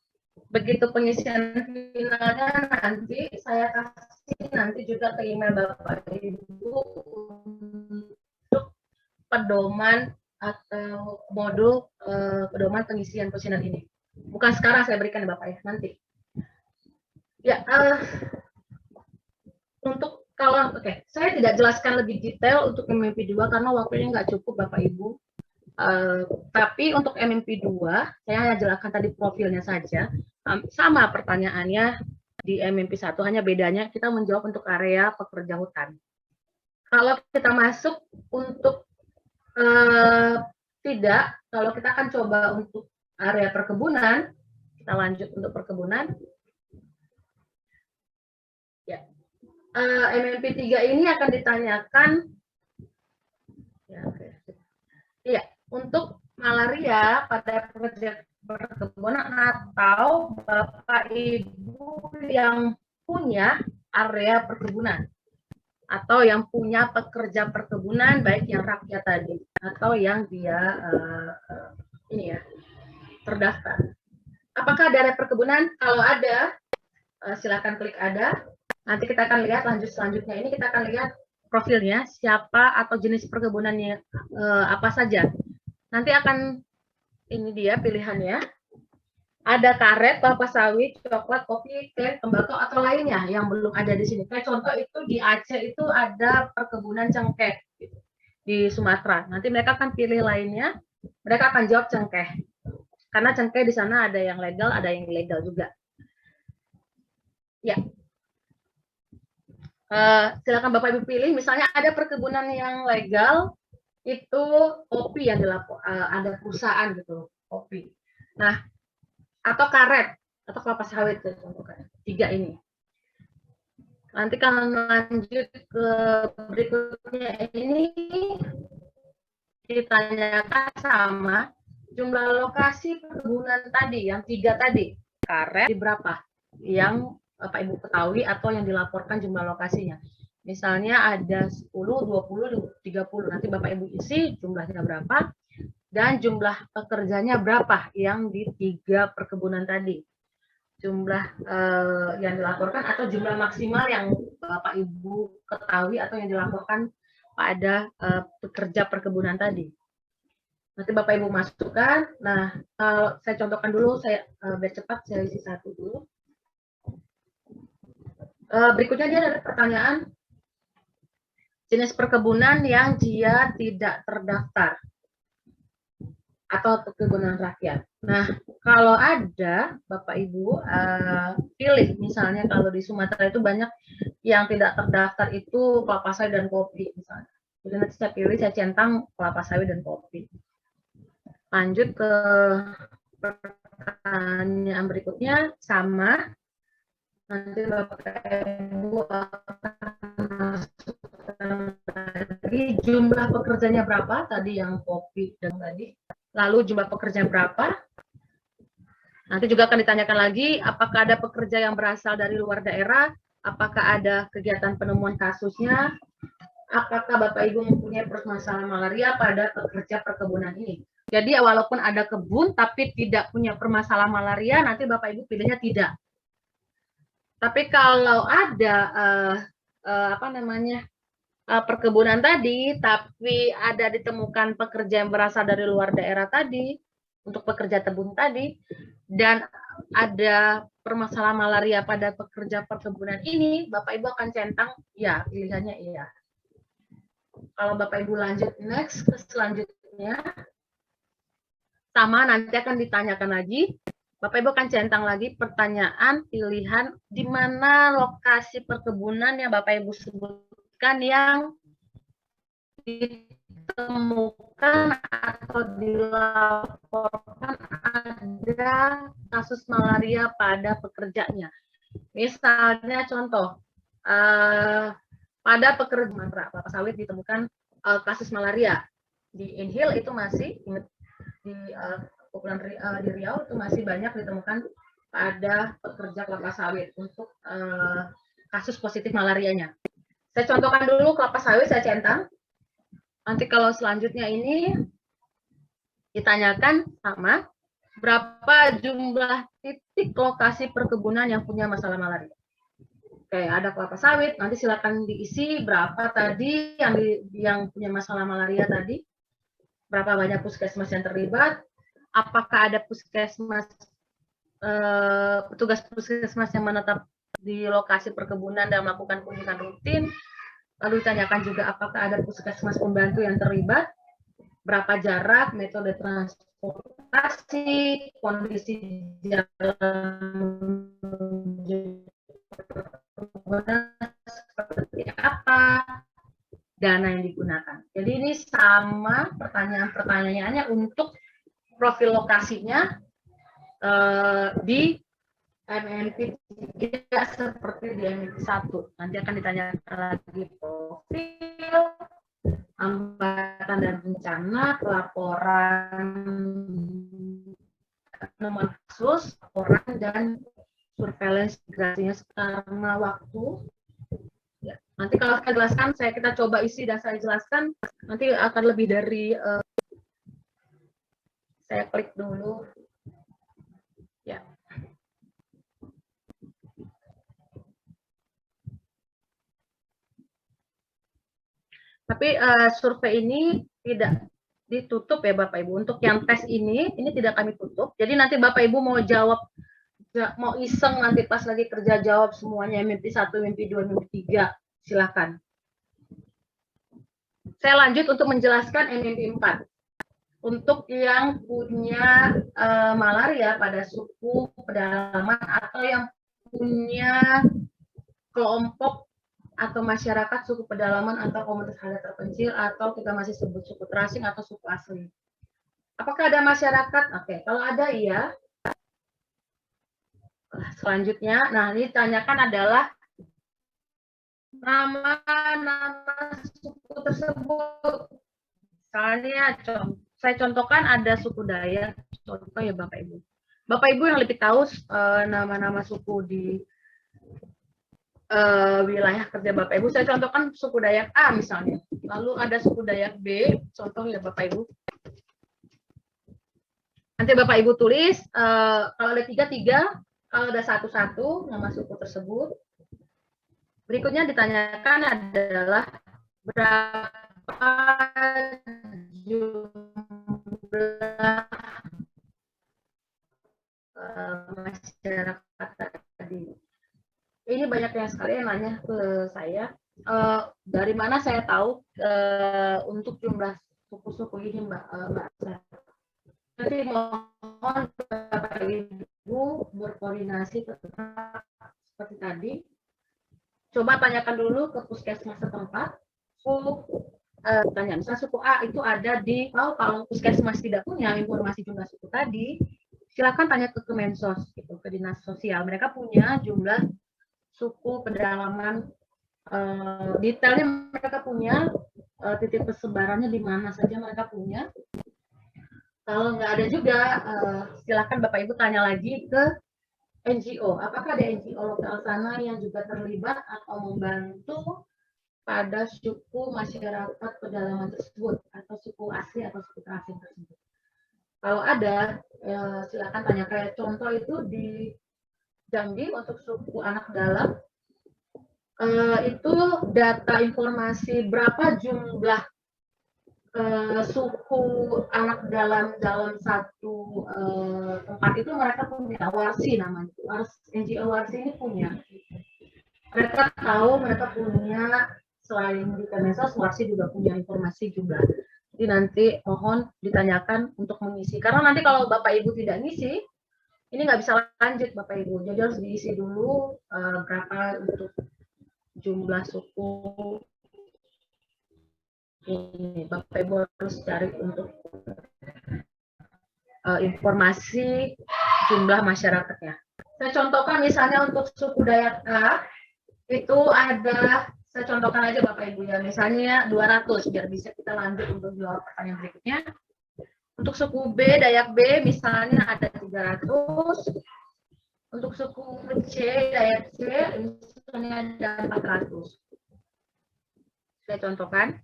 [SPEAKER 1] begitu pengisian finalnya nanti saya kasih nanti juga ke email Bapak Ibu untuk pedoman atau modul pedoman pengisian kuesioner ini. Bukan sekarang saya berikan ya Bapak ya, nanti. Ya, untuk kalau saya tidak jelaskan lebih detail untuk MMP2 karena waktunya nggak cukup Bapak Ibu. Tapi untuk MMP2 saya hanya jelaskan tadi profilnya saja. Sama pertanyaannya di MMP1, hanya bedanya kita menjawab untuk area pekerja hutan. Kalau kita masuk untuk tidak, kalau kita akan coba untuk area perkebunan, kita lanjut untuk perkebunan. Ya, MMP3 ini akan ditanyakan, ya, untuk malaria pada pekerja perkebunan atau Bapak Ibu yang punya area perkebunan atau yang punya pekerja perkebunan baik yang rakyat tadi atau yang dia terdaftar. Apakah ada area perkebunan? Kalau ada, silakan klik ada. Nanti kita akan lihat selanjutnya ini kita akan lihat profilnya siapa atau jenis perkebunannya apa saja. Nanti akan ini dia pilihannya. Ada karet, kelapa sawit, coklat, kopi, teh, tembakau atau lainnya yang belum ada di sini. Kayak contoh itu di Aceh itu ada perkebunan cengkeh gitu, di Sumatera. Nanti mereka akan pilih lainnya. Mereka akan jawab cengkeh. Karena cengkeh di sana ada yang legal, ada yang ilegal juga. Ya. Silakan Bapak Ibu pilih. Misalnya ada perkebunan yang legal, itu kopi yang ada perusahaan gitu, kopi. Nah, atau karet atau kelapa sawit itu contohnya. 3 ini. Nanti kalau lanjut ke berikutnya ini ditanyakan sama jumlah lokasi perkebunan tadi yang 3 tadi. Karet di berapa yang Bapak Ibu ketahui atau yang dilaporkan jumlah lokasinya. Misalnya ada 10, 20, 30. Nanti Bapak Ibu isi jumlahnya berapa dan jumlah pekerjanya berapa yang di 3 perkebunan tadi. Jumlah yang dilaporkan atau jumlah maksimal yang Bapak Ibu ketahui atau yang dilaporkan pada pekerja perkebunan tadi. Nanti Bapak Ibu masukkan. Nah, kalau saya contohkan dulu, saya biar cepat saya isi 1 dulu. Berikutnya dia ada pertanyaan jenis perkebunan yang dia tidak terdaftar atau perkebunan rakyat. Nah, kalau ada Bapak Ibu pilih, misalnya kalau di Sumatera itu banyak yang tidak terdaftar itu kelapa sawit dan kopi misalnya. Jadi nanti saya pilih, saya centang kelapa sawit dan kopi. Lanjut ke pertanyaan berikutnya, sama. Nanti Bapak Ibu akan masukkan lagi jumlah pekerjanya berapa, tadi yang kopi dan tadi. Lalu jumlah pekerja berapa. Nanti juga akan ditanyakan lagi, apakah ada pekerja yang berasal dari luar daerah, apakah ada kegiatan penemuan kasusnya, apakah Bapak Ibu mempunyai permasalahan malaria pada pekerja perkebunan ini. Jadi walaupun ada kebun tapi tidak punya permasalahan malaria, nanti Bapak Ibu pilihnya tidak. Tapi kalau ada perkebunan tadi, tapi ada ditemukan pekerja yang berasal dari luar daerah tadi, untuk pekerja kebun tadi, dan ada permasalahan malaria pada pekerja perkebunan ini, Bapak Ibu akan centang ya, pilihannya iya. Kalau Bapak Ibu lanjut next ke selanjutnya, sama nanti akan ditanyakan lagi, Bapak Ibu akan centang lagi pertanyaan pilihan di mana lokasi perkebunan yang Bapak Ibu sebutkan yang ditemukan atau dilaporkan ada kasus malaria pada pekerjanya. Misalnya contoh, pada pekerjaan kelapa sawit ditemukan kasus malaria. Di Inhil itu masih di Riau itu masih banyak ditemukan pada pekerja kelapa sawit untuk kasus positif malarianya. Saya contohkan dulu kelapa sawit, saya centang. Nanti kalau selanjutnya ini ditanyakan sama, berapa jumlah titik lokasi perkebunan yang punya masalah malaria. Oke, ada kelapa sawit, nanti silakan diisi berapa tadi yang punya masalah malaria tadi, berapa banyak puskesmas yang terlibat, apakah ada puskesmas, petugas puskesmas yang menetap di lokasi perkebunan dan melakukan kunjungan rutin. Lalu ditanyakan juga apakah ada puskesmas pembantu yang terlibat, berapa jarak, metode transportasi, kondisi jalan seperti apa, dana yang digunakan. Jadi ini sama pertanyaannya untuk profil lokasinya di MMP 3 seperti di MMP 1. Nanti akan ditanyakan lagi profil, hambatan dan bencana, pelaporan penemuan kasus, laporan dan surveillance migrasinya karena waktu. Ya, nanti kalau saya jelaskan, kita coba isi dan saya jelaskan, nanti akan lebih dari saya klik dulu. Ya. Tapi survei ini tidak ditutup ya Bapak Ibu. Untuk yang tes ini tidak kami tutup. Jadi nanti Bapak Ibu mau jawab, mau iseng nanti pas lagi kerja jawab semuanya mimpi 1, mimpi 2, mimpi 3, silakan. Saya lanjut untuk menjelaskan mimpi 4. Untuk yang punya malaria pada suku pedalaman atau yang punya kelompok atau masyarakat suku pedalaman atau komunitas adat terpencil atau kita masih sebut suku terasing atau suku asli. Apakah ada masyarakat? Oke, kalau ada iya. Selanjutnya, nah ini ditanyakan adalah nama suku tersebut. Misalnya, saya contohkan ada suku Dayak, contoh ya Bapak Ibu. Bapak Ibu yang lebih tahu nama-nama suku di wilayah kerja Bapak Ibu, saya contohkan suku Dayak A misalnya. Lalu ada suku Dayak B, contoh ya Bapak Ibu. Nanti Bapak Ibu tulis, kalau ada 3, kalau ada 1 nama suku tersebut. Berikutnya ditanyakan adalah berapa jumlah masyarakat tadi. Ini banyak yang sekali yang nanya ke saya, dari mana saya tahu untuk jumlah suku-suku ini Mbak Sarah. Nanti mohon Bapak Ibu berkoordinasi tetap seperti tadi. Coba tanyakan dulu ke puskesmas setempat, tanya, misalnya suku A itu ada di, kalau puskesmas tidak punya informasi jumlah suku tadi, silakan tanya ke Kemensos, gitu, ke Dinas Sosial. Mereka punya jumlah suku pedalaman detailnya, mereka punya titik persebarannya di mana saja mereka punya. Kalau nggak ada juga, silakan Bapak Ibu tanya lagi ke NGO. Apakah ada NGO lokal sana yang juga terlibat atau membantu pada suku masyarakat pedalaman tersebut, atau suku asli atau suku terasing tersebut. Kalau ada, silakan tanya. Kayak contoh itu di Jambi untuk suku anak dalam, itu data informasi berapa jumlah suku anak dalam satu tempat itu mereka punya warsi namanya. NGO warsi ini punya. Mereka tahu, mereka punya, selain di Kemensos, warsi juga punya informasi jumlah. Jadi nanti mohon ditanyakan untuk mengisi. Karena nanti kalau Bapak Ibu tidak ngisi, ini nggak bisa lanjut Bapak Ibu. Jadi harus diisi dulu berapa untuk jumlah suku ini. Bapak Ibu harus cari untuk informasi jumlah masyarakatnya. Saya contohkan misalnya untuk suku Dayak A, itu ada, saya contohkan aja Bapak Ibu ya, misalnya 200, biar bisa kita lanjut untuk jawab pertanyaan berikutnya. Untuk suku B, Dayak B, misalnya ada 300. Untuk suku C, Dayak C, misalnya ada 400. Saya contohkan.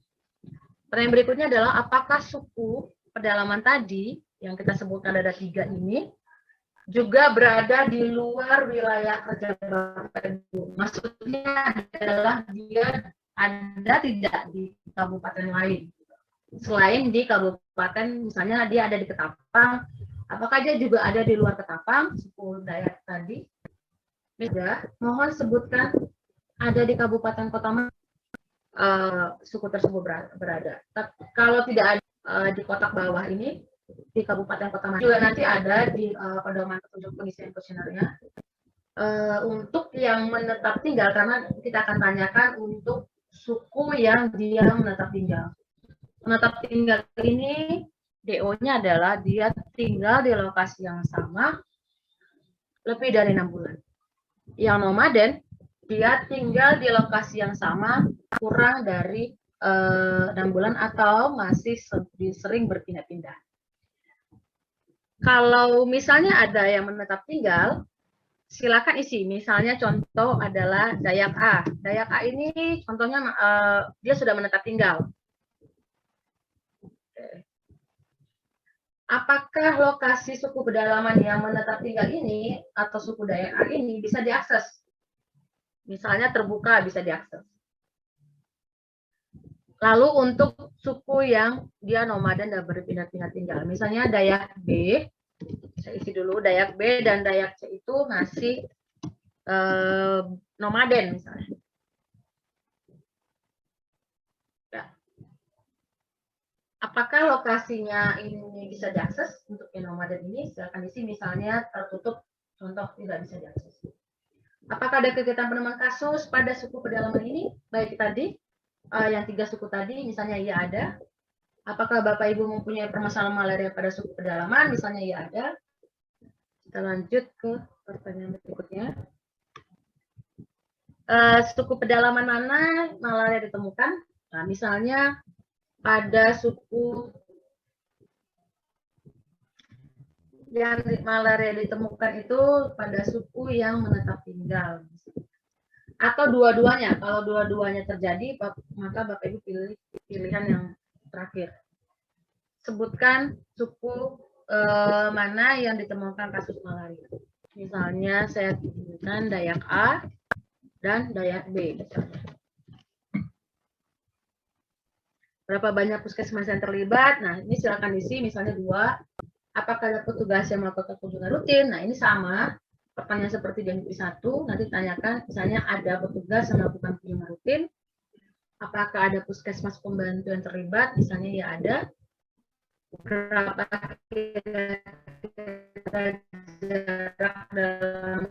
[SPEAKER 1] Pertanyaan berikutnya adalah, apakah suku pedalaman tadi, yang kita sebutkan ada 3 ini, juga berada di luar wilayah kerja Bapak Ibu. Maksudnya adalah dia ada tidak di kabupaten lain. Selain di kabupaten, misalnya dia ada di Ketapang, apakah dia juga ada di luar Ketapang, suku Dayak tadi? Juga, mohon sebutkan ada di kabupaten kota mana suku tersebut berada. Kalau tidak ada di kotak bawah ini, di kabupaten kota mana, juga nanti ada di pedoman petunjuk pengisian kuesionernya. Untuk yang menetap tinggal, karena kita akan tanyakan untuk suku yang dia menetap tinggal. Menetap tinggal ini DO-nya adalah dia tinggal di lokasi yang sama lebih dari 6 bulan. Yang nomaden, dia tinggal di lokasi yang sama kurang dari 6 bulan atau masih sering berpindah-pindah. Kalau misalnya ada yang menetap tinggal, silakan isi. Misalnya contoh adalah Dayak A. Dayak A ini contohnya dia sudah menetap tinggal. Apakah lokasi suku pedalaman yang menetap tinggal ini atau suku Dayak A ini bisa diakses? Misalnya terbuka, bisa diakses. Lalu untuk suku yang dia nomaden dan berpindah-pindah tinggal, misalnya Dayak B, saya isi dulu, Dayak B dan Dayak C itu masih nomaden misalnya. Ya. Apakah lokasinya ini bisa diakses untuk yang nomaden ini? Silakan isi, misalnya tertutup, contoh tidak bisa diakses. Apakah ada kegiatan penemuan kasus pada suku pedalaman ini? Baik tadi, yang 3 suku tadi, misalnya iya ada. Apakah Bapak Ibu mempunyai permasalahan malaria pada suku pedalaman? Misalnya iya ada. Kita lanjut ke pertanyaan berikutnya. Suku pedalaman mana malaria ditemukan? Nah, misalnya pada suku yang malaria ditemukan itu pada suku yang menetap tinggal. Atau dua-duanya. Kalau dua-duanya terjadi, maka Bapak Ibu pilih pilihan yang terakhir. Sebutkan suku mana yang ditemukan kasus malaria. Misalnya saya pilihkan Dayak A dan Dayak B. Berapa banyak puskesmas yang terlibat? Nah, ini silakan isi, misalnya 2. Apakah ada petugas yang melakukan kunjungan rutin? Nah, ini sama. Pertanyaan seperti yang di 1, nanti tanyakan, misalnya ada petugas yang melakukan kunjungan rutin. Apakah ada puskesmas pembantu yang terlibat? Misalnya ya ada. Berapa jarak dalam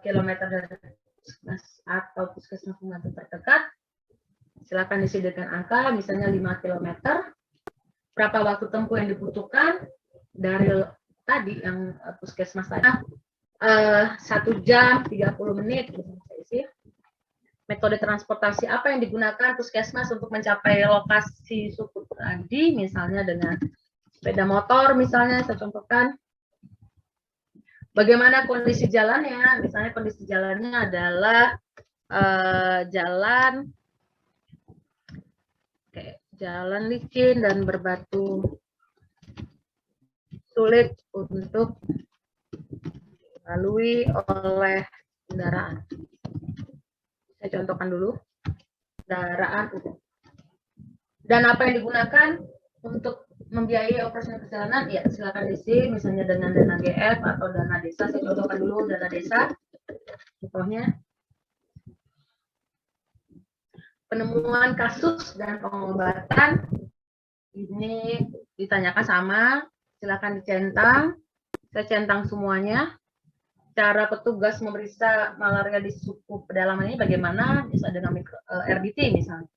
[SPEAKER 1] kilometer dari puskesmas atau puskesmas pembantu terdekat? Silakan diisi dengan angka, misalnya 5 km. Berapa waktu tempuh yang dibutuhkan dari tadi yang puskesmas tadi? 1 jam 30 menit. Metode transportasi apa yang digunakan puskesmas untuk mencapai lokasi suku tadi, misalnya dengan sepeda motor, misalnya saya contohkan. Bagaimana kondisi jalannya? Misalnya kondisi jalannya adalah jalan licin dan berbatu, sulit untuk dilalui oleh kendaraan. Saya contohkan dulu kendaraan umum. Dan apa yang digunakan untuk membiayai operasional perjalanan? Ya, silakan diisi misalnya dengan dana GF atau dana desa. Saya contohkan dulu dana desa. Contohnya penemuan kasus dan pengobatan ini ditanyakan sama, silakan dicentang. Saya centang semuanya. Cara petugas memeriksa malaria di suku pedalaman ini bagaimana? Bisa dengan RDT misalnya.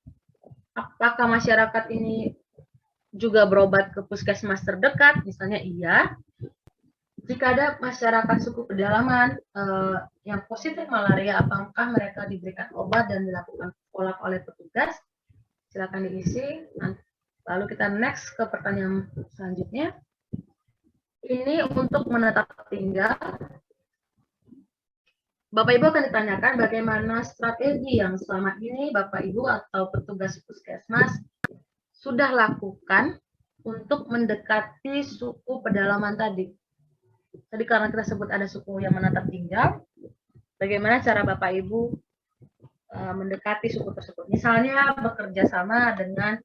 [SPEAKER 1] Apakah masyarakat ini juga berobat ke puskesmas terdekat? Misalnya iya. Jika ada masyarakat suku pedalaman yang positif malaria, apakah mereka diberikan obat dan dilakukan follow-up oleh petugas? Silakan diisi. Lalu kita next ke pertanyaan selanjutnya. Ini untuk menetap tinggal. Bapak Ibu akan ditanyakan bagaimana strategi yang selama ini Bapak Ibu atau petugas puskesmas sudah lakukan untuk mendekati suku pedalaman tadi. Tadi karena kita sebut ada suku yang menetap tinggal, bagaimana cara Bapak Ibu mendekati suku tersebut? Misalnya bekerja sama dengan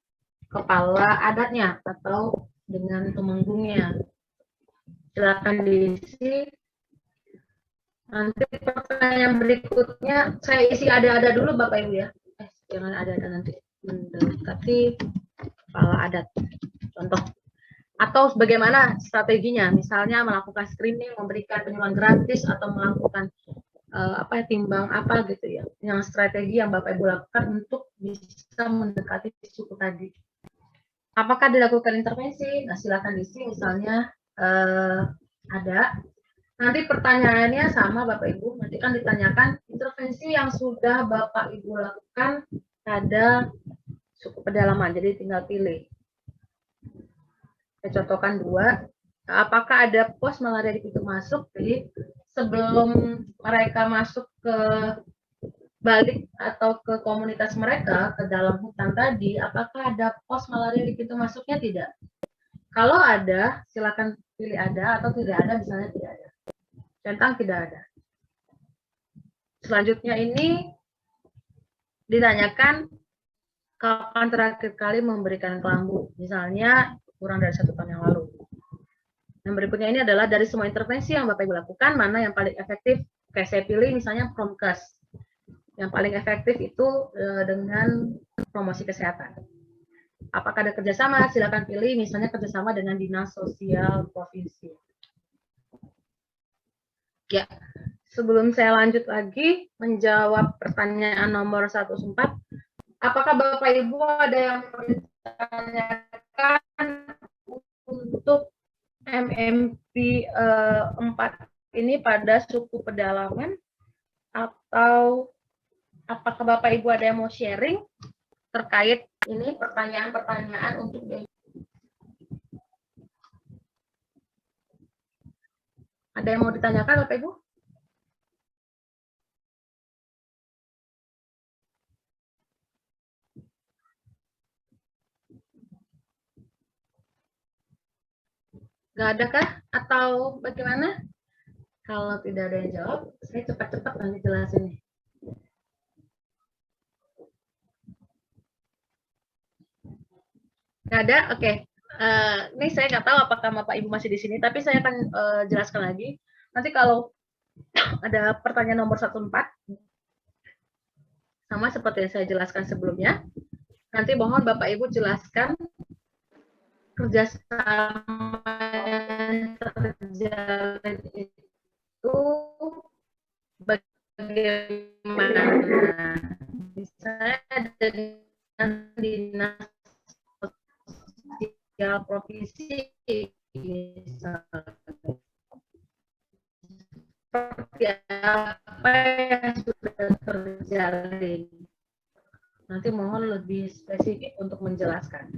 [SPEAKER 1] kepala adatnya atau dengan temenggungnya. Silakan diisi. Nanti pertanyaan berikutnya saya isi ada-ada dulu Bapak Ibu ya. Jangan ada-ada nanti. Mendekati kepala adat. Contoh. Atau bagaimana strateginya? Misalnya melakukan screening, memberikan penyuluhan gratis atau melakukan timbang apa gitu ya. Yang strategi yang Bapak Ibu lakukan untuk bisa mendekati suku tadi. Apakah dilakukan intervensi? Nah, silakan diisi misalnya ada. Nanti pertanyaannya sama Bapak Ibu, nanti kan ditanyakan intervensi yang sudah Bapak Ibu lakukan pada suku pedalaman, jadi tinggal pilih. Saya contohkan 2, apakah ada pos malaria di pintu masuk, jadi sebelum mereka masuk ke balik atau ke komunitas mereka, ke dalam hutan tadi, apakah ada pos malaria di pintu masuknya? Tidak. Kalau ada, silakan pilih ada, atau tidak ada, misalnya tidak ada. Centang tidak ada. Selanjutnya ini ditanyakan kapan terakhir kali memberikan kelambu. Misalnya kurang dari 1 tahun yang lalu. Yang berikutnya ini adalah dari semua intervensi yang Bapak Ibu lakukan, mana yang paling efektif? Oke, saya pilih misalnya Promkes. Yang paling efektif itu dengan promosi kesehatan. Apakah ada kerjasama? Silakan pilih misalnya kerjasama dengan Dinas Sosial Provinsi. Ya, sebelum saya lanjut lagi menjawab pertanyaan nomor 104, apakah Bapak Ibu ada yang ditanyakan untuk MMP 4 ini pada suku pedalaman, atau apakah Bapak Ibu ada yang mau sharing terkait ini pertanyaan-pertanyaan untuk ada yang mau ditanyakan Bapak Ibu? Nggak ada kah? Atau bagaimana? Kalau tidak ada yang jawab, saya cepat-cepat nanti jelasin. Nggak ada? Oke. Ini saya nggak tahu apakah Bapak Ibu masih di sini, tapi saya akan jelaskan lagi. Nanti kalau ada pertanyaan nomor 14, sama seperti yang saya jelaskan sebelumnya, nanti mohon Bapak Ibu jelaskan kerjasama yang terjalin itu bagaimana. Misalnya dengan dinas sosial provinsi seperti apa yang sudah terjalin. Nanti mohon lebih spesifik untuk menjelaskan.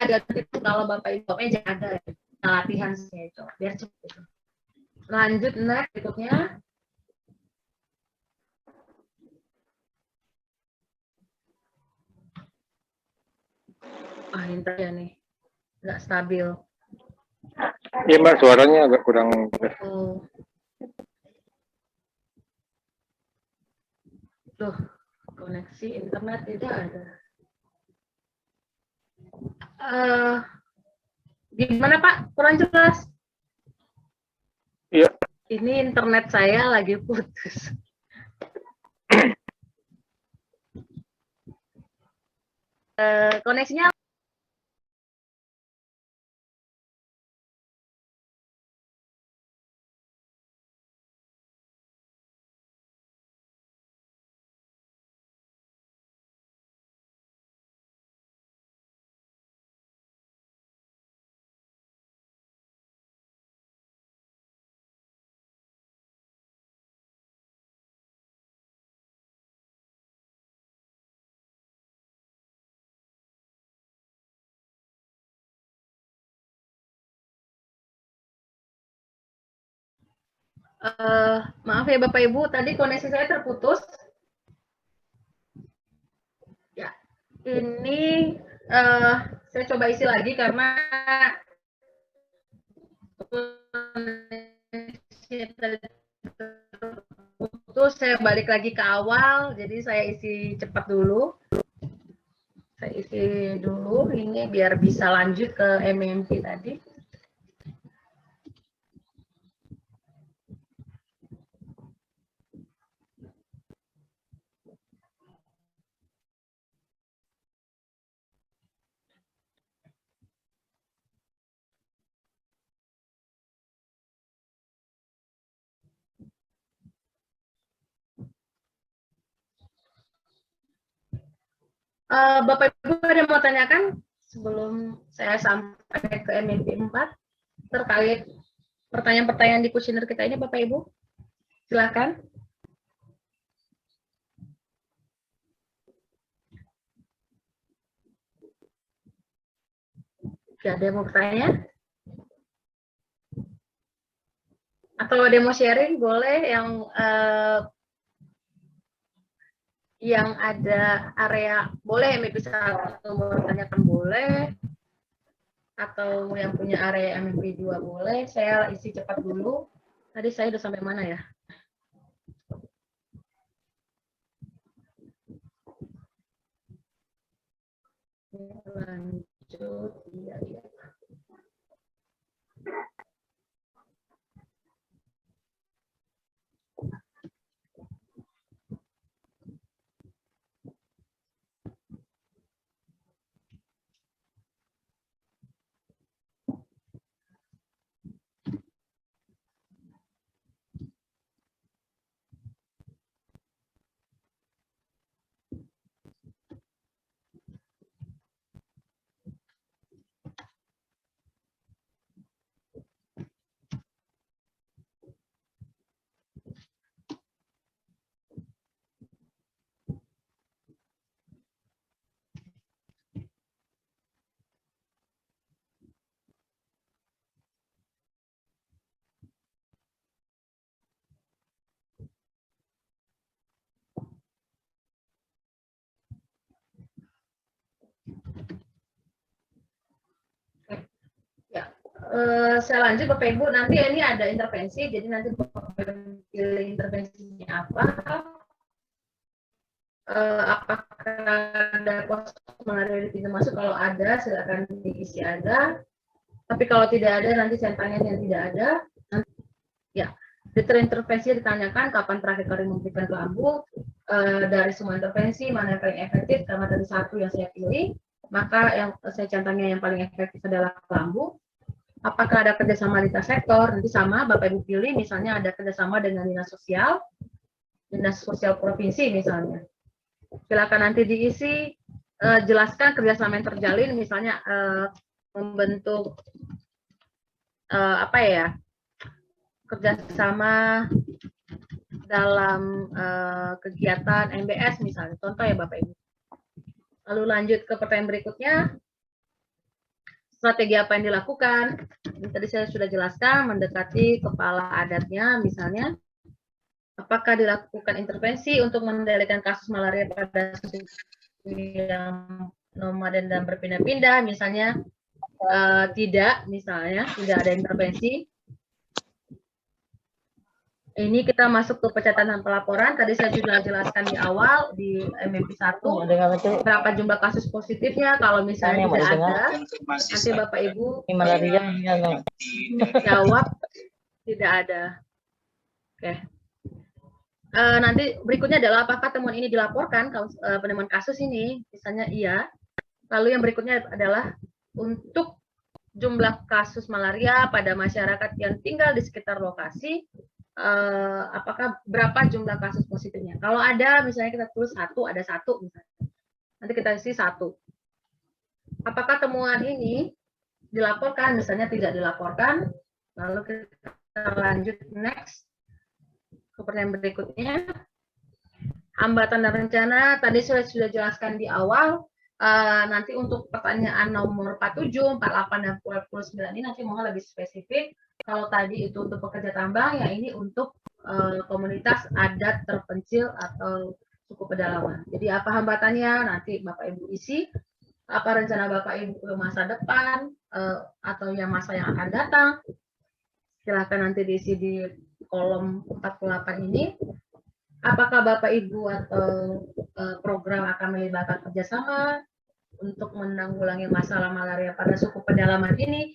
[SPEAKER 1] Ada itu kalau Bapak Ibu meja ada latihan saya itu biar cepat. Lanjut next berikutnya. Ini ya nih nggak stabil.
[SPEAKER 6] Iya Mbak, suaranya agak kurang.
[SPEAKER 1] Oh. Tuh, koneksi internet tidak ada. Gimana Pak? Kurang jelas?
[SPEAKER 6] Iya.
[SPEAKER 1] Ini internet saya lagi putus. Koneksinya maaf ya Bapak Ibu, tadi koneksi saya terputus. Ya, ini saya coba isi lagi karena terputus. Saya balik lagi ke awal, jadi saya isi cepat dulu. Saya isi dulu ini biar bisa lanjut ke MMP tadi. Bapak Ibu ada yang mau tanyakan sebelum saya sampai ke MMP 4 terkait pertanyaan-pertanyaan di kuesioner kita ini, Bapak Ibu? Silakan. Ada yang mau bertanya? Atau ada yang mau sharing? Boleh yang ada area, boleh MP1 mau tanyakan boleh, atau yang punya area MP2 boleh. Saya isi cepat dulu. Tadi saya udah sampai mana ya? Lanjut, iya. Saya lanjut Bapak Ibu, nanti ini ada intervensi, jadi nanti Bapak pilih intervensinya apa, apakah ada kosong mengalir di pintu masuk, kalau ada silakan diisi ada, tapi kalau tidak ada nanti saya tanya yang tidak ada. Nanti, ya, detail intervensi ditanyakan kapan terakhir kali memberikan kelambu, dari semua intervensi mana yang paling efektif, karena tadi satu yang saya pilih, maka yang saya cantumnya yang paling efektif adalah kelambu. Apakah ada kerjasama lintas sektor? Nanti sama, Bapak Ibu pilih, misalnya ada kerjasama dengan dinas sosial provinsi misalnya. Silakan nanti diisi, jelaskan kerjasama yang terjalin, misalnya membentuk apa ya, kerjasama dalam kegiatan MBS misalnya, contoh ya Bapak Ibu. Lalu lanjut ke pertanyaan berikutnya, strategi apa yang dilakukan? Tadi saya sudah jelaskan, mendekati kepala adatnya misalnya, apakah dilakukan intervensi untuk mengendalikan kasus malaria pada suku yang nomaden dan berpindah-pindah, misalnya tidak ada intervensi. Ini kita masuk ke pencatatan pelaporan. Tadi saya juga jelaskan di awal di MMP 1 berapa jumlah kasus positifnya. Kalau misalnya tidak ada, nanti Bapak Ibu jawab tidak ada. Oke. Nanti berikutnya adalah apakah temuan ini dilaporkan, penemuan kasus ini, misalnya iya. Lalu yang berikutnya adalah untuk jumlah kasus malaria pada masyarakat yang tinggal di sekitar lokasi, apakah berapa jumlah kasus positifnya. Kalau ada, misalnya kita tulis 1, ada 1 misalnya. Nanti kita isi 1. Apakah temuan ini dilaporkan, misalnya tidak dilaporkan, lalu kita lanjut next. Pertanyaan berikutnya, hambatan dan rencana, tadi sudah jelaskan di awal, nanti untuk pertanyaan nomor 47, 48, dan 49 ini nanti mohon lebih spesifik. Kalau tadi itu untuk pekerja tambang, ya ini untuk komunitas adat terpencil atau suku pedalaman. Jadi apa hambatannya, nanti Bapak Ibu isi, apa rencana Bapak Ibu ke masa depan, atau yang masa yang akan datang, silakan nanti diisi di kolom 48 ini. Apakah Bapak Ibu atau program akan melibatkan kerjasama untuk menanggulangi masalah malaria pada suku pedalaman ini?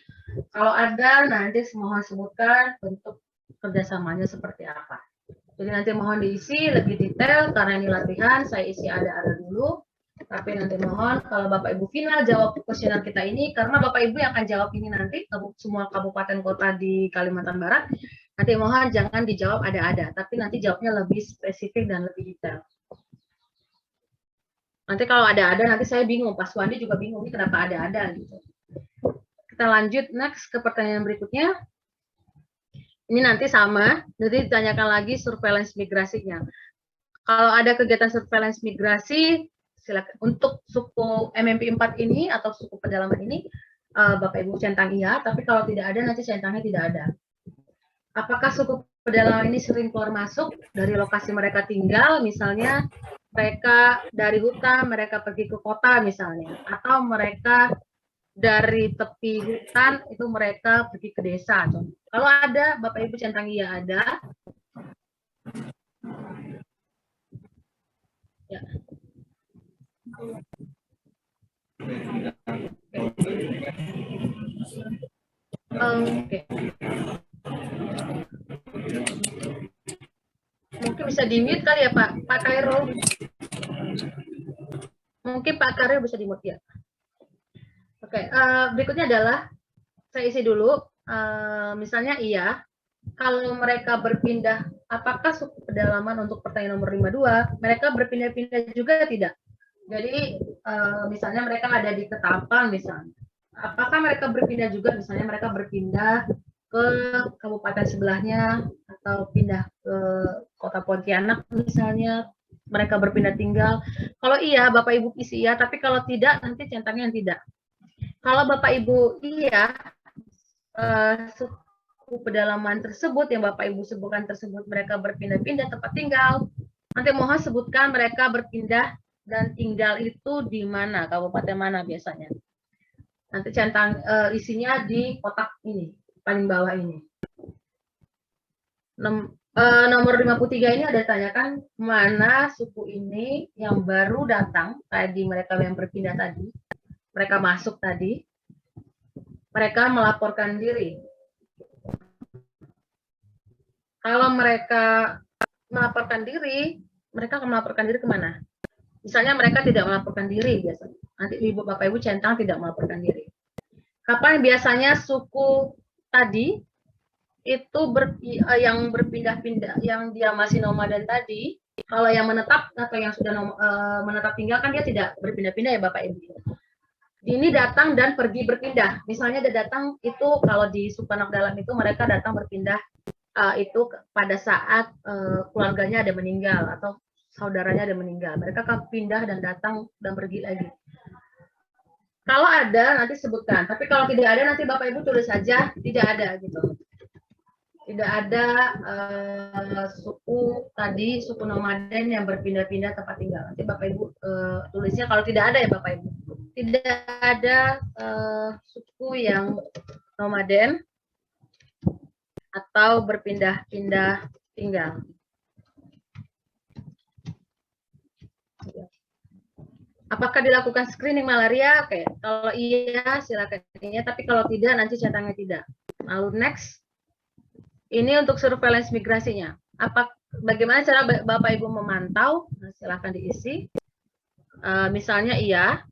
[SPEAKER 1] Kalau ada, nanti mohon sebutkan bentuk kerjasamanya seperti apa. Jadi nanti mohon diisi lebih detail, karena ini latihan, saya isi ada-ada dulu. Tapi nanti mohon kalau Bapak Ibu final jawab kuesioner kita ini, karena Bapak Ibu yang akan jawab ini nanti, semua kabupaten kota di Kalimantan Barat, nanti mohon jangan dijawab ada-ada, tapi nanti jawabnya lebih spesifik dan lebih detail. Nanti kalau ada-ada, nanti saya bingung, Pak Suwandi juga bingung, ini kenapa ada-ada gitu. Kita lanjut next ke pertanyaan berikutnya. Ini nanti sama, jadi ditanyakan lagi surveillance migrasinya. Kalau ada kegiatan surveillance migrasi, silakan untuk suku MMP 4 ini atau suku pedalaman ini, Bapak Ibu centang iya, tapi kalau tidak ada, nanti centangnya tidak ada. Apakah suku pedalaman ini sering keluar masuk dari lokasi mereka tinggal, misalnya mereka dari hutan, mereka pergi ke kota misalnya, atau mereka dari tepi hutan itu mereka pergi ke desa. Kalau ada, Bapak Ibu centang iya ada. Ya. Oke. Mungkin bisa di-mute kali ya Pak Kairul. Mungkin Pak Kairul bisa di-mute ya. Oke, berikutnya adalah saya isi dulu. Misalnya iya, kalau mereka berpindah, apakah suku pedalaman untuk pertanyaan nomor 52, mereka berpindah-pindah juga tidak? Jadi misalnya mereka ada di Ketapang misalnya, apakah mereka berpindah juga, misalnya mereka berpindah ke kabupaten sebelahnya atau pindah ke kota Pontianak misalnya, mereka berpindah tinggal. Kalau iya, Bapak Ibu isi iya, tapi kalau tidak, nanti centangnya yang tidak. Kalau Bapak Ibu iya, suku pedalaman tersebut yang Bapak Ibu sebutkan tersebut mereka berpindah-pindah tempat tinggal, nanti mohon sebutkan mereka berpindah dan tinggal itu di mana, kabupaten mana biasanya. Nanti centang isinya di kotak ini, paling bawah ini. Nomor 53 ini ada ditanyakan mana suku ini yang baru datang, tadi mereka yang berpindah tadi, mereka masuk tadi, mereka melaporkan diri. Kalau mereka melaporkan diri, mereka akan melaporkan diri kemana? Misalnya mereka tidak melaporkan diri biasanya. Nanti Ibu Bapak Ibu centang tidak melaporkan diri. Kapan biasanya suku tadi itu yang berpindah-pindah, yang dia masih nomaden tadi, kalau yang menetap atau yang sudah menetap tinggal kan dia tidak berpindah-pindah ya Bapak Ibu. Ini datang dan pergi berpindah. Misalnya dia datang itu kalau di suku anak dalam itu mereka datang berpindah itu pada saat keluarganya ada meninggal atau saudaranya ada meninggal. Mereka akan pindah dan datang dan pergi lagi. Kalau ada nanti sebutkan, tapi kalau tidak ada nanti Bapak Ibu tulis saja tidak ada gitu. Tidak ada suku tadi, suku nomaden yang berpindah-pindah tempat tinggal. Nanti Bapak Ibu tulisnya kalau tidak ada ya Bapak Ibu. Tidak ada suku yang nomaden atau berpindah-pindah tinggal. Apakah dilakukan screening malaria? Oke, kalau iya silakan iya, tapi kalau tidak nanti centangnya tidak. Lalu next. Ini untuk surveillance migrasinya. Bagaimana cara Bapak Ibu memantau? Nah, silakan diisi. Misalnya iya.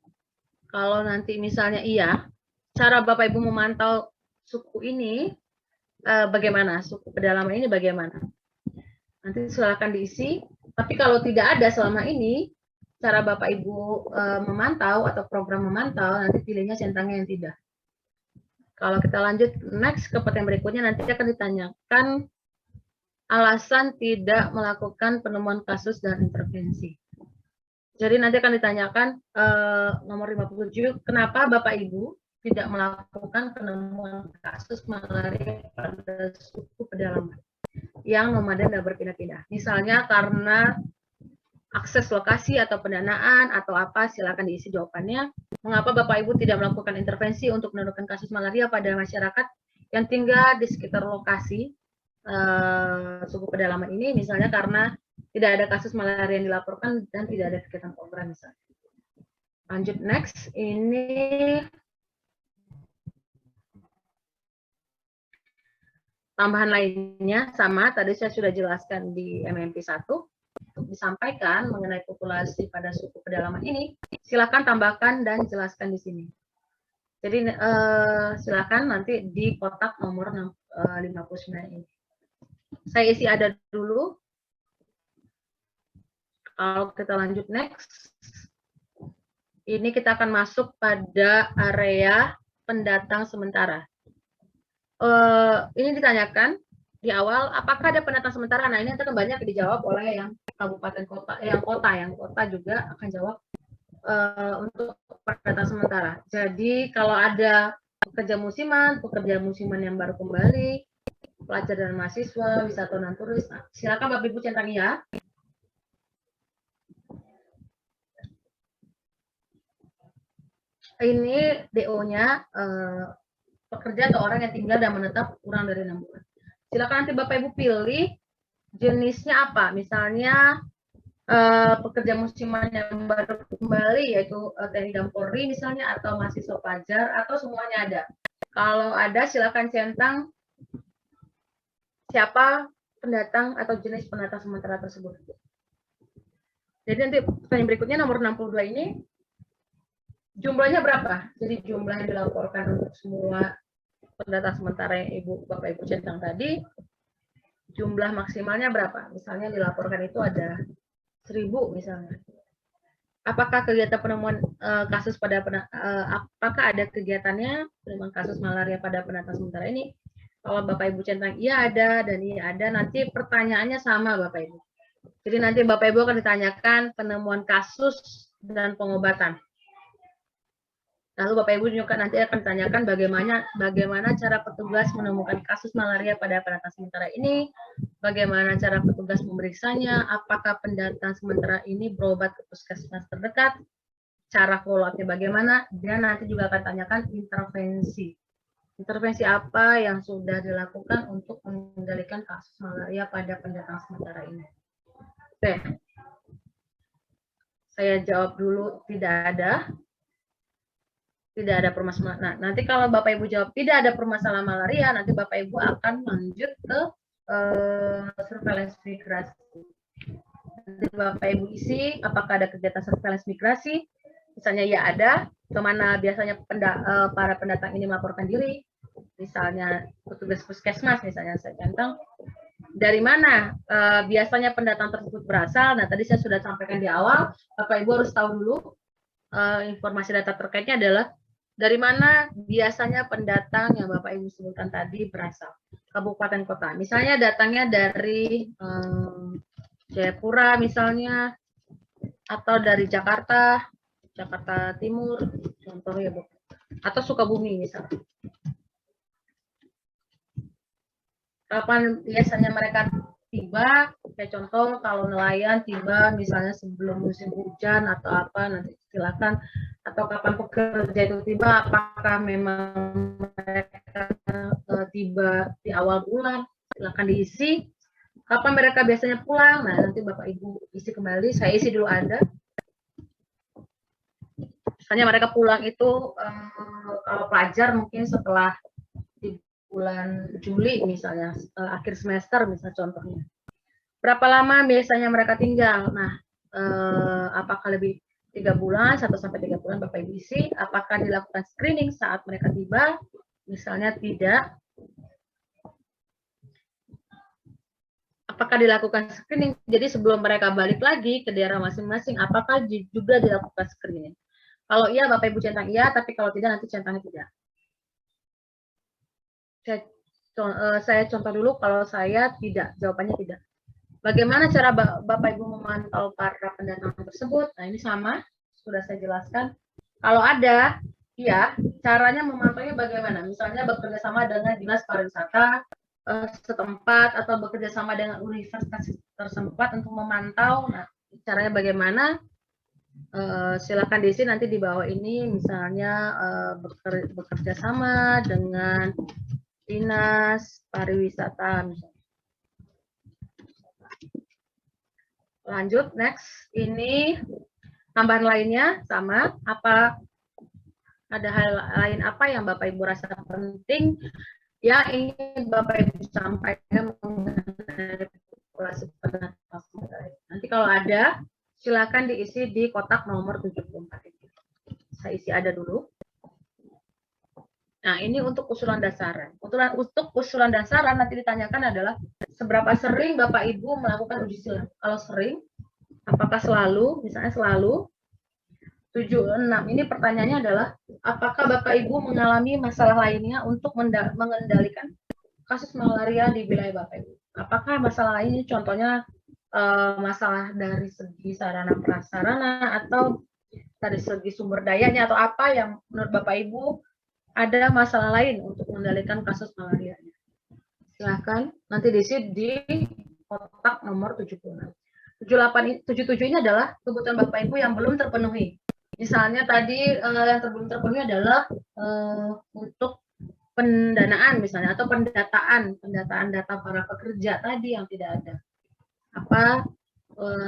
[SPEAKER 1] Kalau nanti misalnya iya, cara Bapak Ibu memantau suku ini bagaimana? Suku pedalaman ini bagaimana? Nanti silakan diisi. Tapi kalau tidak ada selama ini, cara Bapak Ibu memantau atau program memantau, nanti pilihnya centangnya yang tidak. Kalau kita lanjut next ke pertanyaan berikutnya, nanti akan ditanyakan alasan tidak melakukan penemuan kasus dan intervensi. Jadi nanti akan ditanyakan nomor 57, kenapa Bapak Ibu tidak melakukan penemuan kasus malaria pada suku pedalaman yang nomaden dan berpindah-pindah. Misalnya karena akses lokasi atau pendanaan atau apa, silakan diisi jawabannya. Mengapa Bapak Ibu tidak melakukan intervensi untuk menurunkan kasus malaria pada masyarakat yang tinggal di sekitar lokasi suku pedalaman ini, misalnya karena tidak ada kasus malaria yang dilaporkan dan tidak ada kegiatan program misalnya. Lanjut next, ini tambahan lainnya sama, tadi saya sudah jelaskan di MMP 1. Untuk disampaikan mengenai populasi pada suku pedalaman ini, silakan tambahkan dan jelaskan di sini. Jadi silakan nanti di kotak nomor 59 ini. Saya isi ada dulu. Kalau kita lanjut next, ini kita akan masuk pada area pendatang sementara. Ini ditanyakan di awal, apakah ada pendatang sementara? Nah, ini akan banyak dijawab oleh yang kabupaten kota, yang kota juga akan jawab untuk pendatang sementara. Jadi kalau ada pekerja musiman yang baru kembali, pelajar dan mahasiswa, wisatawan dan turis, nah, silakan Bapak Ibu centang ya. Ini DO-nya pekerja atau orang yang tinggal dan menetap kurang dari 6 bulan. Silakan nanti Bapak Ibu pilih jenisnya apa. Misalnya pekerja musiman yang baru kembali yaitu TNI dan Polri misalnya, atau mahasiswa pelajar, atau semuanya ada. Kalau ada silakan centang siapa pendatang atau jenis pendatang sementara tersebut. Jadi nanti pertanyaan berikutnya nomor 62 ini jumlahnya berapa? Jadi jumlah yang dilaporkan untuk semua pendatang sementara yang Bapak Ibu centang tadi, jumlah maksimalnya berapa? Misalnya dilaporkan itu ada 1000 misalnya. Apakah kegiatan penemuan kasus pada apakah ada kegiatannya penemuan kasus malaria pada pendatang sementara ini? Kalau Bapak Ibu centang iya ada dan iya ada, nanti pertanyaannya sama Bapak Ibu. Jadi nanti Bapak Ibu akan ditanyakan penemuan kasus dan pengobatan. Lalu Bapak Ibu juga nanti akan ditanyakan bagaimana cara petugas menemukan kasus malaria pada pendatang sementara ini, bagaimana cara petugas memeriksanya, apakah pendatang sementara ini berobat ke puskesmas terdekat, cara follow up-nya bagaimana, dan nanti juga akan tanyakan intervensi. Intervensi apa yang sudah dilakukan untuk mengendalikan kasus malaria pada pendatang sementara ini. Oke. Saya jawab dulu tidak ada. Tidak ada permasalahan. Nah, nanti kalau Bapak Ibu jawab tidak ada permasalahan malaria, nanti Bapak Ibu akan lanjut ke surveillance migrasi. Nanti Bapak Ibu isi apakah ada kegiatan surveillance migrasi. Misalnya ya ada, kemana biasanya para pendatang ini melaporkan diri, misalnya petugas puskesmas, misalnya saya centang, dari mana biasanya pendatang tersebut berasal. Nah, tadi saya sudah sampaikan di awal, Bapak Ibu harus tahu dulu informasi data terkaitnya adalah dari mana biasanya pendatang yang Bapak Ibu sebutkan tadi berasal, kabupaten kota. Misalnya datangnya dari Jayapura misalnya, atau dari Jakarta Timur, contohnya, atau Sukabumi misalnya. Kapan biasanya mereka tiba? Kayak contoh kalau nelayan tiba misalnya sebelum musim hujan atau apa, nanti silakan. Atau kapan pekerja itu tiba, apakah memang mereka tiba di awal bulan, silakan diisi. Kapan mereka biasanya pulang? Nah, nanti Bapak Ibu isi kembali, saya isi dulu Anda. Misalnya mereka pulang itu kalau pelajar mungkin setelah bulan Juli misalnya, akhir semester misalnya contohnya. Berapa lama biasanya mereka tinggal? Nah, apakah lebih 3 bulan, 1 sampai 3 bulan Bapak Ibu isi. Apakah dilakukan screening saat mereka tiba? Misalnya tidak. Apakah dilakukan screening? Jadi sebelum mereka balik lagi ke daerah masing-masing, apakah juga dilakukan screening? Kalau iya, Bapak Ibu centang iya, tapi kalau tidak nanti centangnya tidak. Saya contoh dulu, kalau saya tidak, jawabannya tidak. Bagaimana cara Bapak Ibu memantau para pendatang tersebut? Nah, ini sama, sudah saya jelaskan. Kalau ada, ya, caranya memantaunya bagaimana? Misalnya bekerja sama dengan Dinas Pariwisata setempat atau bekerja sama dengan universitas setempat untuk memantau. Nah, caranya bagaimana? Silakan diisi nanti di bawah ini, misalnya bekerja sama dengan Dinas Pariwisata misalnya. Lanjut, next. Ini tambahan lainnya sama. Apa ada hal lain apa yang Bapak Ibu rasa penting yang ingin Bapak Ibu sampaikan mengenai populasi pendatang? Nanti kalau ada, silakan diisi di kotak nomor 74 ini. Saya isi ada dulu. Nah, ini untuk usulan dasaran. Untuk usulan dasaran nanti ditanyakan adalah seberapa sering Bapak Ibu melakukan uji silang. Kalau sering, apakah selalu? Misalnya selalu. 76. Ini pertanyaannya adalah apakah Bapak Ibu mengalami masalah lainnya untuk mengendalikan kasus malaria di wilayah Bapak Ibu? Apakah masalah ini contohnya masalah dari segi sarana prasarana atau dari segi sumber dayanya atau apa yang menurut Bapak Ibu ada masalah lain untuk mengendalikan kasus malaria? Silakan nanti diisi di kotak nomor 76. 77 ini adalah kebutuhan Bapak Ibu yang belum terpenuhi. Misalnya tadi yang belum terpenuhi adalah untuk pendanaan misalnya atau pendataan data para pekerja tadi yang tidak ada. Apa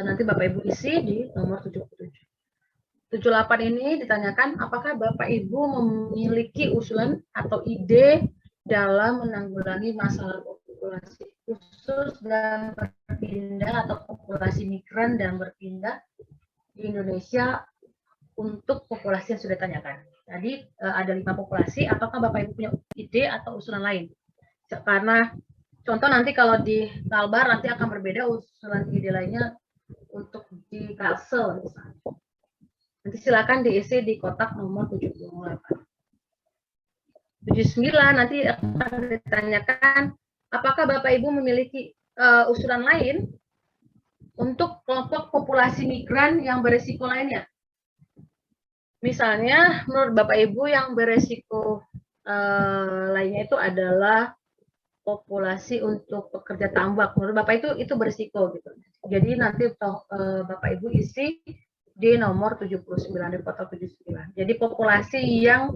[SPEAKER 1] nanti Bapak Ibu isi di nomor 77. 78 ini ditanyakan apakah Bapak Ibu memiliki usulan atau ide dalam menanggulangi masalah populasi khusus dan berpindah atau populasi migran dan berpindah di Indonesia untuk populasi yang sudah ditanyakan. Tadi ada 5 populasi, apakah Bapak Ibu punya ide atau usulan lain? Karena contoh nanti kalau di Kalbar nanti akan berbeda usulan ide lainnya untuk di Kalsel misalnya. Nanti silakan diisi di kotak nomor 78. 79 nanti akan ditanyakan apakah Bapak Ibu memiliki usulan lain untuk kelompok populasi migran yang beresiko lainnya. Misalnya menurut Bapak Ibu yang beresiko lainnya itu adalah populasi untuk pekerja tambak. Menurut Bapak itu beresiko gitu. Jadi nanti Bapak Ibu isi di nomor 79 di kotak 79. Jadi populasi yang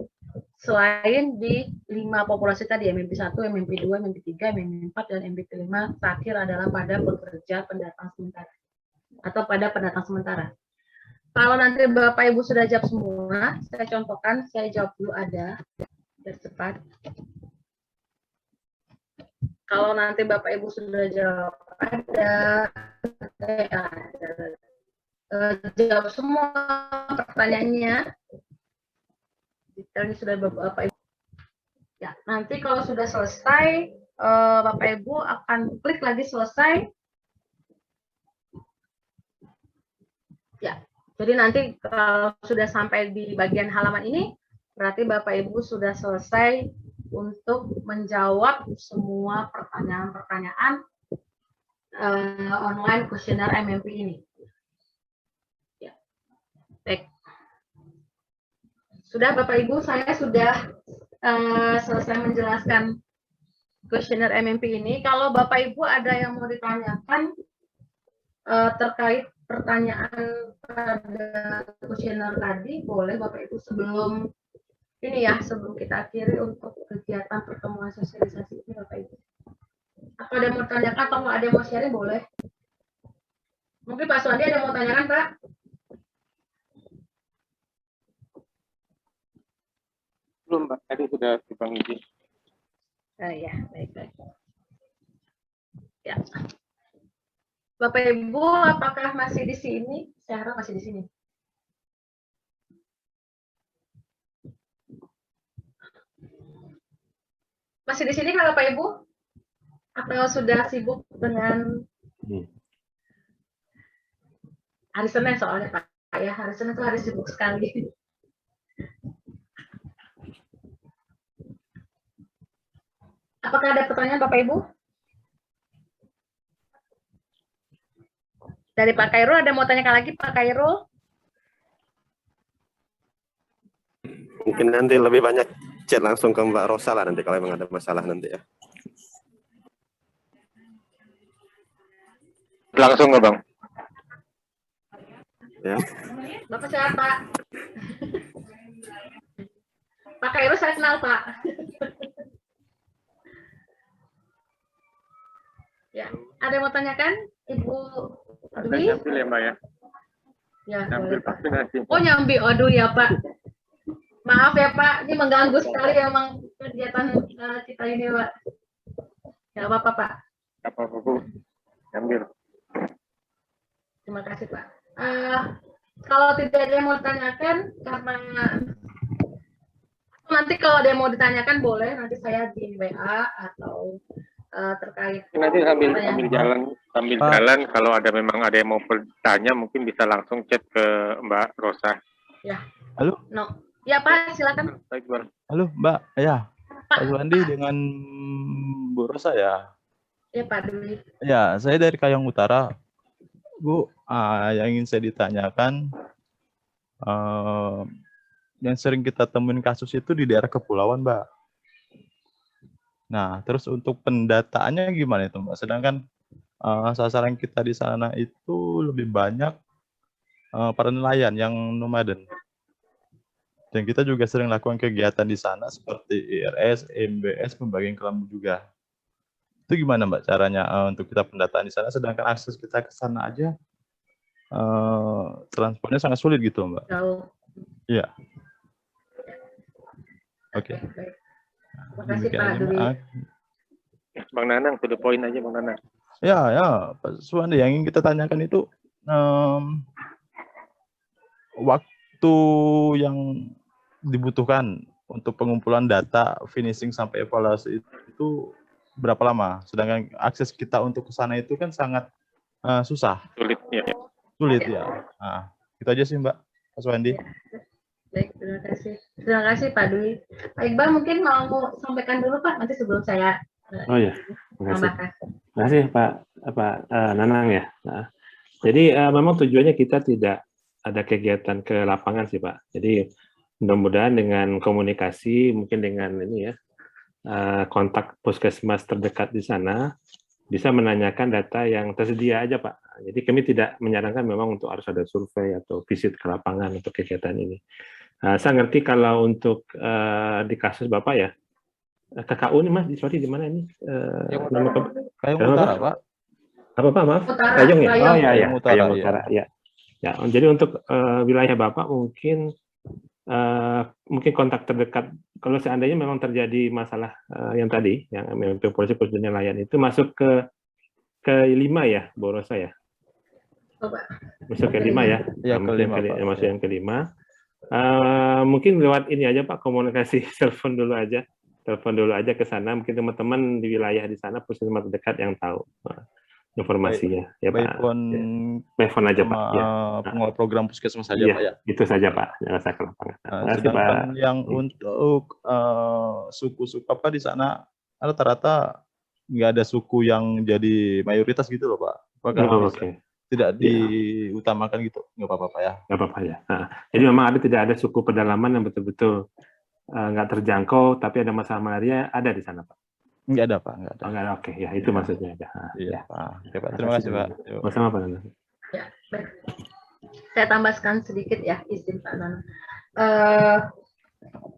[SPEAKER 1] selain di 5 populasi tadi, MMP1, MMP2, MMP3, MMP4, dan MMP5 terakhir adalah pada pekerja pendatang sementara atau pada pendatang sementara. Kalau nanti Bapak Ibu sudah jawab semua, saya contohkan, saya jawab dulu ada, biar cepat. Kalau nanti Bapak Ibu sudah jawab ada, jawab semua pertanyaannya. Detailnya sudah Bapak Ibu. Ya, nanti kalau sudah selesai, Bapak Ibu akan klik lagi selesai. Ya, jadi nanti kalau sudah sampai di bagian halaman ini, berarti Bapak Ibu sudah selesai untuk menjawab semua pertanyaan-pertanyaan online kuesioner MMP ini. Ya. Baik. Sudah Bapak Ibu, saya sudah selesai menjelaskan kuesioner MMP ini. Kalau Bapak Ibu ada yang mau ditanyakan terkait pertanyaan pada kuesioner tadi, boleh Bapak Ibu sebelum ini ya, sebelum kita akhiri untuk kegiatan pertemuan sosialisasi ini Bapak Ibu. Atau ada yang mau tanyakan atau ada yang mau sharing, boleh. Mungkin Pak Suwandi ada yang mau tanyakan, Pak?
[SPEAKER 6] Belum, Mbak. Tadi sudah Bang izin.
[SPEAKER 1] Ya, baik. Ya. Bapak Ibu, apakah masih di sini? Saya harap masih di sini. Masih di sini kan Bapak Ibu? Atau sudah sibuk dengan hari Senin soalnya Pak? Ya, hari Senin itu hari sibuk sekali. Apakah ada pertanyaan Bapak Ibu? Dari Pak Khairul ada mau tanyakan lagi Pak Khairul?
[SPEAKER 5] Mungkin nanti lebih banyak chat langsung ke Mbak Rosa lah nanti kalau memang ada masalah nanti ya.
[SPEAKER 6] Langsung nggak, Bang?
[SPEAKER 5] Ya.
[SPEAKER 1] Bapak siapa? Pak Khairul saya kenal Pak. Ya, ada yang mau tanyakan, Ibu Dwi?
[SPEAKER 6] Nyambil ya, Mbak ya?
[SPEAKER 1] Ya,
[SPEAKER 6] Nyambil
[SPEAKER 1] boleh, Pak.
[SPEAKER 6] vaksinasi.
[SPEAKER 1] Oh, nyambi. Aduh ya, Pak. Maaf ya, Pak. Ini mengganggu sekali emang kegiatan kita ini, Pak. Ya, apa-apa, Pak.
[SPEAKER 6] Apa-apa, Bu? Nyambil.
[SPEAKER 1] Terima kasih, Pak. Kalau tidak ada yang mau ditanyakan, karena nanti kalau ada yang mau ditanyakan, boleh. Nanti saya di WA atau terkait
[SPEAKER 6] Nanti sambil jalan kalau memang ada yang mau bertanya mungkin bisa langsung chat ke Mbak Rosa.
[SPEAKER 1] Ya.
[SPEAKER 7] Halo.
[SPEAKER 1] No. Ya Pak, silakan.
[SPEAKER 6] Baik, Bang.
[SPEAKER 7] Halo Mbak, ya Pak Suwandi dengan Bu Rosa ya.
[SPEAKER 1] Ya Pak Dwi.
[SPEAKER 7] Ya, saya dari Kayong Utara, Bu. Yang ingin saya ditanyakan, yang sering kita temuin kasus itu di daerah kepulauan, Mbak. Nah, terus untuk pendataannya gimana itu, Mbak? Sedangkan sasaran kita di sana itu lebih banyak para nelayan yang nomaden. Dan kita juga sering lakukan kegiatan di sana seperti IRS, MBS, pembagian kelambu juga. Itu gimana, Mbak, caranya untuk kita pendataan di sana? Sedangkan akses kita ke sana aja transportnya sangat sulit gitu, Mbak.
[SPEAKER 1] Jauh.
[SPEAKER 7] Iya. Oke.
[SPEAKER 1] Baik. Terima kasih Pak Dwi.
[SPEAKER 6] Bang Nanang, to the point aja Bang Nanang.
[SPEAKER 7] Ya, Pak Suwandi, yang ingin kita tanyakan itu waktu yang dibutuhkan untuk pengumpulan data, finishing sampai evaluasi itu berapa lama? Sedangkan akses kita untuk ke sana itu kan sangat susah.
[SPEAKER 6] Sulit ya.
[SPEAKER 7] Sulit ya. Nah, itu aja sih Mbak, Pak Suwandi.
[SPEAKER 1] Baik, terima kasih. Terima kasih Pak Dwi. Pak Iqbal mungkin mau sampaikan dulu Pak, nanti sebelum saya
[SPEAKER 3] Oh ya, terima kasih.
[SPEAKER 1] tambahkan.
[SPEAKER 3] Terima kasih Pak Nanang ya. Nah, jadi memang tujuannya kita tidak ada kegiatan ke lapangan sih Pak. Jadi mudah-mudahan dengan komunikasi mungkin dengan ini ya kontak puskesmas terdekat di sana bisa menanyakan data yang tersedia aja Pak. Jadi kami tidak menyarankan memang untuk harus ada survei atau visit ke lapangan untuk kegiatan ini. Saya ngerti kalau untuk di kasus Bapak ya, KKU ini Mas, sorry di mana ini?
[SPEAKER 7] Kayong Utara, Pak.
[SPEAKER 3] Apa Pak, maaf?
[SPEAKER 1] Utara,
[SPEAKER 3] Kayong ya?
[SPEAKER 1] Kayong.
[SPEAKER 3] Oh ya,
[SPEAKER 7] Kayong Utara,
[SPEAKER 3] Kayong Utara, ya. Ya, jadi untuk wilayah Bapak mungkin kontak terdekat, kalau seandainya memang terjadi masalah yang tadi, yang MMP polisi khusus nelayan itu masuk ke 5 ya, Bu Rosa ya? Masuk ke 5 ya?
[SPEAKER 7] Ya, ke 5, Pak.
[SPEAKER 3] Masuk yang ke 5. Mungkin lewat ini aja Pak, komunikasi telepon dulu aja. telepon dulu aja ke sana. Mungkin teman-teman di wilayah di sana, puskesmas terdekat yang tahu informasinya. Ya
[SPEAKER 7] By
[SPEAKER 3] Pak.
[SPEAKER 7] phone,
[SPEAKER 3] By phone aja Pak. Ya.
[SPEAKER 7] Pengelola program puskesmas saja
[SPEAKER 3] Iya,
[SPEAKER 7] Pak ya.
[SPEAKER 3] itu saja Pak. Jangan saya ke lapangan. Terima kasih
[SPEAKER 7] Sedangkan
[SPEAKER 3] Pak.
[SPEAKER 7] yang untuk suku-suku apa di sana rata-rata nggak ada suku yang jadi mayoritas gitu loh Pak. Apakah bisa tidak diutamakan gitu? Nggak apa-apa Pak ya?
[SPEAKER 3] Nggak apa-apa ya. Nah, jadi memang tidak ada suku pedalaman yang betul-betul nggak terjangkau, tapi ada masalah malaria ada di sana Pak?
[SPEAKER 7] Nggak ada Pak, nggak ada.
[SPEAKER 3] Oh, nggak ada, oke. Ya, itu maksudnya.
[SPEAKER 7] Iya Pak. Oke Pak, terima kasih Pak.
[SPEAKER 3] Sama Pak Nana.
[SPEAKER 1] Ya, baik. Saya tambahkan sedikit ya, izin Pak Nana.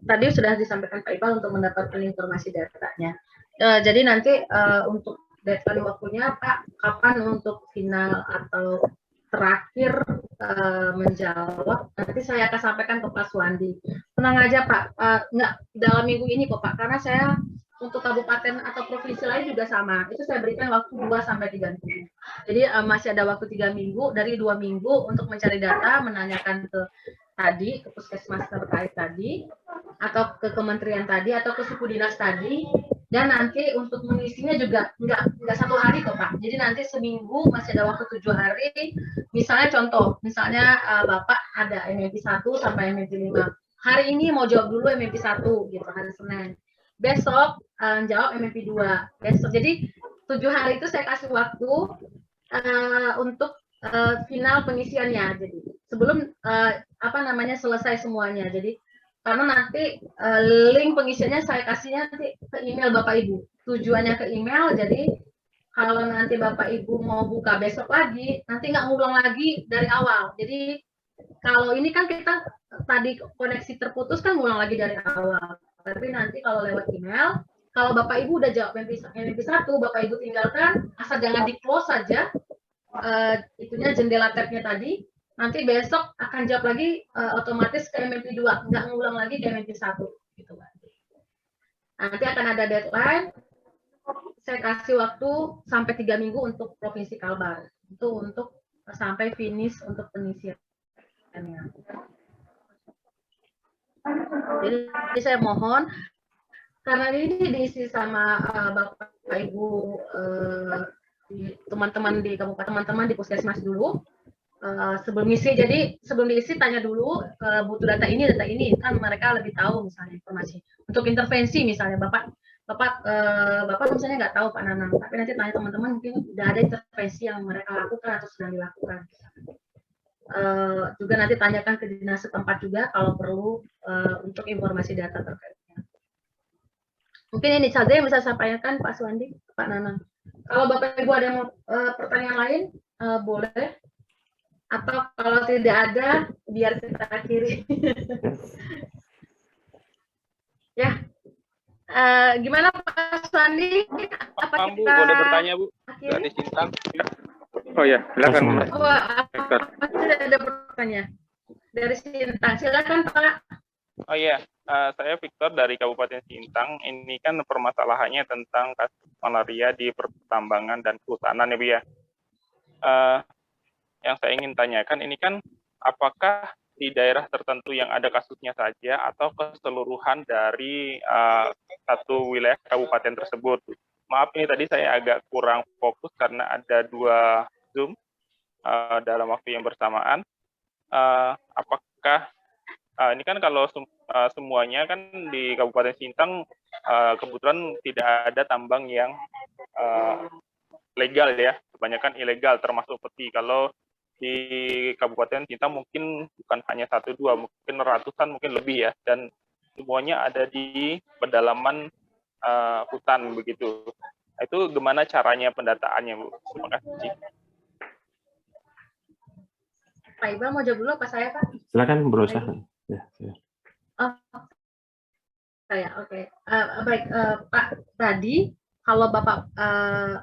[SPEAKER 1] Tadi sudah disampaikan Pak Iqbal untuk mendapatkan informasi datanya. Jadi nanti untuk deadline waktunya Pak, kapan untuk final atau terakhir menjawab, nanti saya akan sampaikan ke Pak Suwandi. Tenang aja Pak, nggak dalam minggu ini kok Pak, karena saya untuk kabupaten atau provinsi lain juga sama. Itu saya berikan waktu 2-3 minggu. Jadi masih ada waktu 3 minggu, dari 2 minggu untuk mencari data, menanyakan ke tadi, ke puskesmas terkait tadi, atau ke kementerian tadi, atau ke suku dinas tadi, dan nanti untuk mengisinya juga nggak 1 hari kok Pak. Jadi nanti seminggu masih ada waktu 7 hari. Misalnya contoh, misalnya Bapak ada MMP 1 sampai MMP 5. Hari ini mau jawab dulu MMP 1 gitu, hari Senin. Besok jawab MMP 2. Besok. Jadi 7 hari itu saya kasih waktu untuk final pengisiannya. Jadi sebelum selesai semuanya. Jadi karena nanti link pengisiannya saya kasihnya nanti ke email Bapak Ibu. Tujuannya ke email, jadi kalau nanti Bapak Ibu mau buka besok lagi, nanti nggak ngulang lagi dari awal. Jadi kalau ini kan kita tadi koneksi terputus kan ngulang lagi dari awal. Tapi nanti kalau lewat email, kalau Bapak Ibu udah jawab MMP 1, Bapak Ibu tinggalkan, asal jangan di-close saja itunya jendela tab-nya tadi. Nanti besok akan jawab lagi otomatis ke MMP 2, nggak ngulang lagi ke MMP 1 gitu Pak. Nanti akan ada deadline. Saya kasih waktu sampai 3 minggu untuk Provinsi Kalbar. Itu untuk sampai finish untuk pengisiannya. Jadi saya mohon karena ini diisi sama Bapak Ibu teman-teman di kabupaten, teman-teman di puskesmas dulu. Sebelum isi, jadi sebelum diisi tanya dulu butuh data ini kan mereka lebih tahu misalnya informasi untuk intervensi misalnya Bapak misalnya nggak tahu Pak Nanang, tapi nanti tanya teman-teman mungkin udah ada intervensi yang mereka lakukan atau sedang dilakukan. Juga nanti tanyakan ke dinas setempat juga kalau perlu untuk informasi data terkaitnya. Mungkin ini saja yang bisa saya sampaikan Pak Suwandi, Pak Nanang. Kalau Bapak Ibu ada yang pertanyaan lain boleh. Atau kalau tidak ada, biar kita akhiri. Ya, gimana Pak Suwandi?
[SPEAKER 8] Apa Bu, boleh bertanya Bu? Dari Sintang.
[SPEAKER 6] Oh ya, silakan.
[SPEAKER 1] Masih ada pertanyaan dari Sintang. Silakan Pak.
[SPEAKER 8] Oh iya, saya Victor dari Kabupaten Sintang. Ini kan permasalahannya tentang kasus malaria di pertambangan dan kehutanan ya Bu ya. Yang saya ingin tanyakan ini kan apakah di daerah tertentu yang ada kasusnya saja atau keseluruhan dari satu wilayah kabupaten tersebut. Maaf ini tadi saya agak kurang fokus karena ada 2 Zoom dalam waktu yang bersamaan. Apakah ini kan kalau semuanya kan di Kabupaten Sintang kebetulan tidak ada tambang yang legal ya, kebanyakan ilegal termasuk peti. Kalau di Kabupaten Sintang mungkin bukan hanya 1-2, mungkin ratusan, mungkin lebih ya, dan semuanya ada di pedalaman hutan begitu. Itu gimana caranya pendataannya Bu? Terima kasih.
[SPEAKER 1] Pak Iqbal mau jawab dulu apa saya Pak?
[SPEAKER 3] Silakan berusaha. Ya,
[SPEAKER 1] oh, saya oke. Baik Pak, tadi kalau Bapak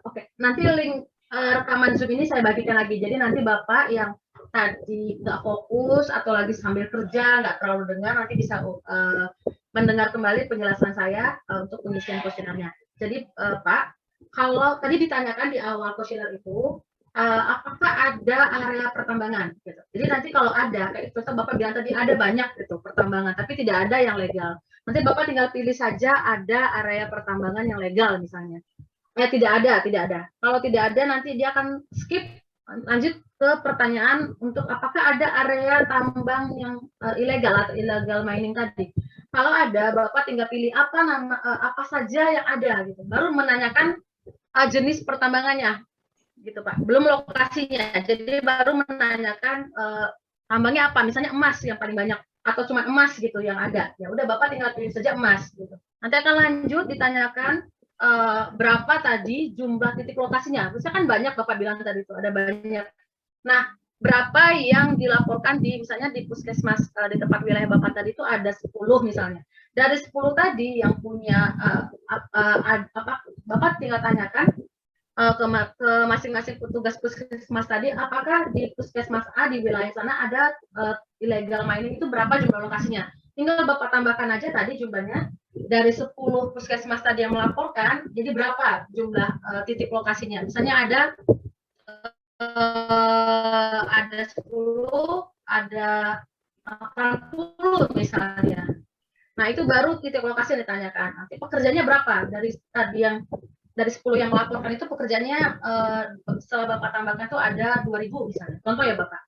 [SPEAKER 1] oke, nanti link rekaman Zoom ini saya bagikan lagi. Jadi nanti Bapak yang tadi nggak fokus atau lagi sambil kerja, nggak terlalu dengar, nanti bisa mendengar kembali penjelasan saya untuk pengisian kuesionernya. Jadi Pak, kalau tadi ditanyakan di awal kuesioner itu, apakah ada area pertambangan gitu. Jadi nanti kalau ada, kayak contoh Bapak bilang tadi ada banyak gitu pertambangan, tapi tidak ada yang legal. Nanti Bapak tinggal pilih saja ada area pertambangan yang legal misalnya. Tidak ada. Kalau tidak ada nanti dia akan skip lanjut ke pertanyaan untuk apakah ada area tambang yang ilegal atau illegal mining tadi. Kalau ada, Bapak tinggal pilih apa saja yang ada gitu. Baru menanyakan jenis pertambangannya gitu Pak, belum lokasinya. Jadi baru menanyakan tambangnya apa, misalnya emas yang paling banyak atau cuma emas gitu yang ada. Ya udah Bapak tinggal pilih saja emas gitu. Nanti akan lanjut ditanyakan berapa tadi jumlah titik lokasinya. Misalnya kan banyak Bapak bilang tadi itu ada banyak. Nah, berapa yang dilaporkan misalnya di puskesmas di tempat wilayah Bapak tadi itu ada 10 misalnya. Dari 10 tadi yang punya Bapak tinggal tanyakan ke masing-masing petugas puskesmas tadi, apakah di puskesmas A di wilayah sana ada illegal mining itu berapa jumlah lokasinya. Tinggal Bapak tambahkan aja tadi jumlahnya. Dari 10 puskesmas tadi yang melaporkan, jadi berapa jumlah titik lokasinya. Misalnya ada 10, ada 40 misalnya. Nah, itu baru titik lokasi yang ditanyakan. Nanti pekerjanya berapa? Dari tadi yang dari 10 yang melaporkan itu pekerjaannya setelah Bapak tambahkan itu ada 2.000 misalnya. Contoh ya Bapak.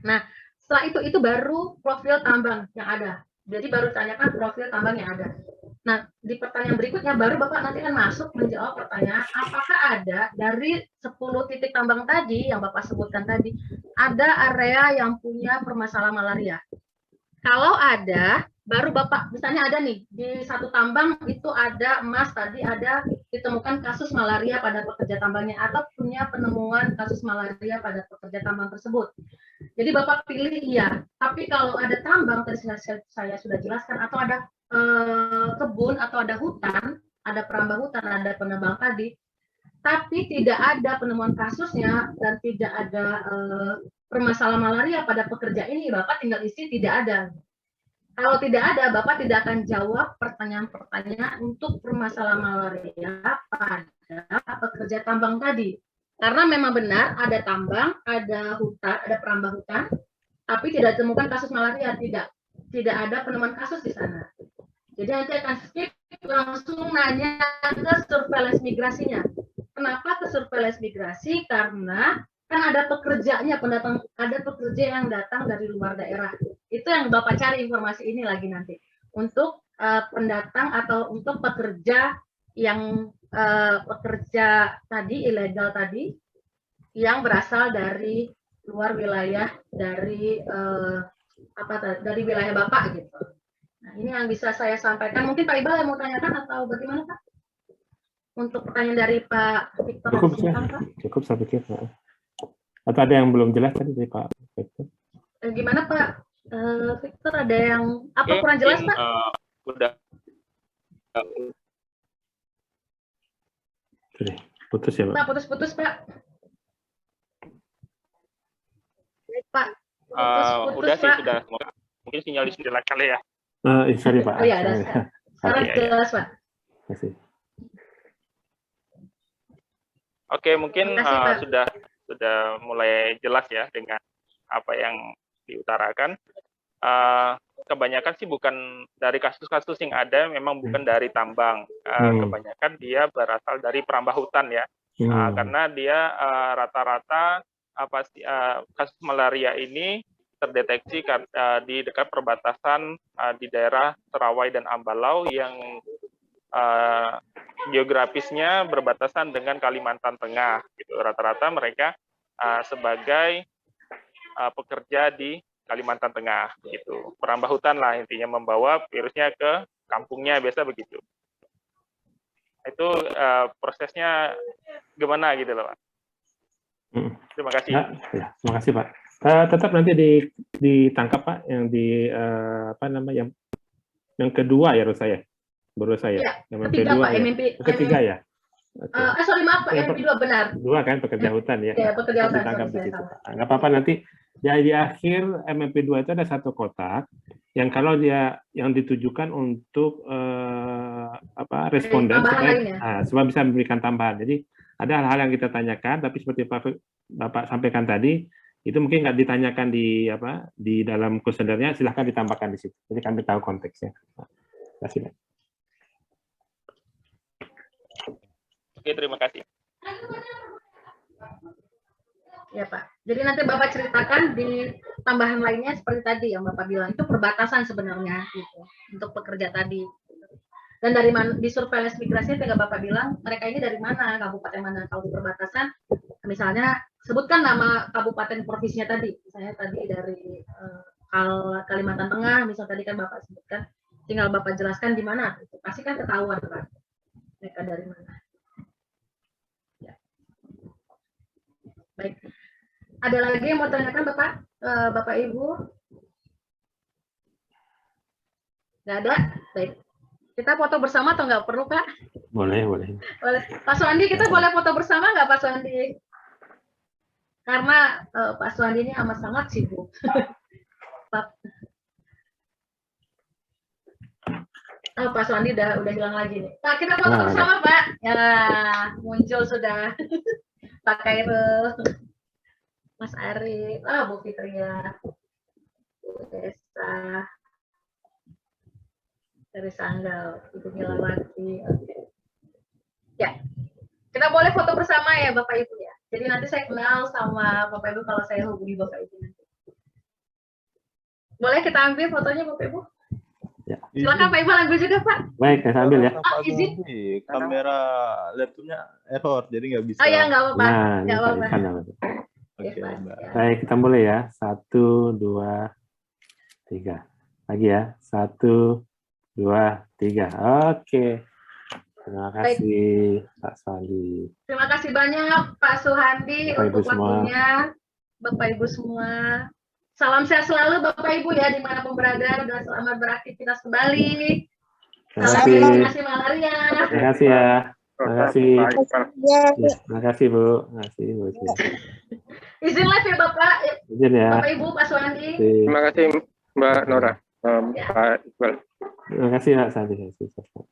[SPEAKER 1] Nah, setelah itu baru profil tambang yang ada. Jadi baru tanyakan profil tambang yang ada. Nah, di pertanyaan berikutnya baru Bapak nanti akan masuk menjawab pertanyaan apakah ada dari 10 titik tambang tadi yang Bapak sebutkan tadi, ada area yang punya permasalahan malaria. Kalau ada, baru Bapak, misalnya ada nih, di satu tambang itu ada emas tadi, ada ditemukan kasus malaria pada pekerja tambangnya, atau punya penemuan kasus malaria pada pekerja tambang tersebut. Jadi Bapak pilih iya, tapi kalau ada tambang, tadi saya sudah jelaskan, atau ada kebun, atau ada hutan, ada perambah hutan, ada penebang tadi, tapi tidak ada penemuan kasusnya, dan tidak ada permasalahan malaria pada pekerja ini, Bapak tinggal isi tidak ada. Kalau tidak ada, Bapak tidak akan jawab pertanyaan-pertanyaan untuk permasalahan malaria pada pekerja tambang tadi. Karena memang benar ada tambang, ada hutan, ada perambah hutan, tapi tidak ditemukan kasus malaria, tidak ada penemuan kasus di sana. Jadi nanti akan skip langsung nanya ke surveillance migrasinya. Kenapa ke surveillance migrasi? Karena kan ada pekerjanya, ada pekerja yang datang dari luar daerah. Itu yang Bapak cari informasi ini lagi nanti. Untuk pendatang atau untuk pekerja yang pekerja tadi, ilegal tadi, yang berasal dari luar wilayah, dari dari wilayah Bapak gitu. Nah, ini yang bisa saya sampaikan. Mungkin Pak Iqbal yang mau tanyakan atau bagaimana Pak? Untuk pertanyaan dari Pak Victor.
[SPEAKER 3] Cukup saya pikir. Atau ada yang belum jelas tadi dari Pak Victor?
[SPEAKER 1] Gimana Pak Victor, ada yang apa kurang jelas Pak?
[SPEAKER 8] Udah.
[SPEAKER 3] Putus ya Pak?
[SPEAKER 1] Pak, putus-putus Pak. Pak,
[SPEAKER 8] udah sih, sudah. Mungkin sinyal di sini kali ya.
[SPEAKER 3] Sorry Pak.
[SPEAKER 1] Oh iya, ada sekarang jelas Pak.
[SPEAKER 3] Terima kasih.
[SPEAKER 8] Oke, mungkin sudah mulai jelas ya dengan apa yang diutarakan. Kebanyakan sih bukan dari kasus-kasus yang ada, memang bukan dari tambang. Kebanyakan dia berasal dari perambah hutan ya. Karena dia rata-rata kasus malaria ini terdeteksi di dekat perbatasan di daerah Terawai dan Ambalau yang geografisnya berbatasan dengan Kalimantan Tengah. Gitu. Rata-rata mereka sebagai pekerja di Kalimantan Tengah, gitu. Perambah hutan lah intinya, membawa virusnya ke kampungnya, biasa begitu. Itu prosesnya gimana gitu loh Pak. Terima kasih.
[SPEAKER 3] Ya, terima kasih Pak. Tetap nanti ditangkap Pak yang di yang kedua ya baru saya.
[SPEAKER 1] Ya,
[SPEAKER 3] yang
[SPEAKER 1] ketiga Pak,
[SPEAKER 3] ketiga ya.
[SPEAKER 1] Okay. Sorry maaf Pak, yang kedua benar.
[SPEAKER 3] Dua kan pekerja hutan ya.
[SPEAKER 1] Ya, pekerja hutan.
[SPEAKER 3] Ditangkap di situ. Nggak apa-apa, nanti di akhir MMP2 itu ada satu kotak yang kalau dia yang ditujukan untuk responden supaya bisa memberikan tambahan. Jadi ada hal-hal yang kita tanyakan, tapi seperti Bapak sampaikan tadi, itu mungkin nggak ditanyakan di dalam kuesionernya, silahkan ditambahkan di situ. Jadi kami tahu konteksnya. Terima kasih.
[SPEAKER 8] Oke, terima kasih.
[SPEAKER 1] Ya Pak. Jadi nanti Bapak ceritakan di tambahan lainnya seperti tadi yang Bapak bilang, itu perbatasan sebenarnya gitu, untuk pekerja tadi. Dan dari mana di surveillance migrasi tinggal Bapak bilang mereka ini dari mana, kabupaten mana. Kalau di perbatasan misalnya sebutkan nama kabupaten provinsinya tadi, misalnya tadi dari Kalimantan Tengah, misal tadi kan Bapak sebutkan, tinggal Bapak jelaskan di mana, pasti kan ketahuan Pak mereka dari mana. Ya. Baik, ada lagi yang mau tanyakan Bapak, Bapak Ibu? Nggak ada, baik. Kita foto bersama atau nggak perlu, Pak?
[SPEAKER 3] Boleh, boleh.
[SPEAKER 1] Boleh. Pak Suandi, kita boleh foto bersama nggak, Pak Suandi? Karena Pak Suandi ini amat sangat sibuk. Pak Suandi udah hilang lagi nih. Pak, kita foto bersama, Pak. Ya, muncul sudah. Pak Khairul, Mas Ari, Bu Fitria, Bu Desa, dari Sanggal, Ibu Milawati. Oke. Ya, kita boleh foto bersama ya Bapak Ibu ya. Jadi nanti saya kenal sama Bapak Ibu kalau saya hubungi Bapak Ibu nanti. Boleh kita ambil fotonya Bapak Ibu?
[SPEAKER 3] Ya.
[SPEAKER 1] Silakan Pak Ibu ambil juga Pak.
[SPEAKER 3] Baik, saya ambil ya.
[SPEAKER 1] Izin.
[SPEAKER 7] Kamera laptopnya error, jadi nggak bisa.
[SPEAKER 1] Oh ya, nggak apa-apa.
[SPEAKER 3] Nah,
[SPEAKER 1] Nggak apa-apa.
[SPEAKER 7] Oke,
[SPEAKER 1] Ya,
[SPEAKER 7] Mbak.
[SPEAKER 3] Baik, kita mulai ya. 1, 2, 3. Lagi ya. 1, 2, 3. Oke. Terima kasih Pak Suhandi.
[SPEAKER 1] Terima kasih banyak Pak Suhandi
[SPEAKER 3] Bapak Ibu
[SPEAKER 1] untuk waktunya. Bapak Ibu semua. Salam sehat selalu Bapak Ibu ya dimanapun berada dan selamat beraktivitas kembali.
[SPEAKER 3] Terima
[SPEAKER 1] Salam
[SPEAKER 3] kasih.
[SPEAKER 1] vaksinasi malaria.
[SPEAKER 3] Terima kasih ya. Terima kasih.
[SPEAKER 4] Ya,
[SPEAKER 3] Terima kasih Bu. Terima kasih Bu.
[SPEAKER 1] Izin live ya Bapak.
[SPEAKER 3] Izin ya.
[SPEAKER 1] Bapak Ibu Pak Suhandi.
[SPEAKER 6] Terima kasih Mbak Nora, Pak Iqbal.
[SPEAKER 3] Terima kasih Pak Sandi.